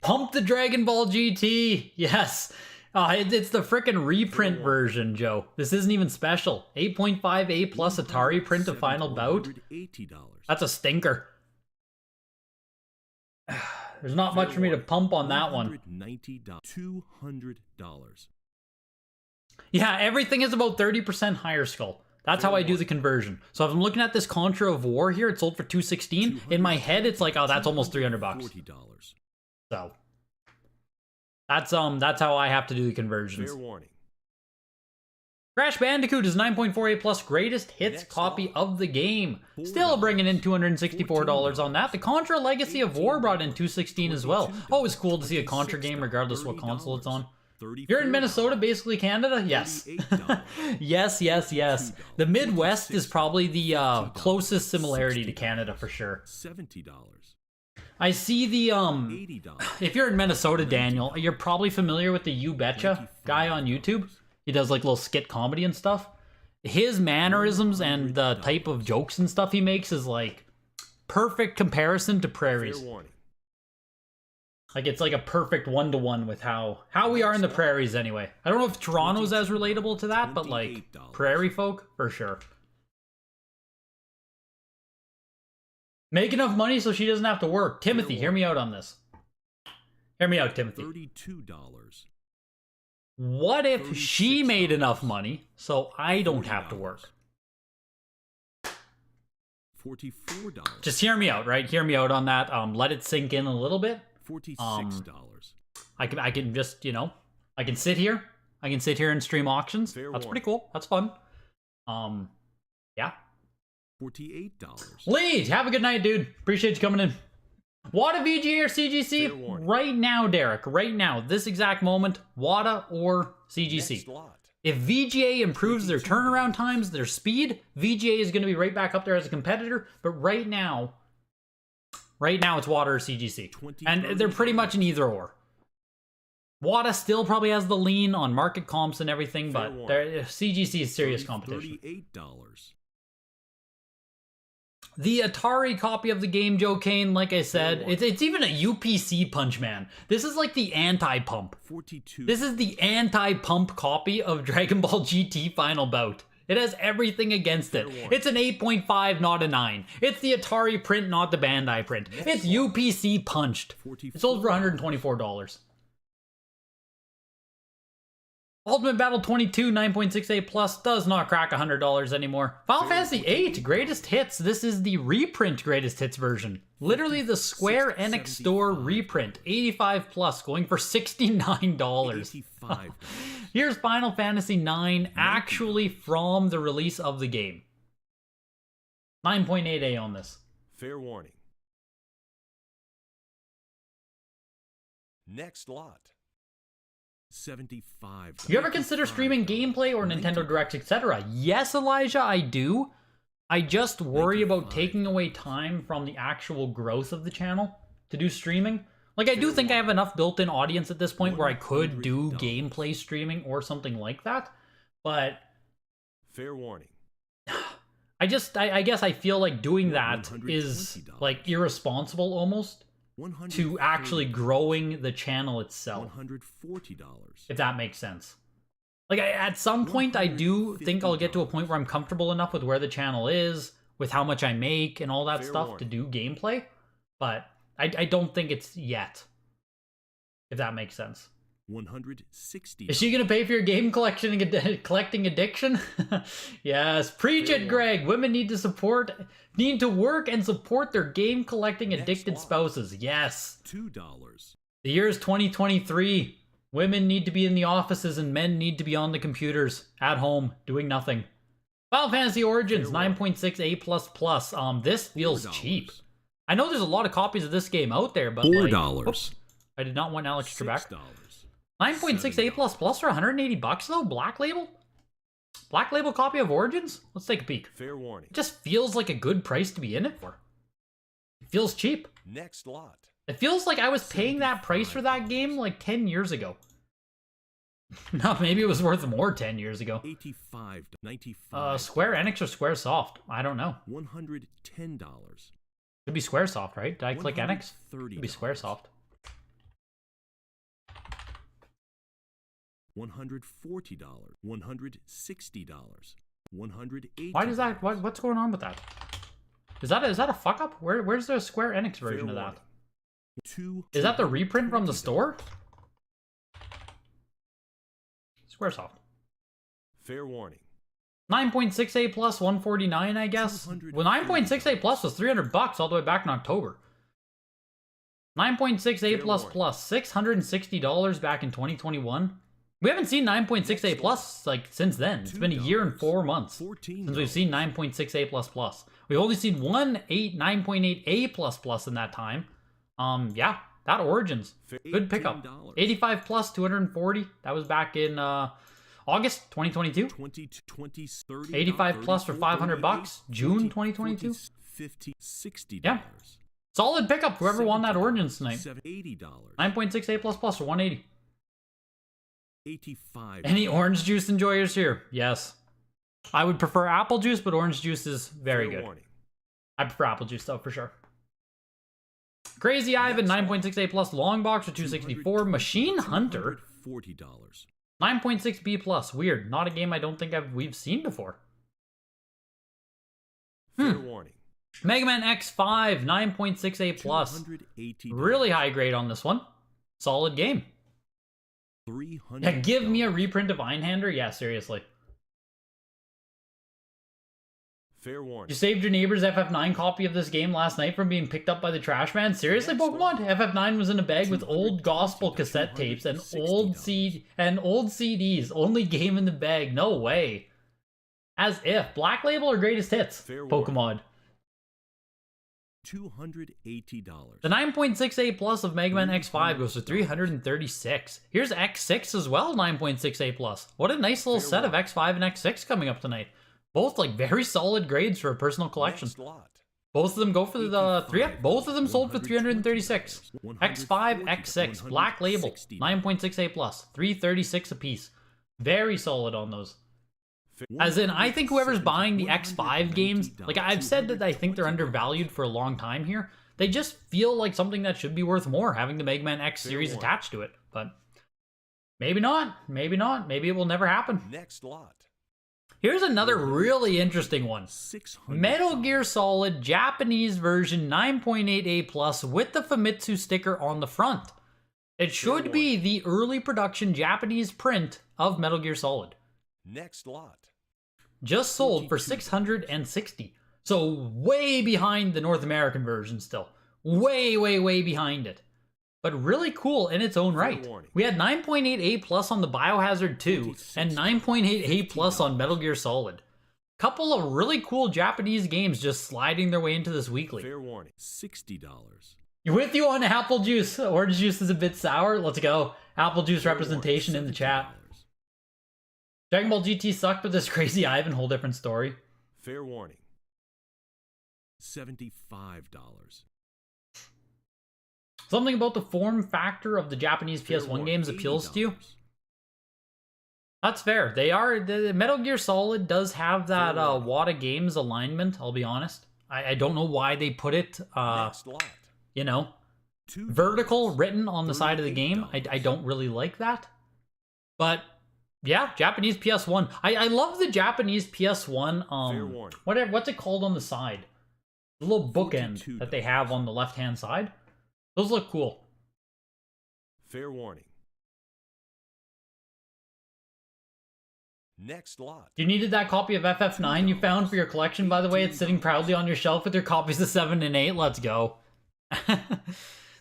Pump the Dragon Ball GT! Yes! It's the frickin' reprint version, Joe. This isn't even special. 8.5A plus Atari print of Final Bout? That's a stinker. There's not much for me to pump on that one. $200. Yeah, everything is about 30% higher skull. That's how I do the conversion. So if I'm looking at this Contra of War here, it sold for $216. In my head, it's like, oh, that's almost $300. So that's how I have to do the conversions. Fair warning. Crash Bandicoot is 9.48 plus greatest hits copy of the game. Still bringing in $264 on that. The Contra Legacy of War brought in $216 as well. Always cool to see a Contra game regardless of what console it's on. You're in Minnesota, basically Canada? Yes. yes. The Midwest is probably the closest similarity to Canada for sure. $70. I see the, if you're in Minnesota, Daniel, you're probably familiar with the You Betcha guy on YouTube. He does like little skit comedy and stuff. His mannerisms and the type of jokes and stuff he makes is like perfect comparison to prairies. Fair warning. Like it's like a perfect one-to-one with how we are in the prairies anyway. I don't know if Toronto's as relatable to that, but like prairie folk for sure. Make enough money so she doesn't have to work. Timothy, hear me out on this. Hear me out, Timothy. $32. What if she made enough money so I don't have to work? $44. Just hear me out, right? Hear me out on that. Let it sink in a little bit. $46. I can just, you know, I can sit here. I can sit here and stream auctions. That's pretty cool. That's fun. Yeah. $48. Lead, have a good night, dude. Appreciate you coming in. WATA VGA or CGC? Right now, Derek. Right now. This exact moment. WATA or CGC. If VGA improves their turnaround times, their speed, VGA is going to be right back up there as a competitor. But right now it's WATA or CGC. And they're pretty much an either or. WATA still probably has the lean on market comps and everything, but CGC is serious competition. $38. The Atari copy of the game, Joe Kane, like I said, it's even a UPC punch, man. This is like the anti-pump. 42. This is the anti-pump copy of Dragon Ball GT Final Bout. It has everything against it. It's an 8.5, not a 9. It's the Atari print, not the Bandai print. It's UPC punched. It sold for $124. Ultimate Battle 22 9.68 plus does not crack $100 anymore. Final Fantasy VIII Greatest Hits. This is the reprint Greatest Hits version. Literally the Square Enix Store reprint. 85 plus, going for $69. Here's Final Fantasy IX, actually from the release of the game. 9.8A on this. Fair warning. Next lot. $75. You ever consider streaming gameplay or Nintendo Directs, etc.? Yes, Elijah, I do. I just worry about taking away time from the actual growth of the channel to do streaming. Like, I do think I have enough built-in audience at this point where I could do gameplay streaming or something like that, but... Fair warning. I guess I feel like doing that is, like, irresponsible almost. To actually growing the channel itself. $140. If that makes sense. Like, at some point, I do think I'll get to a point where I'm comfortable enough with where the channel is, with how much I make and all that stuff to do gameplay. But I don't think it's yet. If that makes sense. $160. Is she gonna pay for your game collecting addiction? Yes, preach it, Greg. Women need to work and support their game collecting addicted spouses. Yes. $2. The year is 2023. Women need to be in the offices and men need to be on the computers at home doing nothing. Final Fantasy Origins 9.6A++. This feels cheap. I know there's a lot of copies of this game out there, but $4. Oops, I did not want Alex Trebek. 9.6A++ for $180 though? Black Label? Black Label copy of Origins? Let's take a peek. Fair warning. It just feels like a good price to be in it for. It feels cheap. Next lot. It feels like I was paying that price for that game like 10 years ago. No, maybe it was worth more 10 years ago. $85. $95. Square Enix or Squaresoft? I don't know. $110. Could be Squaresoft, right? Did I click Enix? Could be Squaresoft. $140, $160, $180. Why does that? What's going on with that? Is that a fuck up? Where's the Square Enix version of that? Is that the reprint from the store? Squaresoft. Fair warning. 9.6A plus 149, I guess. Well, 9.6A plus was $300 all the way back in October. 9.6A plus plus $660 back in 2021. We haven't seen 9.6A plus like since then. It's been a year and 4 months since we've seen 9.6A plus plus. We've only seen 9.8A plus plus in that time. Yeah, that Origins. Good pickup. 85 plus 240. That was back in August 2022. 85 plus for $500. June 2022. 50, $60. Yeah. Solid pickup, whoever won that Origins tonight. $80. 9.6A plus plus for 180. 85. Any orange juice enjoyers here? Yes. I would prefer apple juice, but orange juice is very good. I prefer apple juice though, for sure. Crazy Ivan, 9.6A plus long box for 264. Machine Hunter, $40. 9.6B plus. Weird. Not a game I don't think we've seen before. Fair warning. Mega Man X5, 9.6A plus. Really high grade on this one. Solid game. Yeah, give me a reprint of Einhander? Yeah, seriously. Fair warning. You saved your neighbor's FF9 copy of this game last night from being picked up by the trash man? Seriously, Pokemon? FF9 was in a bag with old gospel cassette tapes and old CDs. Only game in the bag. No way. As if. Black Label or Greatest Hits? Pokemon. $280. The 9.6A plus of Mega Man X5 goes for $336. Here's X6 as well, 9.6A plus. What a nice little set of X5 and X6 coming up tonight. Both like very solid grades for a personal collection. Both of them go for the both of them sold for $336. X5, X6, Black Label, 9.6A plus, $336 a piece. Very solid on those. As in, I think whoever's buying the X5 games, like I've said that I think they're undervalued for a long time here. They just feel like something that should be worth more, having the Mega Man X series attached to it. But maybe not. Maybe not. Maybe it will never happen. Next lot. Here's another really interesting one. Metal Gear Solid Japanese version 9.8A plus with the Famitsu sticker on the front. It should be the early production Japanese print of Metal Gear Solid. Next lot. Just sold for $660. So way behind the North American version still. Way, way, way behind it. But really cool in its own right. We had 9.8A plus on the Biohazard 2 and 9.8A plus on Metal Gear Solid. Couple of really cool Japanese games just sliding their way into this weekly. Fair warning. $60. With you on apple juice. Orange juice is a bit sour. Let's go. Apple juice representation in the chat. Dragon Ball GT sucked, but this Crazy Ivan, whole different story. Fair warning. $75. Something about the form factor of the Japanese PS1 games appeals to you? That's fair. They are. The Metal Gear Solid does have that WATA Games alignment, I'll be honest. I don't know why they put it, you know, vertical written on the side of the game. I don't really like that. But yeah, Japanese PS1. I love the Japanese PS1, what's it called on the side? The little bookend that they have on the left-hand side. Those look cool. Fair warning. Next lot. You needed that copy of FF9 you found for your collection, by the way. It's sitting proudly on your shelf with your copies of 7 and 8. Let's go. That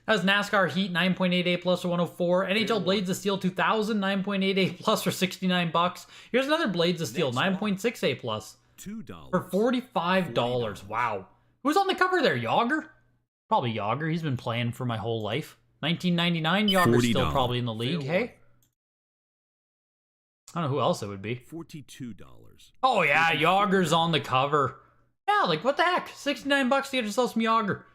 was NASCAR Heat 9.8A plus for 104. NHL Blades of Steel 2000 9.8A plus for $69. Here's another Blades of Steel 9.6A plus for $45. Wow. Who's on the cover there? Yager? Probably Yager. He's been playing for my whole life. 1999. Yager's still probably in the league. Hey. I don't know who else it would be. $42. Oh yeah, Yager's on the cover. Yeah, like what the heck? $69 to get yourself some Yager.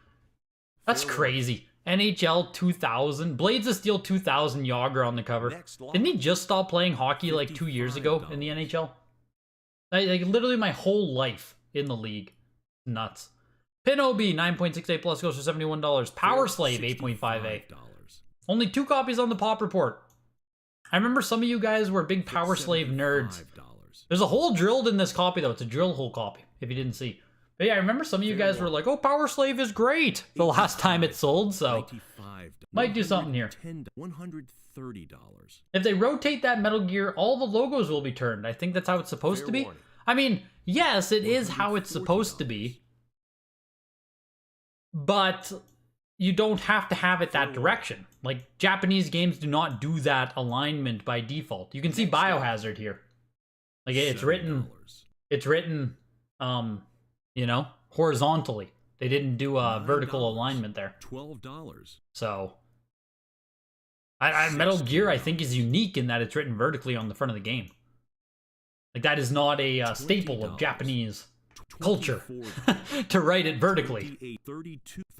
That's crazy. NHL 2000. Blades of Steel 2000 Yager on the cover. Didn't he just stop playing hockey like 2 years ago in the NHL? Like literally my whole life in the league. Nuts. Pin OB 9.6A plus goes for $71. Power Slave 8.5A. Only 2 copies on the Pop Report. I remember some of you guys were big Power Slave nerds. There's a hole drilled in this copy though. It's a drill hole copy, if you didn't see. But yeah, I remember some of you guys were like, oh, Power Slave is great the last time it sold, so might do something here. $130. If they rotate that Metal Gear, all the logos will be turned. I think that's how it's supposed to be. warning. I mean, yes, it is how it's supposed to be. But you don't have to have it that direction. Like, Japanese games do not do that alignment by default. You can see Biohazard here. Like, it's written, you know, horizontally. They didn't do a vertical alignment there. $12. So, Metal Gear, I think, is unique in that it's written vertically on the front of the game. Like, that is not a staple of Japanese culture to write it vertically.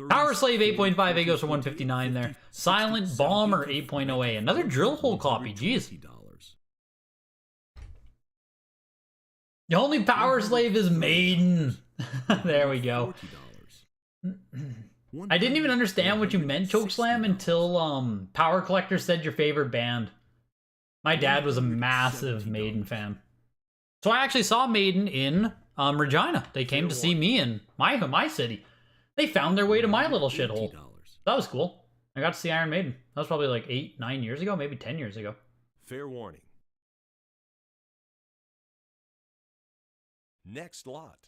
Power Slave 8.5A goes for 159 there. Silent Bomber 8.0A, another drill hole copy. Jeez. The only Power Slave is Maiden. There we go. I didn't even understand what you meant, Chokeslam, until Power Collector said your favorite band. My dad was a massive Maiden fan. So I actually saw Maiden in Regina. They came to see me in my city. They found their way to my little shithole. That was cool. I got to see Iron Maiden. That was probably like 8-9 years ago, maybe 10 years ago. Fair warning. Next lot.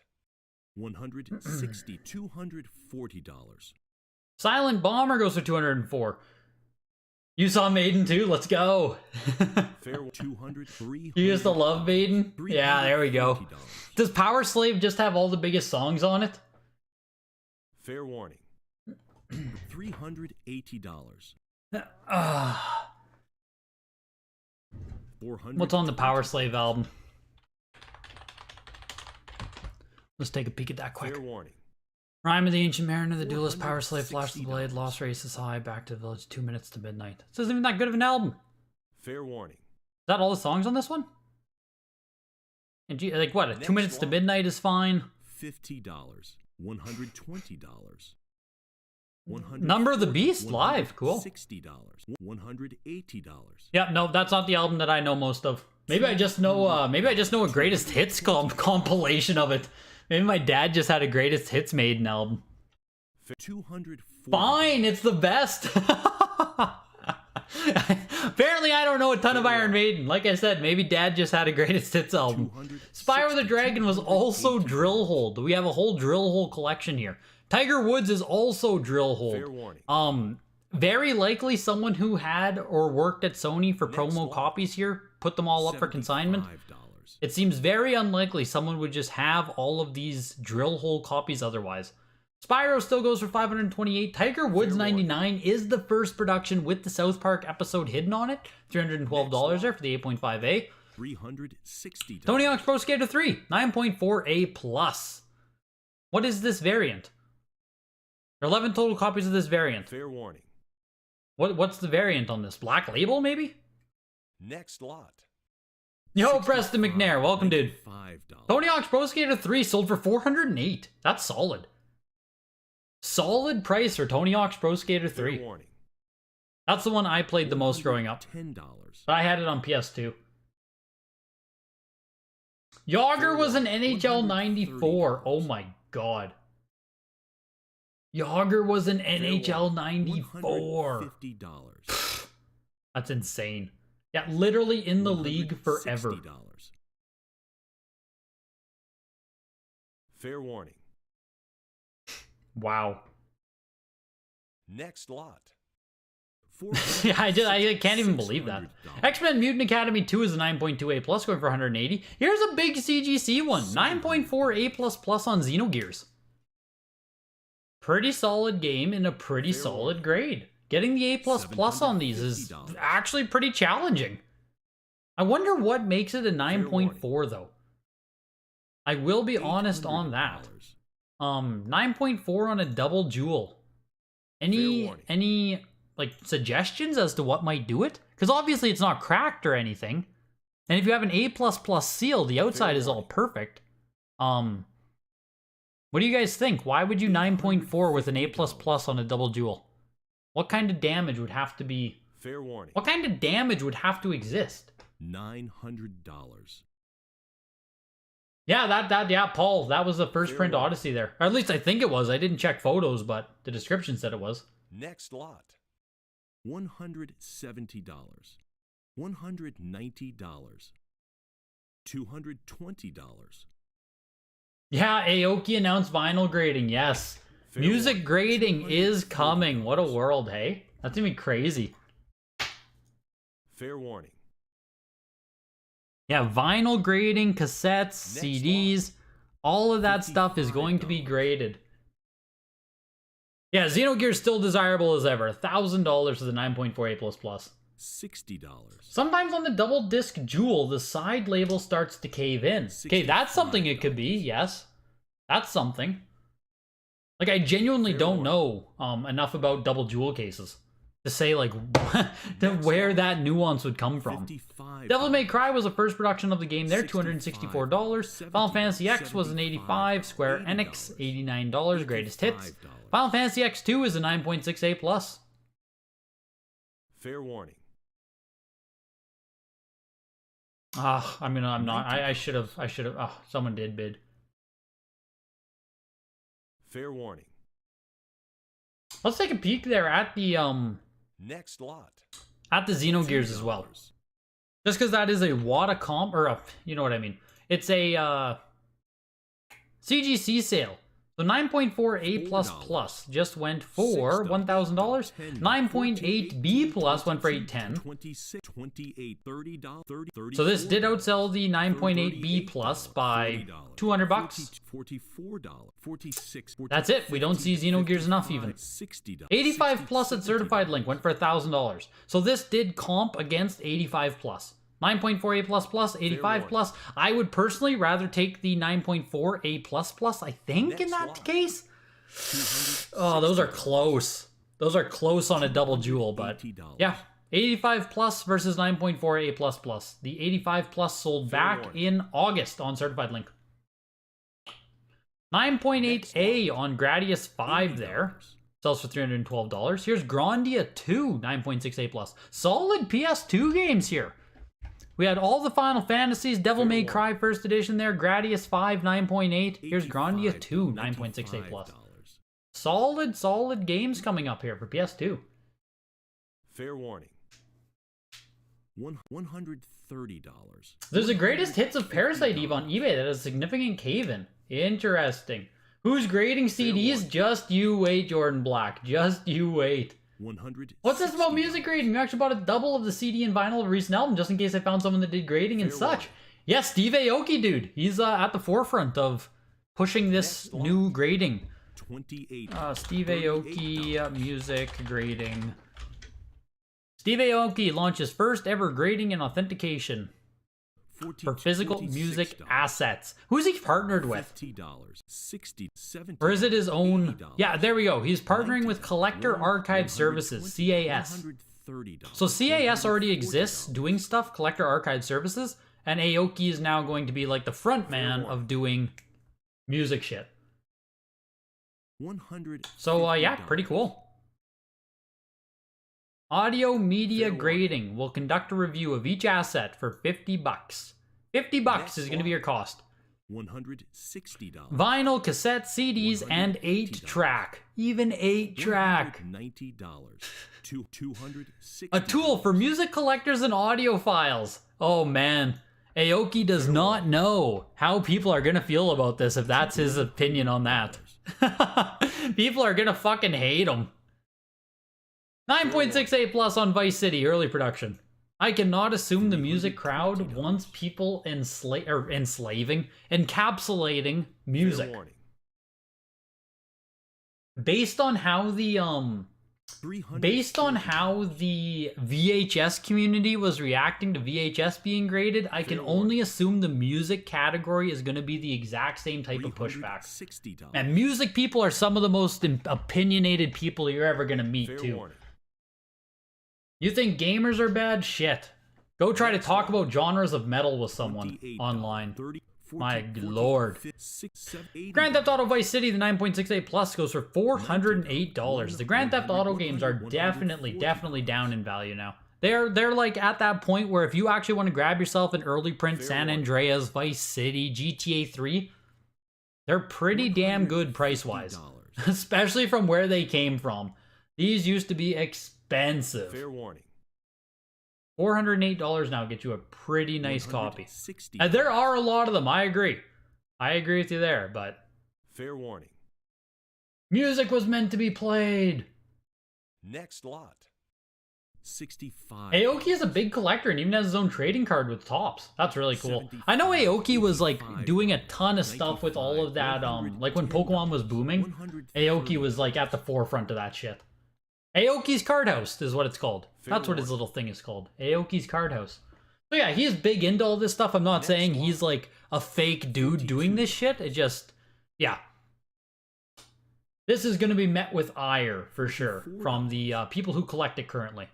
$240. Silent Bomber goes for 204. You saw Maiden too? Let's go. Fair 203. You used to love Maiden? Yeah, there we go. Does Power Slave just have all the biggest songs on it? Fair warning. $380. What's on the Power Slave album? Let's take a peek at that quick. Fair warning. Rhyme of the Ancient Mariner, the Duelist, Power Slave, Flash the Blade, Lost Races High, Back to the Village, 2 Minutes to Midnight. This isn't even that good of an album. Fair warning. Is that all the songs on this one? And like what? 2 Minutes to Midnight is fine. $50. $120. Number of the Beast live, cool. $60. $180. Yeah, no, that's not the album that I know most of. Maybe I just know a greatest hits compilation of it. Maybe my dad just had a greatest hits Maiden album. Fine, it's the best. Apparently, I don't know a ton of Iron Maiden. Like I said, maybe dad just had a greatest hits album. Spyro the Dragon was also drill holed. We have a whole drill hole collection here. Tiger Woods is also drill holed. Very likely someone who had or worked at Sony for promo copies here put them all up for consignment. It seems very unlikely someone would just have all of these drill hole copies otherwise. Spyro still goes for 528. Tiger Woods 99 is the first production with the South Park episode hidden on it. $312 there for the 8.5A. $360. Tony Hawk's Pro Skater 3, 9.4A plus. What is this variant? There are 11 total copies of this variant. Fair warning. What's the variant on this? Black Label, maybe? Next lot. Yo, Preston McNair, welcome, dude. Tony Hawk's Pro Skater 3 sold for 408. That's solid. Solid price for Tony Hawk's Pro Skater 3. Fair warning. That's the one I played the most growing up. $10. But I had it on PS2. Yager was an NHL 94. Oh my god. Yager was an NHL 94. $150. That's insane. Yeah, literally in the league forever. $60. Fair warning. Wow. Next lot. Yeah, I can't even believe that. X-Men Mutant Academy 2 is a 9.2A plus going for 180. Here's a big CGC one. 9.4A plus plus on Xenogears. Pretty solid game in a pretty solid grade. Getting the A plus plus on these is actually pretty challenging. I wonder what makes it a 9.4 though. I will be honest on that. 9.4 on a double jewel. Any like suggestions as to what might do it? Because obviously it's not cracked or anything. And if you have an A plus plus seal, the outside is all perfect. What do you guys think? Why would you 9.4 with an A plus plus on a double jewel? What kind of damage would have to be? Fair warning. What kind of damage would have to exist? $900. Yeah, yeah, Paul, that was the first Fair print warning. Odyssey there. Or at least I think it was. I didn't check photos, but the description said it was. Next lot. $170, $190, $220. Yeah, Aoki announced vinyl grading, yes. Fair Music warning. grading is coming. What a world, hey? That's gonna be crazy. Fair warning. Yeah, vinyl grading, cassettes, Next CDs, all of that stuff is going to be $55. graded. Yeah, Xenogears still desirable as ever. $1,000 for the 9.48++. $60. Sometimes on the double disc Jewel, the side label starts to cave in. Okay, that's something it could be, yes. That's something. Like, I genuinely don't know enough about double Jewel cases to say, like, where that nuance would come from. $55. Devil May Cry was the first production of the game there, $264. Final Fantasy X was an $85. Square Enix, $89. Greatest Hits. Final Fantasy X2 is a 9.68+. Fair warning. I'm not. I should have. Someone did bid. Fair warning. Let's take a peek there at the Next lot. Xenogears as well. Just because that is a WATA comp, or you know what I mean. It's a CGC sale. So 9.4A++ just went for $1,000. 9.8B+ went for $810. So this did outsell the 9.8B+ by $200. That's it. We don't see Xenogears enough even. 85+ at Certified Link went for $1,000. So this did comp against 85+. 9.4A++, 85+. I would personally rather take the 9.4A++, I think, in that case. Oh, those are close. Those are close on a double jewel, but yeah. 85+ versus 9.4A++. The 85+ sold back in August on Certified Link. 9.8A on Gradius 5 there. Sells for $312. Here's Grandia 2, 9.6A+. Solid PS2 games here. We had all the Final Fantasies, Devil May Cry First Edition there, Gradius 5, 9.8. Here's Grandia 2, 9.68+. Solid games coming up here for PS2. Fair warning. $130. There's a greatest hits of Parasite Eve on eBay that has a significant cave-in. Interesting. Who's grading CDs? Just you wait, Jordan Black. Just you wait. What's this about music grading? You actually bought a double of the CD and vinyl of a recent album, just in case I found someone that did grading and such. Yeah, Steve Aoki, dude. He's at the forefront of pushing this new grading. Steve Aoki, music grading. Steve Aoki launches first ever grading and authentication for physical music assets. Who's he partnered with? Or is it his own? Yeah, there we go. He's partnering with Collector Archive Services, CAS. So CAS already exists doing stuff, Collector Archive Services, and Aoki is now going to be like the front man of doing music shit. So yeah, pretty cool. Audio Media Grading will conduct a review of each asset for $50. $50 is going to be your cost. $160. Vinyl, cassette, CDs, and 8-track. Even 8-track. $90. $260. A tool for music collectors and audiophiles. Oh man. Aoki does not know how people are going to feel about this if that's his opinion on that. People are going to fucking hate him. 9.68+ on Vice City, early production. I cannot assume the music crowd wants people encapsulating music. Based on how the VHS community was reacting to VHS being graded, I can only assume the music category is going to be the exact same type of pushback. And music people are some of the most opinionated people you're ever going to meet too. You think gamers are bad? Shit. Go try to talk about genres of metal with someone online. My lord. Grand Theft Auto Vice City, the 9.68+ goes for $408. The Grand Theft Auto games are definitely down in value now. They're like at that point where if you actually want to grab yourself an early print Fair San warning. Andreas, Vice City, GTA 3, they're pretty damn good price-wise. $150. Especially from where they came from. These used to be expensive. Fair warning. $408 now get you a pretty nice copy. $160. And there are a lot of them, I agree. I agree with you there, but Fair warning. music was meant to be played. Next lot. 65. Aoki is a big collector and even has his own trading card with tops. That's really cool. I know Aoki was like doing a ton of stuff with all of that, like when Pokemon was booming, Aoki was like at the forefront of that shit. Aoki's Card House is what it's called. That's what his little thing is called. Aoki's Card House. So yeah, he's big into all this stuff. I'm not saying he's like a fake dude doing this shit. It just, yeah. This is going to be met with ire for sure from the people who collect it currently.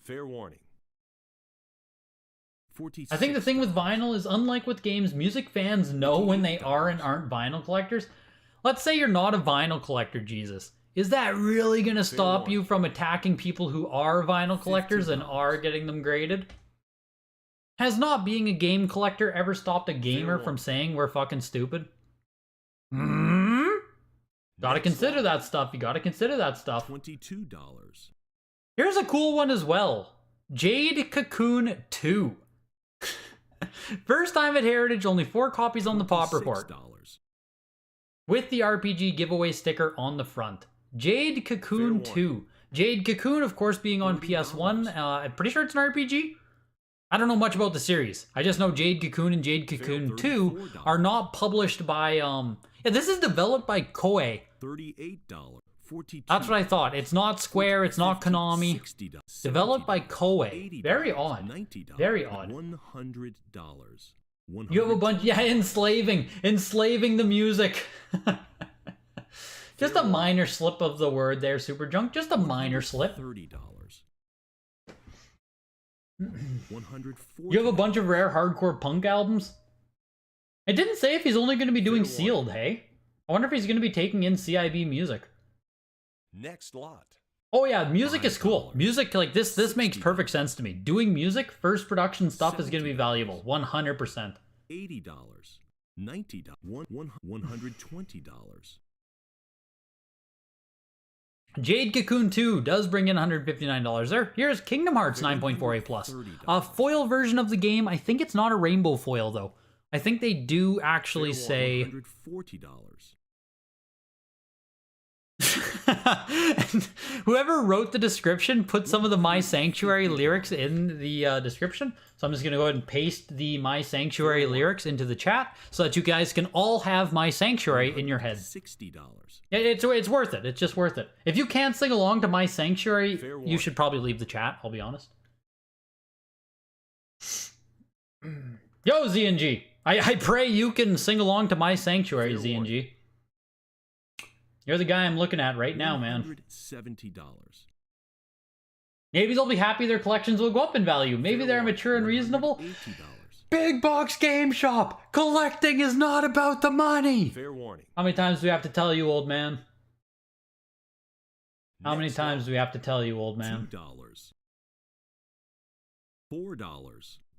Fair warning. I think the thing with vinyl is, unlike with games, music fans know when they are and aren't vinyl collectors. Let's say you're not a vinyl collector, Jesus. Is that really going to stop you from attacking people who are vinyl collectors and are getting them graded? Has not being a game collector ever stopped a gamer from saying we're fucking stupid? Gotta consider that stuff. You gotta consider that stuff. $22. Here's a cool one as well. Jade Cocoon 2. First time at Heritage, only 4 copies on the Pop Report. $6. With the RPG giveaway sticker on the front. Jade Cocoon 2. Jade Cocoon, of course, being on PS1. I'm pretty sure it's an RPG. I don't know much about the series. I just know Jade Cocoon and Jade Cocoon 2 are not published by, yeah, this is developed by Koei. $38. $42. That's what I thought. It's not Square, it's not Konami. $60. Developed by $70. Koei. Very odd. $90. Very odd. $100. You have a bunch, yeah, enslaving the music. Just a minor slip of the word there, Super Junk. Just a minor slip. $30. $140. You have a bunch of rare hardcore punk albums. It didn't say if he's only going to be doing sealed, hey? I wonder if he's going to be taking in CIB music. Next lot. Oh yeah, music is cool. Music, like this makes perfect sense to me. Doing music, first production stuff is going to be valuable. 100%. $80. $90. $120. Jade Cocoon 2 does bring in $159 there. Here's Kingdom Hearts 9.48 plus. A foil version of the game. I think it's not a rainbow foil though. I think they do actually say $140. and whoever wrote the description put some of the My Sanctuary lyrics in the description. So I'm just going to go ahead and paste the My Sanctuary lyrics into the chat so that you guys can all have My Sanctuary in your head. $60. Yeah, it's worth it. It's just worth it. If you can't sing along to My Sanctuary, you should probably leave the chat, I'll be honest. Yo, ZNG. I pray you can sing along to My Sanctuary, ZNG. You're the guy I'm looking at right now, man. $170. Maybe they'll be happy their collections will go up in value. Maybe they're mature and reasonable. $80. Big Box Game Shop! Collecting is not about the money! Fair warning. How many times do we have to tell you, old man? How many Next times lot. do we have to tell you, old man? $2. $4.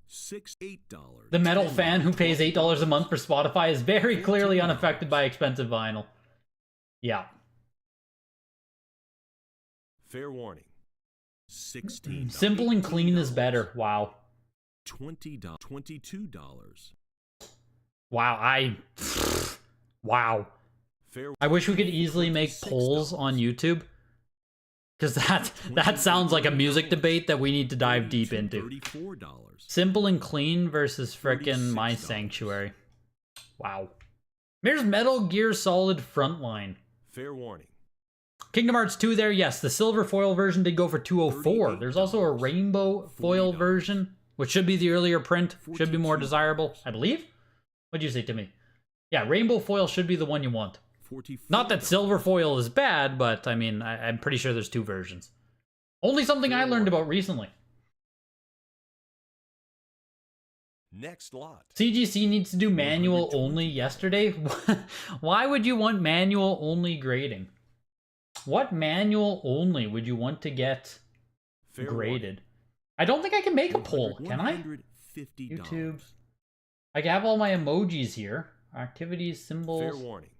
$8. The metal $10. fan who pays $8 a month for Spotify is very clearly unaffected by expensive vinyl. Yeah. Fair warning. $16. Simple and clean is better. Wow. $20. $22. Wow, wow. Fair I wish we could easily make polls on YouTube. Because that sounds like a music debate that we need to dive deep into. $34. Simple and clean versus frickin' My $46. Sanctuary. Wow. Here's Metal Gear Solid Frontline. Fair warning. Kingdom Hearts 2 there, yes. The silver foil version did go for $204. There's also a rainbow foil $40. version, which should be the earlier print. Should be more $42. desirable, I believe. What'd you say to me? Yeah, rainbow foil should be the one you want. $44. Not that silver foil is bad, but I mean, I'm pretty sure there's 2 versions. Only something I learned about recently. Next lot. CGC needs to do manual only yesterday. Why would you want manual only grading? What manual only would you want to get Fair graded? I don't think I can make a poll, can I? $150. YouTube. I have all my emojis here. Activities, warning. symbols, Fair warning.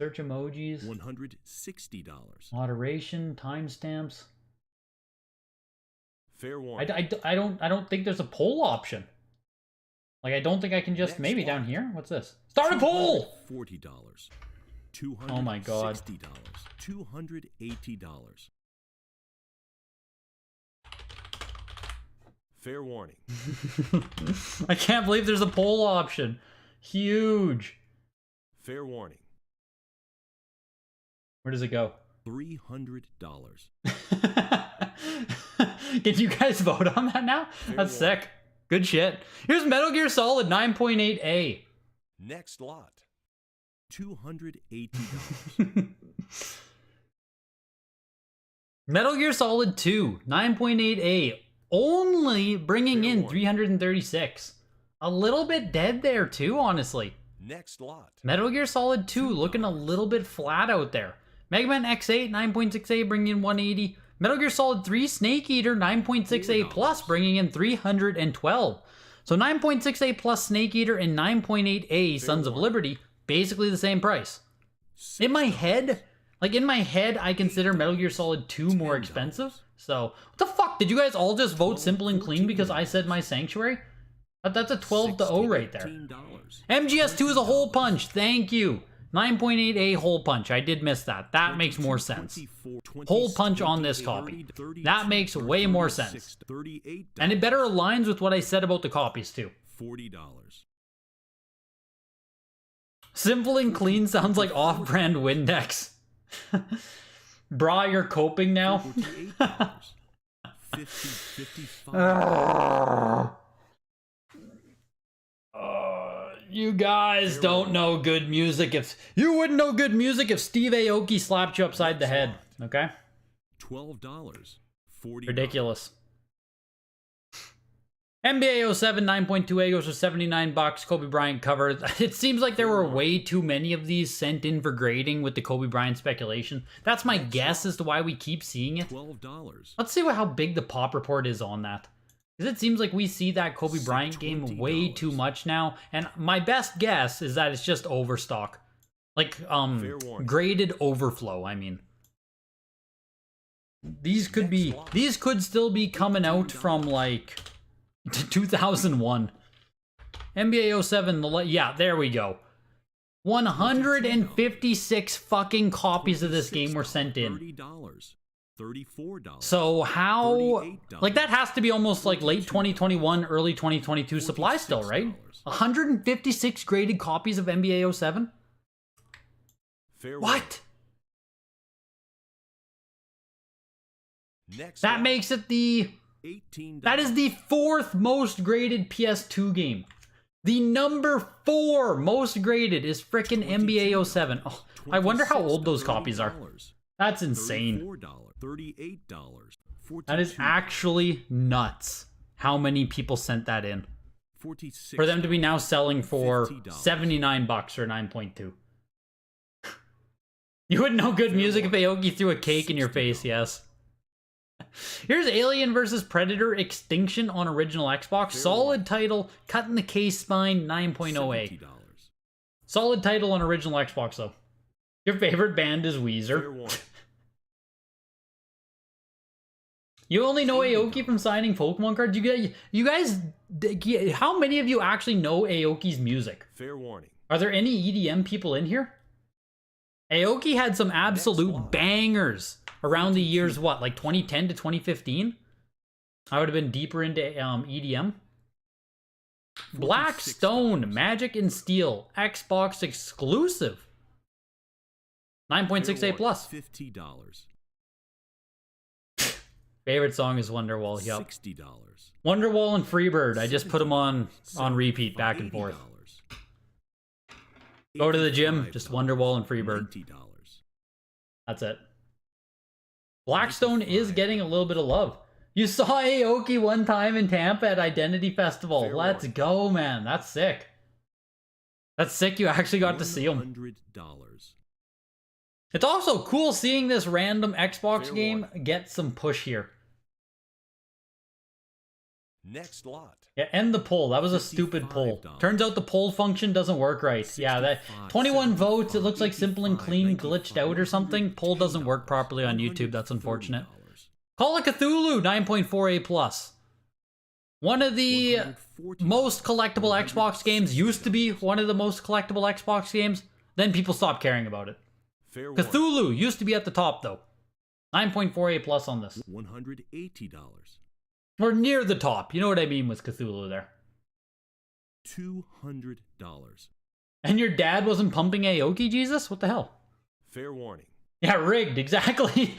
search emojis, $160. moderation, timestamps. Fair warning. I don't think there's a poll option. Like, I don't think I can just Next maybe one. down here. What's this? Start a poll. $40. $260. Oh my God. $280. Fair warning. I can't believe there's a poll option. Huge. Fair warning. Where does it go? $300. Can you guys vote on that now? That's sick. Good shit. Here's Metal Gear Solid 9.8A. Next lot. $280. Metal Gear Solid 2 9.8A. Only bringing Fair in warning. 336. A little bit dead there too, honestly. Next lot. Metal Gear Solid 2 looking a little bit flat out there. Mega Man X8 9.6A bringing in 180. Metal Gear Solid 3 Snake Eater 9.6A plus bringing in 312. So 9.6A plus Snake Eater and 9.8A Sons of Liberty, basically the same price. In my head, I consider Metal Gear Solid 2 more expensive. So, what the fuck? Did you guys all just vote simple and clean because I said my Sanctuary? That's a 12-0 right there. MGS2 is a hole punch. Thank you. 9.8A hole punch. I did miss that. That makes more sense. Hole punch on this copy. That makes way more sense. And it better aligns with what I said about the copies too. $40. Simple and clean sounds like off-brand Windex. Brah, you're coping now? $48. $55. You guys don't know good music you wouldn't know good music if Steve Aoki slapped you upside the head, okay? $12. $40. Ridiculous. NBA 07 9.2A goes for $79. Kobe Bryant cover. It seems like there were way too many of these sent in for grading with the Kobe Bryant speculation. That's my guess as to why we keep seeing it. $12. Let's see how big the pop report is on that. Because it seems like we see that Kobe Bryant game way too much now. And my best guess is that it's just overstock. Like, graded overflow, I mean. These could still be coming out from, like, 2001. NBA 07, yeah, there we go. 156 fucking copies of this game were sent in. $30. $34. So how, $38. like that has to be almost like late 2021, early 2022 supply still, right? 156 graded copies of NBA 07? Fair warning. What? Next That lot. makes it $18. that is the 4th most graded PS2 game. The number 4 most graded is frickin' NBA 07. Oh, I wonder how old those copies are. That's insane. $38. That is actually nuts. How many people sent that in? $46. For them to be now selling for $50. $79 or 9.2. You wouldn't know good music if Aoki threw a cake in your face, yes. Here's Alien vs. Predator Extinction on original Xbox. Solid title, cut in the case spine, 9.0A. $70. Solid title on original Xbox, though. Your favorite band is Fair Weezer. warning. You only know Aoki from signing Pokemon cards? You guys, how many of you actually know Aoki's music? Fair warning. Are there any EDM people in here? Aoki had some absolute bangers around the years, what, like 2010 to 2015? I would have been deeper into EDM. Black Stone, Magic and Steel, Xbox exclusive. 9.68 plus. $50. Favorite song is Wonderwall, yep. $60. Wonderwall and Freebird, I just put them on repeat back and forth. Go to the gym, just Wonderwall and Freebird. $90. That's it. Blackstone is getting a little bit of love. You saw Aoki one time in Tampa at Identity Festival. Fair Let's warning. go, man. That's sick. That's sick you actually got to see him. $100. It's also cool seeing this random Xbox Fair game warning. get some push here. Next lot. Yeah, end the poll. That was a stupid poll. $55. Turns out the poll function doesn't work right. Yeah, that 21 votes. It looks like Simple and Clean glitched out or something. Poll doesn't work properly on YouTube. That's unfortunate. Call of Cthulhu 9.4A plus. One of the most collectible Xbox games used to be one of the most collectible Xbox games. Then people stopped caring about it. Fair warning. Cthulhu used to be at the top though. 9.4A plus on this. $180. Or near the top. You know what I mean with Cthulhu there. $200. And your dad wasn't pumping Aoki, Jesus? What the hell? Fair warning. Yeah, rigged, exactly.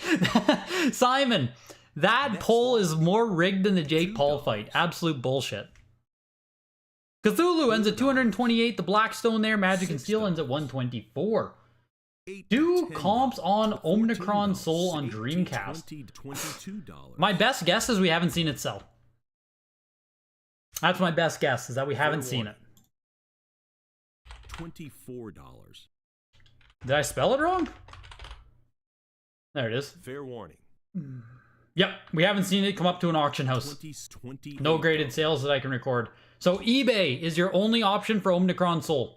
Simon, that Next poll one. is more rigged than the Jake Paul fight. Absolute bullshit. Cthulhu ends at 228. The Blackstone there, Magic and Steel ends at 124. Do comps on Omnicron Soul on Dreamcast? My best guess is we haven't seen it sell. That's my best guess, is that we haven't seen it. $24. Did I spell it wrong? There it is. Fair warning. Yep, we haven't seen it come up to an auction house. No graded sales that I can record. So eBay is your only option for Omnicron Soul.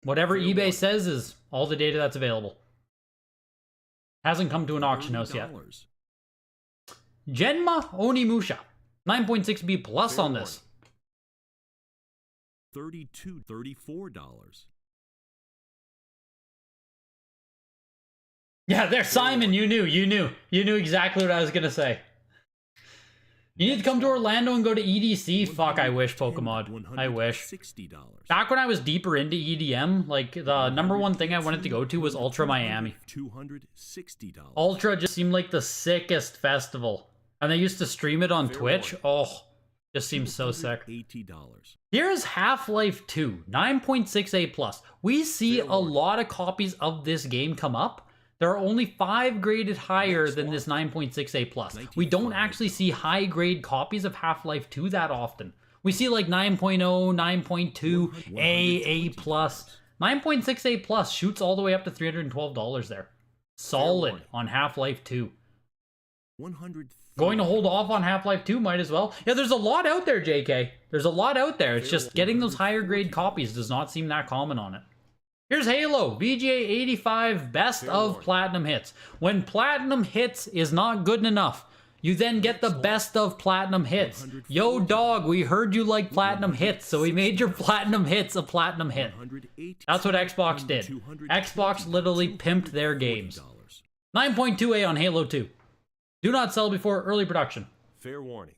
Whatever Fair eBay warning. says is all the data that's available. Hasn't come to an auction house yet. Genma Onimusha. 9.6B plus Fair on this. $34. Yeah, there, Simon, you knew exactly what I was gonna say. You need to come to Orlando and go to EDC. Fuck, I wish, Pokemon. I wish. $60. Back when I was deeper into EDM, like, the number one thing I wanted to go to was Ultra Miami. $260. Ultra just seemed like the sickest festival. And they used to stream it on Fair Twitch. warning. Oh, just seems so sick. $80. Here's Half-Life 2, 9.6A plus. We see Fair a warning. lot of copies of this game come up. There are only 5 graded higher Next than one. this 9.6A plus. We don't actually see high grade copies of Half-Life 2 that often. We see like 9.0, 9.2, A plus. 9.6A plus shoots all the way up to $312 there. Solid warning. on Half-Life 2. $100. Going to hold off on Half-Life 2, might as well. Yeah, there's a lot out there, JK. There's a lot out there. It's just getting those higher grade copies does not seem that common on it. Here's Halo, VGA 85 Best Fair of warning. Platinum Hits. When Platinum Hits is not good enough, you then get the Best of Platinum Hits. Yo, dog, we heard you like Platinum Hits, so we made your Platinum Hits a Platinum Hit. That's what Xbox did. Xbox literally pimped their games. 9.2A on Halo 2. Do not sell before early production. Fair warning.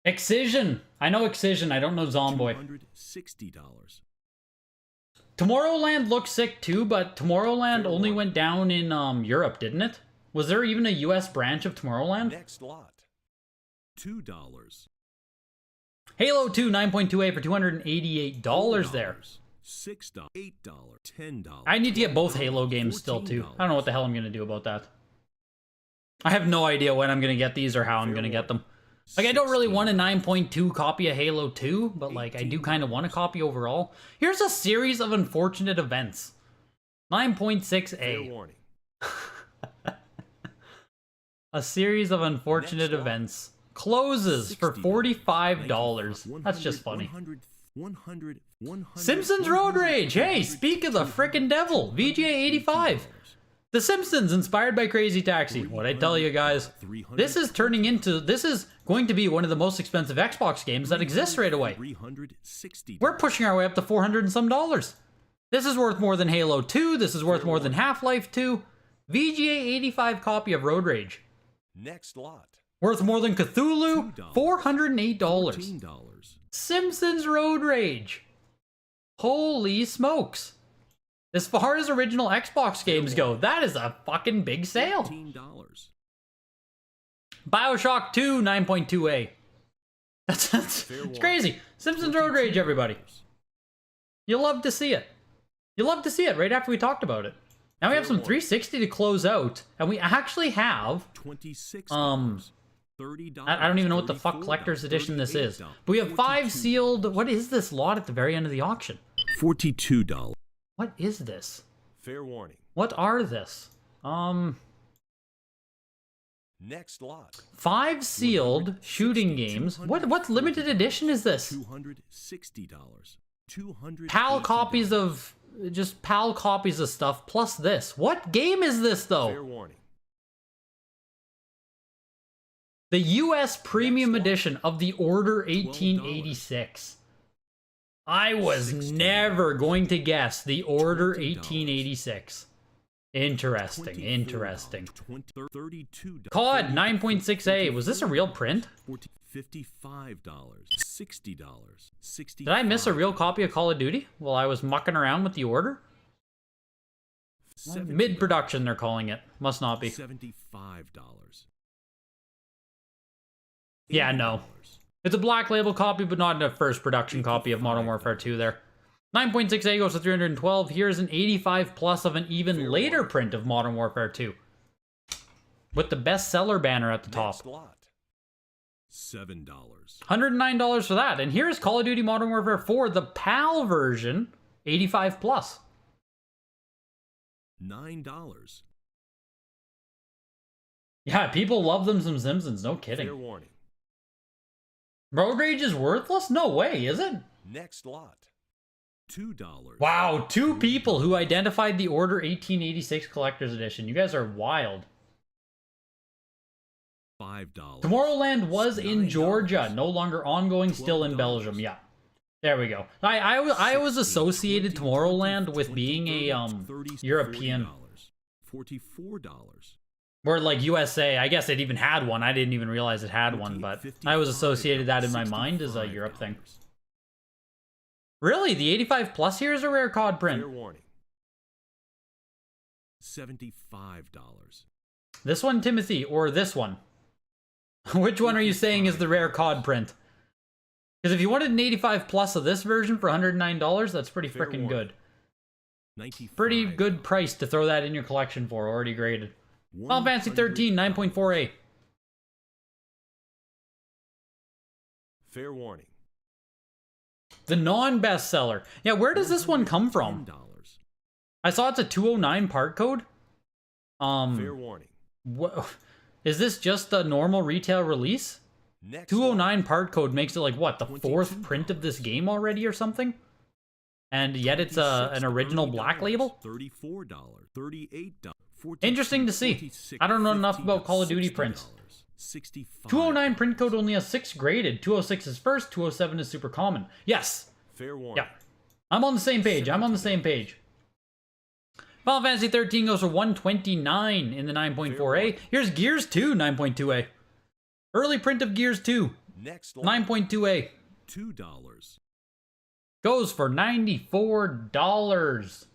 Excision. I know Excision. I don't know Zomboy. $260. Tomorrowland looks sick too, but Tomorrowland only went down in Europe, didn't it? Was there even a US branch of Tomorrowland? Next lot. $2. Halo 2 9.2A for $288 there. $6, $8, $10. I need to get both Halo games still too. I don't know what the hell I'm going to do about that. I have no idea when I'm going to get these or how I'm going to get them. Like, I don't really want a 9.2 copy of Halo 2, but like, I do kind of want a copy overall. Here's a series of unfortunate events. Fair 9.6A. warning. A series of unfortunate Next one. events. Closes for $45. That's just funny. 100, Simpsons Road Rage! Hey, speak of the frickin' devil! VGA 85! The Simpsons, inspired by Crazy Taxi. What I tell you guys, this is going to be one of the most expensive Xbox games that exists right away. $360. We're pushing our way up to $400 and some dollars. This is worth more than Halo 2, this is worth more than Half-Life 2. VGA 85 copy of Road Rage. Next lot. Worth more than Cthulhu, $408. $14. Simpsons Road Rage. Holy smokes. As far as original Xbox games go, that is a fucking big sale. $15. BioShock 2 9.2A. It's crazy. Simpsons Road Rage, everybody. You'll love to see it. You'll love to see it right after we talked about it. Now we have some 360 to close out, and we actually have $26. $30. I don't even know what the fuck collector's edition this is. But we have 5 sealed. What is this lot at the very end of the auction? $42. What is this? Fair warning. What are this? Next lot. 5 sealed shooting games. What limited edition is this? $260. PAL copies of PAL copies of stuff plus this. What game is this though? Fair warning. The US Premium Edition of the Order 1886. I was never going to guess the Order 1886. Interesting, interesting. COD 9.6a. Was this a real print? $55, $60, $65. Did I miss a real copy of Call of Duty while I was mucking around with the order? Mid-production, they're calling it. Must not be. $75. Yeah, no. It's a black label copy, but not a first production copy of Modern Warfare 2 there. 9.6a goes to 312. Here's an 85 plus of an even later print of Modern Warfare 2. With the bestseller banner at the top. Next lot. $7. $109 for that. And here's Call of Duty Modern Warfare 4, the PAL version, 85 plus. $9. Yeah, people love them some Simpsons, no Fair kidding. warning. Road Rage is worthless? No way, is it? Next lot. $2. Wow, 2 people who identified the Order 1886 Collector's Edition. You guys are wild. $5. Tomorrowland was in $9. Georgia, no longer ongoing, still in $12. Belgium. Yeah, there we go. I was associated Tomorrowland with being a European, $44. or like USA. I guess it even had one. I didn't even realize it had one, but I was associated that in my mind as a Europe thing. Really, the 85 plus here is a rare COD print. Fair warning. $75. This one, Timothy, or this one? Which one are you saying is the rare COD print? Because if you wanted an 85 plus of this version for $109, that's pretty Fair freaking warning. good. $95. Pretty good price to throw that in your collection for, already graded. Final Fantasy 13, 9.4a. Fair warning. The non-bestseller. Yeah, where does this one come from? $10. I saw it's a 209 part code. Fair warning. Is this just a normal retail release? Next 209 part code makes it like, what, the 4th print of this game already or something? And yet it's an original black label? $34, $38, Interesting to see. I don't know enough about Call of Duty prints. 209 print code only has 6 graded. 206 is first, 207 is super common. Yes. Fair warning. Yeah. I'm on the same page. I'm on the same page. Final Fantasy 13 goes for 129 in the 9.4a. Here's Gears 2, 9.2a. Early print of Gears 2, Next lot. 9.2a. $2. Goes for $94.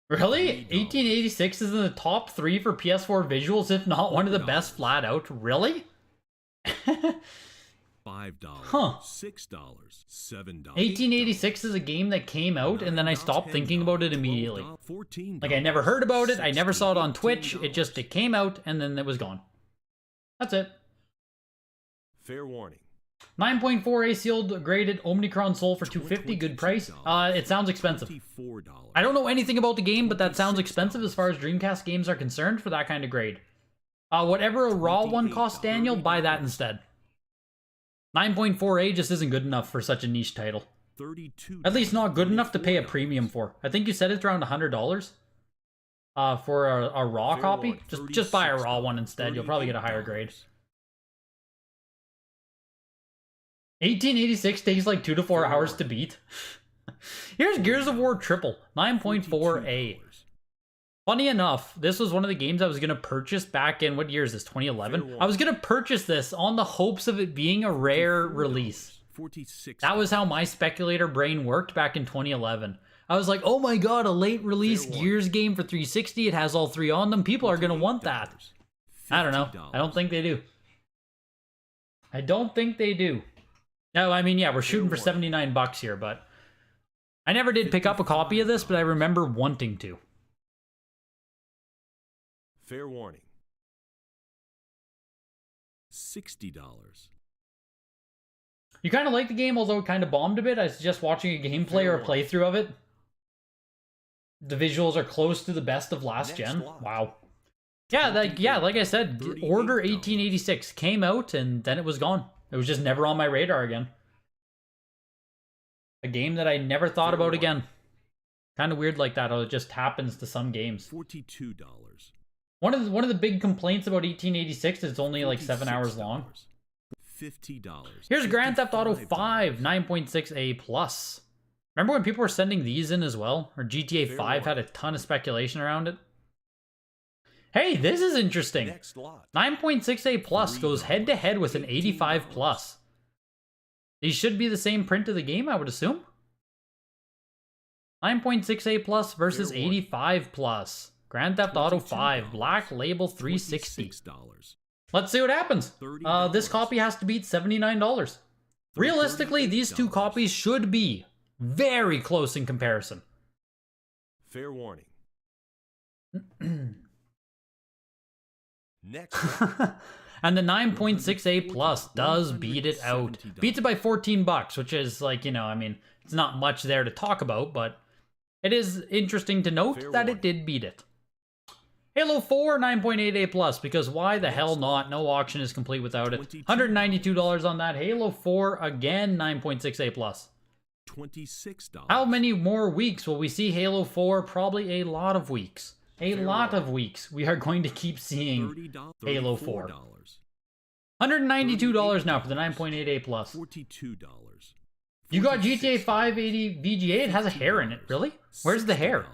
Really? 1886 is in the top 3 for PS4 visuals, if not one of the best flat out. Really? $5. Huh. $6. $7. 1886 is a game that came out and then I stopped thinking about it immediately. Like I never heard about it, I never saw it on Twitch, it came out and then it was gone. That's it. Fair warning. 9.4a sealed graded Omnicron Soul for $250, good price. It sounds expensive. I don't know anything about the game, but that sounds expensive as far as Dreamcast games are concerned for that kind of grade. Whatever a raw one costs, Daniel, buy that instead. 9.4a just isn't good enough for such a niche title. At least not good enough to pay a premium for. I think you said it's around $100 for a raw copy. Just buy a raw one instead. You'll probably get a higher grade. 1886 takes like 2 to 4 hours to beat. Here's Gears of War Triple, 9.4a. Funny enough, this was one of the games I was going to purchase back in, what year is this, 2011? I was going to purchase this on the hopes of it being a rare release. That was how my speculator brain worked back in 2011. I was like, oh my god, a late release Gears game for 360, it has all 3 on them, people are going to want that. I don't know, I don't think they do. I don't think they do. No, I mean, yeah, we're shooting for 79 bucks here, but I never did pick up a copy of this, but I remember wanting to. Fair warning. $60. You kind of like the game, although it kind of bombed a bit. I suggest watching a gameplay or a playthrough of it. The visuals are close to the best of last gen. Wow. Yeah, like I said, Order 1886 came out and then it was gone. It was just never on my radar again. A game that I never thought about again. Kind of weird like that, how it just happens to some games. $42. One of the big complaints about 1886 is it's only like 7 hours long. $50. Here's Grand Theft Auto 5 9.6A plus. Remember when people were sending these in as well? Or GTA 5 had a ton of speculation around it? Hey, this is interesting. 9.6A plus goes head to head with an 85 plus. These should be the same print of the game, I would assume. 9.6A plus versus 85 plus. Grand Theft Auto 5 Black Label 360. Let's see what happens. This copy has to beat $79. Realistically, these two copies should be very close in comparison. Fair warning. Next. And the 9.6A plus does beat it out. Beats it by $14, which is like, you know, I mean, it's not much there to talk about, but it is interesting to note that it did beat it. Halo 4 9.8A plus, because why the hell not? No auction is complete without it. $192 on that. Halo 4 again 9.6A plus. $26. How many more weeks will we see Halo 4? Probably a lot of weeks. A lot of weeks we are going to keep seeing Halo 4. $192 now for the 9.8A plus. $42. You got GTA 5 80 VGA. It has a hair in it. Really? Where's the hair?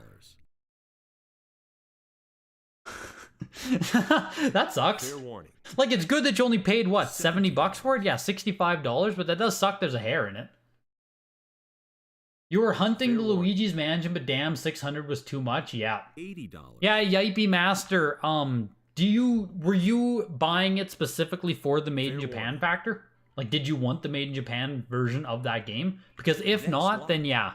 That sucks. Like, it's good that you only paid, what, $70 for it? Yeah, $65, but that does suck there's a hair in it. You were hunting the Luigi's Mansion, but damn, 600 was too much. Yeah. $80. Yeah, Yipey Master. Were you buying it specifically for the Made in Japan factor? Like, did you want the Made in Japan version of that game? Because if not, then yeah.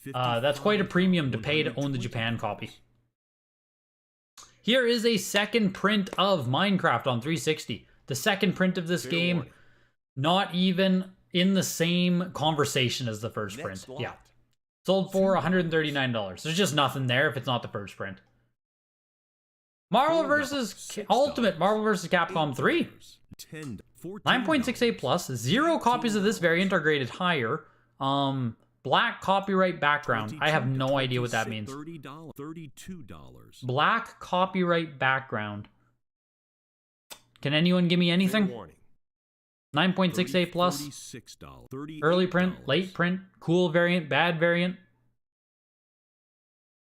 That's quite a premium to pay to own the Japan copy. Here is a second print of Minecraft on 360. The second print of this game, not even in the same conversation as the first print. Yeah. Sold for $139. There's just nothing there if it's not the first print. Marvel vs. Ultimate Marvel vs. Capcom 3. 9.6A plus. 0 copies of this variant are graded higher. Black copyright background. I have no idea what that means. $32. Black copyright background. Can anyone give me anything? 9.6A plus. Early print, late print, cool variant, bad variant.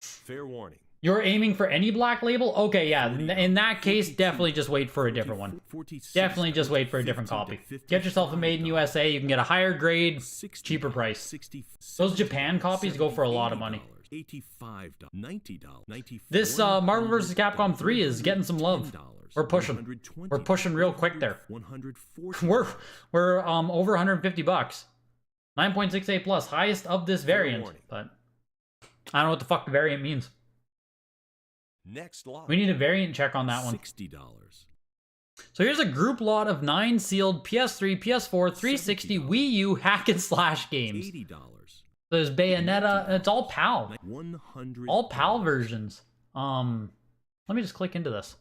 Fair warning. You're aiming for any black label? Okay, yeah. In that case, definitely just wait for a different one. Definitely just wait for a different copy. Get yourself a Made in USA. You can get a higher grade, cheaper price. Those Japan copies go for a lot of money. This Marvel vs. Capcom 3 is getting some love. We're pushing. We're pushing real quick there. We're over $150. 9.6A plus, highest of this variant. But I don't know what the fuck the variant means. Next lot. We need a variant check on that one. $60. So here's a group lot of 9 sealed PS3, PS4, 360, Wii U hack and slash games. $80. There's Bayonetta. It's all PAL. All PAL versions. Let me just click into this.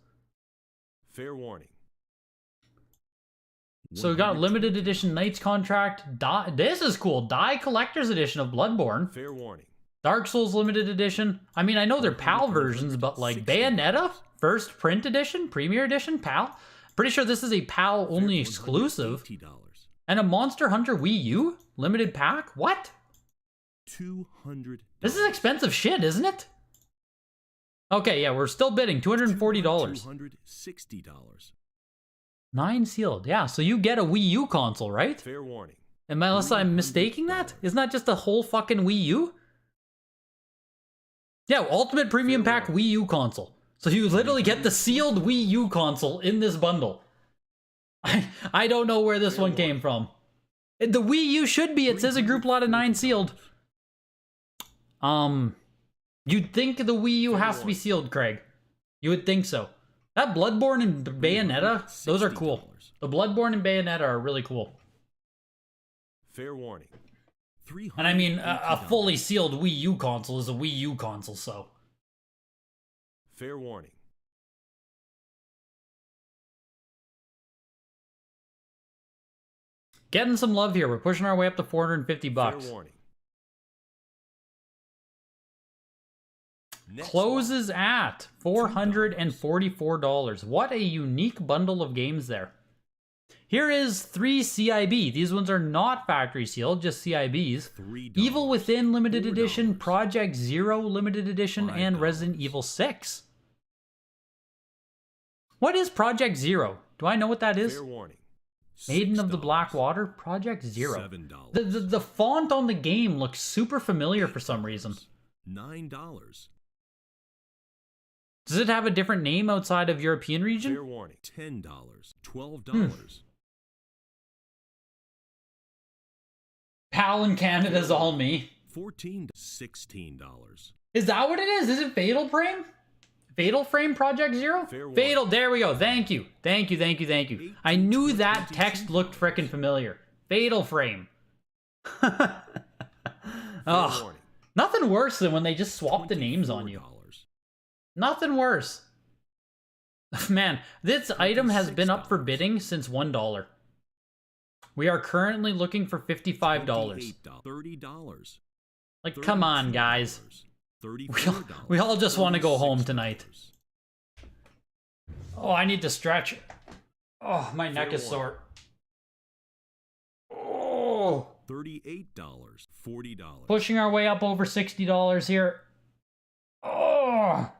Fair warning. So we got limited edition Knights Contract. This is cool. Die Collector's Edition of Bloodborne. Fair warning. Dark Souls limited edition. I mean, I know they're PAL versions, but like Bayonetta first print edition, Premier edition, PAL. Pretty sure this is a PAL only exclusive. And a Monster Hunter Wii U limited pack. What? $200. This is expensive shit, isn't it? Okay, yeah, we're still bidding $240. $260. 9 sealed. Yeah, so you get a Wii U console, right? Fair warning. Unless I'm mistaking that? Isn't that just a whole fucking Wii U? Yeah, Ultimate Premium Pack Wii U console. So you literally get the sealed Wii U console in this bundle. I don't know where this one came from. The Wii U should be. It says a group lot of 9 sealed. You'd think the Wii U has to be sealed, Craig. You would think so. That Bloodborne and Bayonetta, those are cool. The Bloodborne and Bayonetta are really cool. Fair warning. And I mean, a fully sealed Wii U console is a Wii U console, so. Fair warning. Getting some love here. We're pushing our way up to 450 bucks. Fair warning. Next Closes at $444. What a unique bundle of games there. Here is 3 CIB. These ones are not factory sealed, just CIBs. $3. Evil Within Limited $4. Edition, Project Zero Limited Edition, and $5. Resident Evil 6. What is Project Zero? Do I know what that is? Fair warning. Maiden of the $6. Black Water? Project Zero. $7. The font on the game looks super familiar for some reason. $9. Does it have a different name outside of European region? Fair warning. $10. $12. PAL in Canada's all me. $14. $16. Is that what it is? Is it Fatal Frame? Fatal Frame Project Zero? Fair warning. Fatal, there we go. Thank you. Thank you, thank you, thank you. I knew that text looked frickin' familiar. Fatal Frame. Fair Oh, warning. nothing worse than when they just swap the names on you. $24. Nothing worse. Man, this item has been up for bidding since $1. We are currently looking for $55. $28. $30. Like, come on, guys. $34. We all just want to go home tonight. Oh, I need to stretch. Oh, my neck is sore. Oh. $38. $40. Pushing our way up over $60 here. Oh.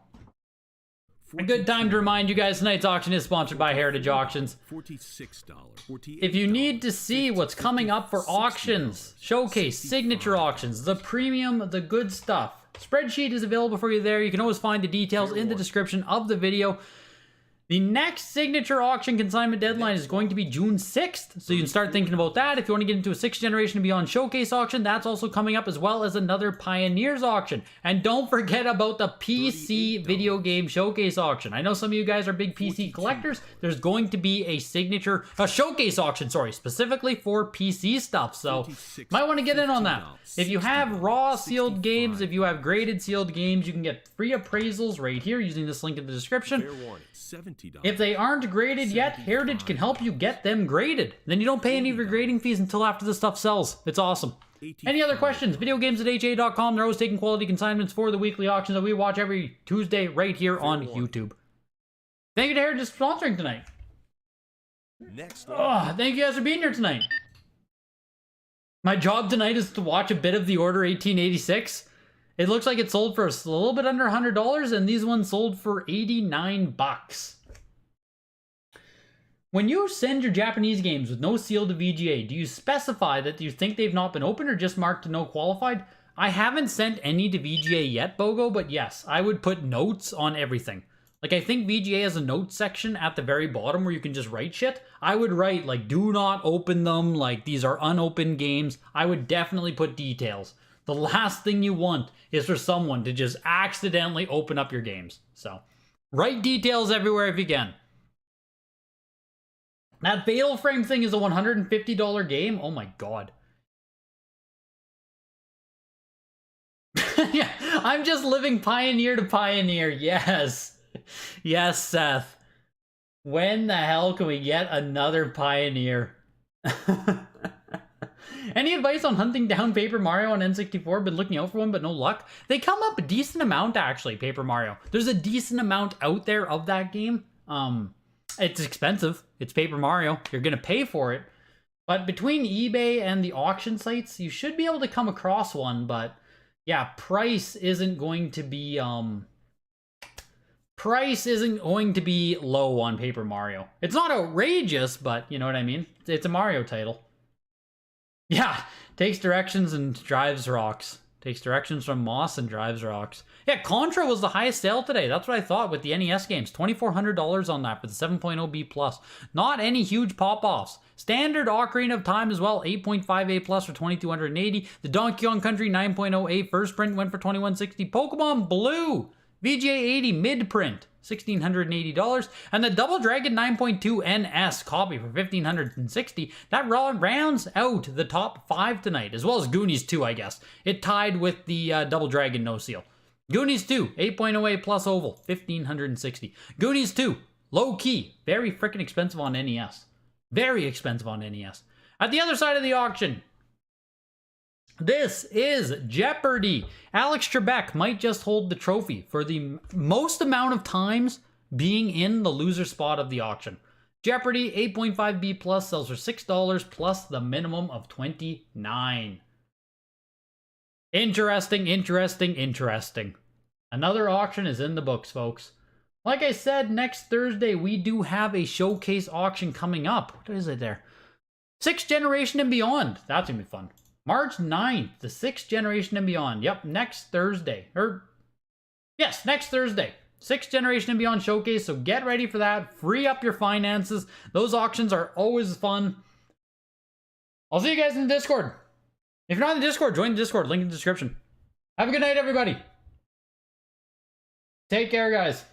A good time to remind you guys, tonight's auction is sponsored by Heritage Auctions. $46. $48. If you need to see what's coming up for auctions, showcase, signature auctions, the premium, the good stuff, spreadsheet is available for you there. You can always find the details in the description of the video. The next signature auction consignment deadline is going to be June 6th, so you can start thinking about that. If you want to get into a 6th generation and beyond showcase auction, that's also coming up, as well as another Pioneers auction. And don't forget about the PC video game showcase auction. I know some of you guys are big PC collectors. There's going to be a showcase auction, specifically for PC stuff, so might want to get in on that. If you have raw sealed games, if you have graded sealed games, you can get free appraisals right here using this link in the description. Fair warning. $70. If they aren't graded yet, Heritage can help you get them graded. Then you don't pay any of your grading fees until after the stuff sells. It's awesome. Any other questions? Videogames@ha.com. They're always taking quality consignments for the weekly auctions that we watch every Tuesday right here on YouTube. Thank you to Heritage for sponsoring tonight. Next Thank you guys for being here tonight. My job tonight is to watch a bit of the Order 1886. It looks like it sold for a little bit under $100, and these ones sold for 89 bucks. When you send your Japanese games with no seal to VGA, do you specify that you think they've not been opened or just marked no qualified? I haven't sent any to VGA yet, Bogo, but yes, I would put notes on everything. Like, I think VGA has a notes section at the very bottom where you can just write shit. I would write, like, do not open them, like, these are unopened games. I would definitely put details. The last thing you want is for someone to just accidentally open up your games. So, write details everywhere if you can. That Fatal Frame thing is a $150 game? Oh my god. Yeah, I'm just living pioneer to pioneer. Yes. Yes, Seth. When the hell can we get another Pioneer? Any advice on hunting down Paper Mario on N64? Been looking out for one, but no luck. They come up a decent amount, actually, Paper Mario. There's a decent amount out there of that game. It's expensive. It's Paper Mario. You're going to pay for it. But between eBay and the auction sites, you should be able to come across one. But yeah, price isn't going to be low on Paper Mario. It's not outrageous, but you know what I mean? It's a Mario title. Yeah, takes directions and drives rocks. Takes directions from Moss and drives rocks. Yeah, Contra was the highest sale today. That's what I thought with the NES games. $2,400 on that for the 7.0B+. Not any huge pop-offs. Standard Ocarina of Time as well, 8.5A+ for $2,280. The Donkey Kong Country 9.0A first print went for $2,160. Pokemon Blue VGA 80 mid-print, $1,680. And the Double Dragon 9.2 NS copy for $1,560. That rounds out the top 5 tonight, as well as Goonies 2, I guess. It tied with the Double Dragon no seal. Goonies 2, 8.08 plus oval, $1,560. Goonies 2, low key, very freaking expensive on NES. Very expensive on NES. At the other side of the auction, this is Jeopardy! Alex Trebek might just hold the trophy for the most amount of times being in the loser spot of the auction. Jeopardy! 8.5B plus sells for $6 plus the minimum of $29. Interesting, interesting, interesting. Another auction is in the books, folks. Like I said, next Thursday we do have a showcase auction coming up. What is it there? 6th Generation and Beyond. That's gonna be fun. March 9th, the 6th Generation and Beyond. Yep, next Thursday. Yes, next Thursday. 6th Generation and Beyond showcase, so get ready for that. Free up your finances. Those auctions are always fun. I'll see you guys in the Discord. If you're not in the Discord, join the Discord. Link in the description. Have a good night, everybody. Take care, guys.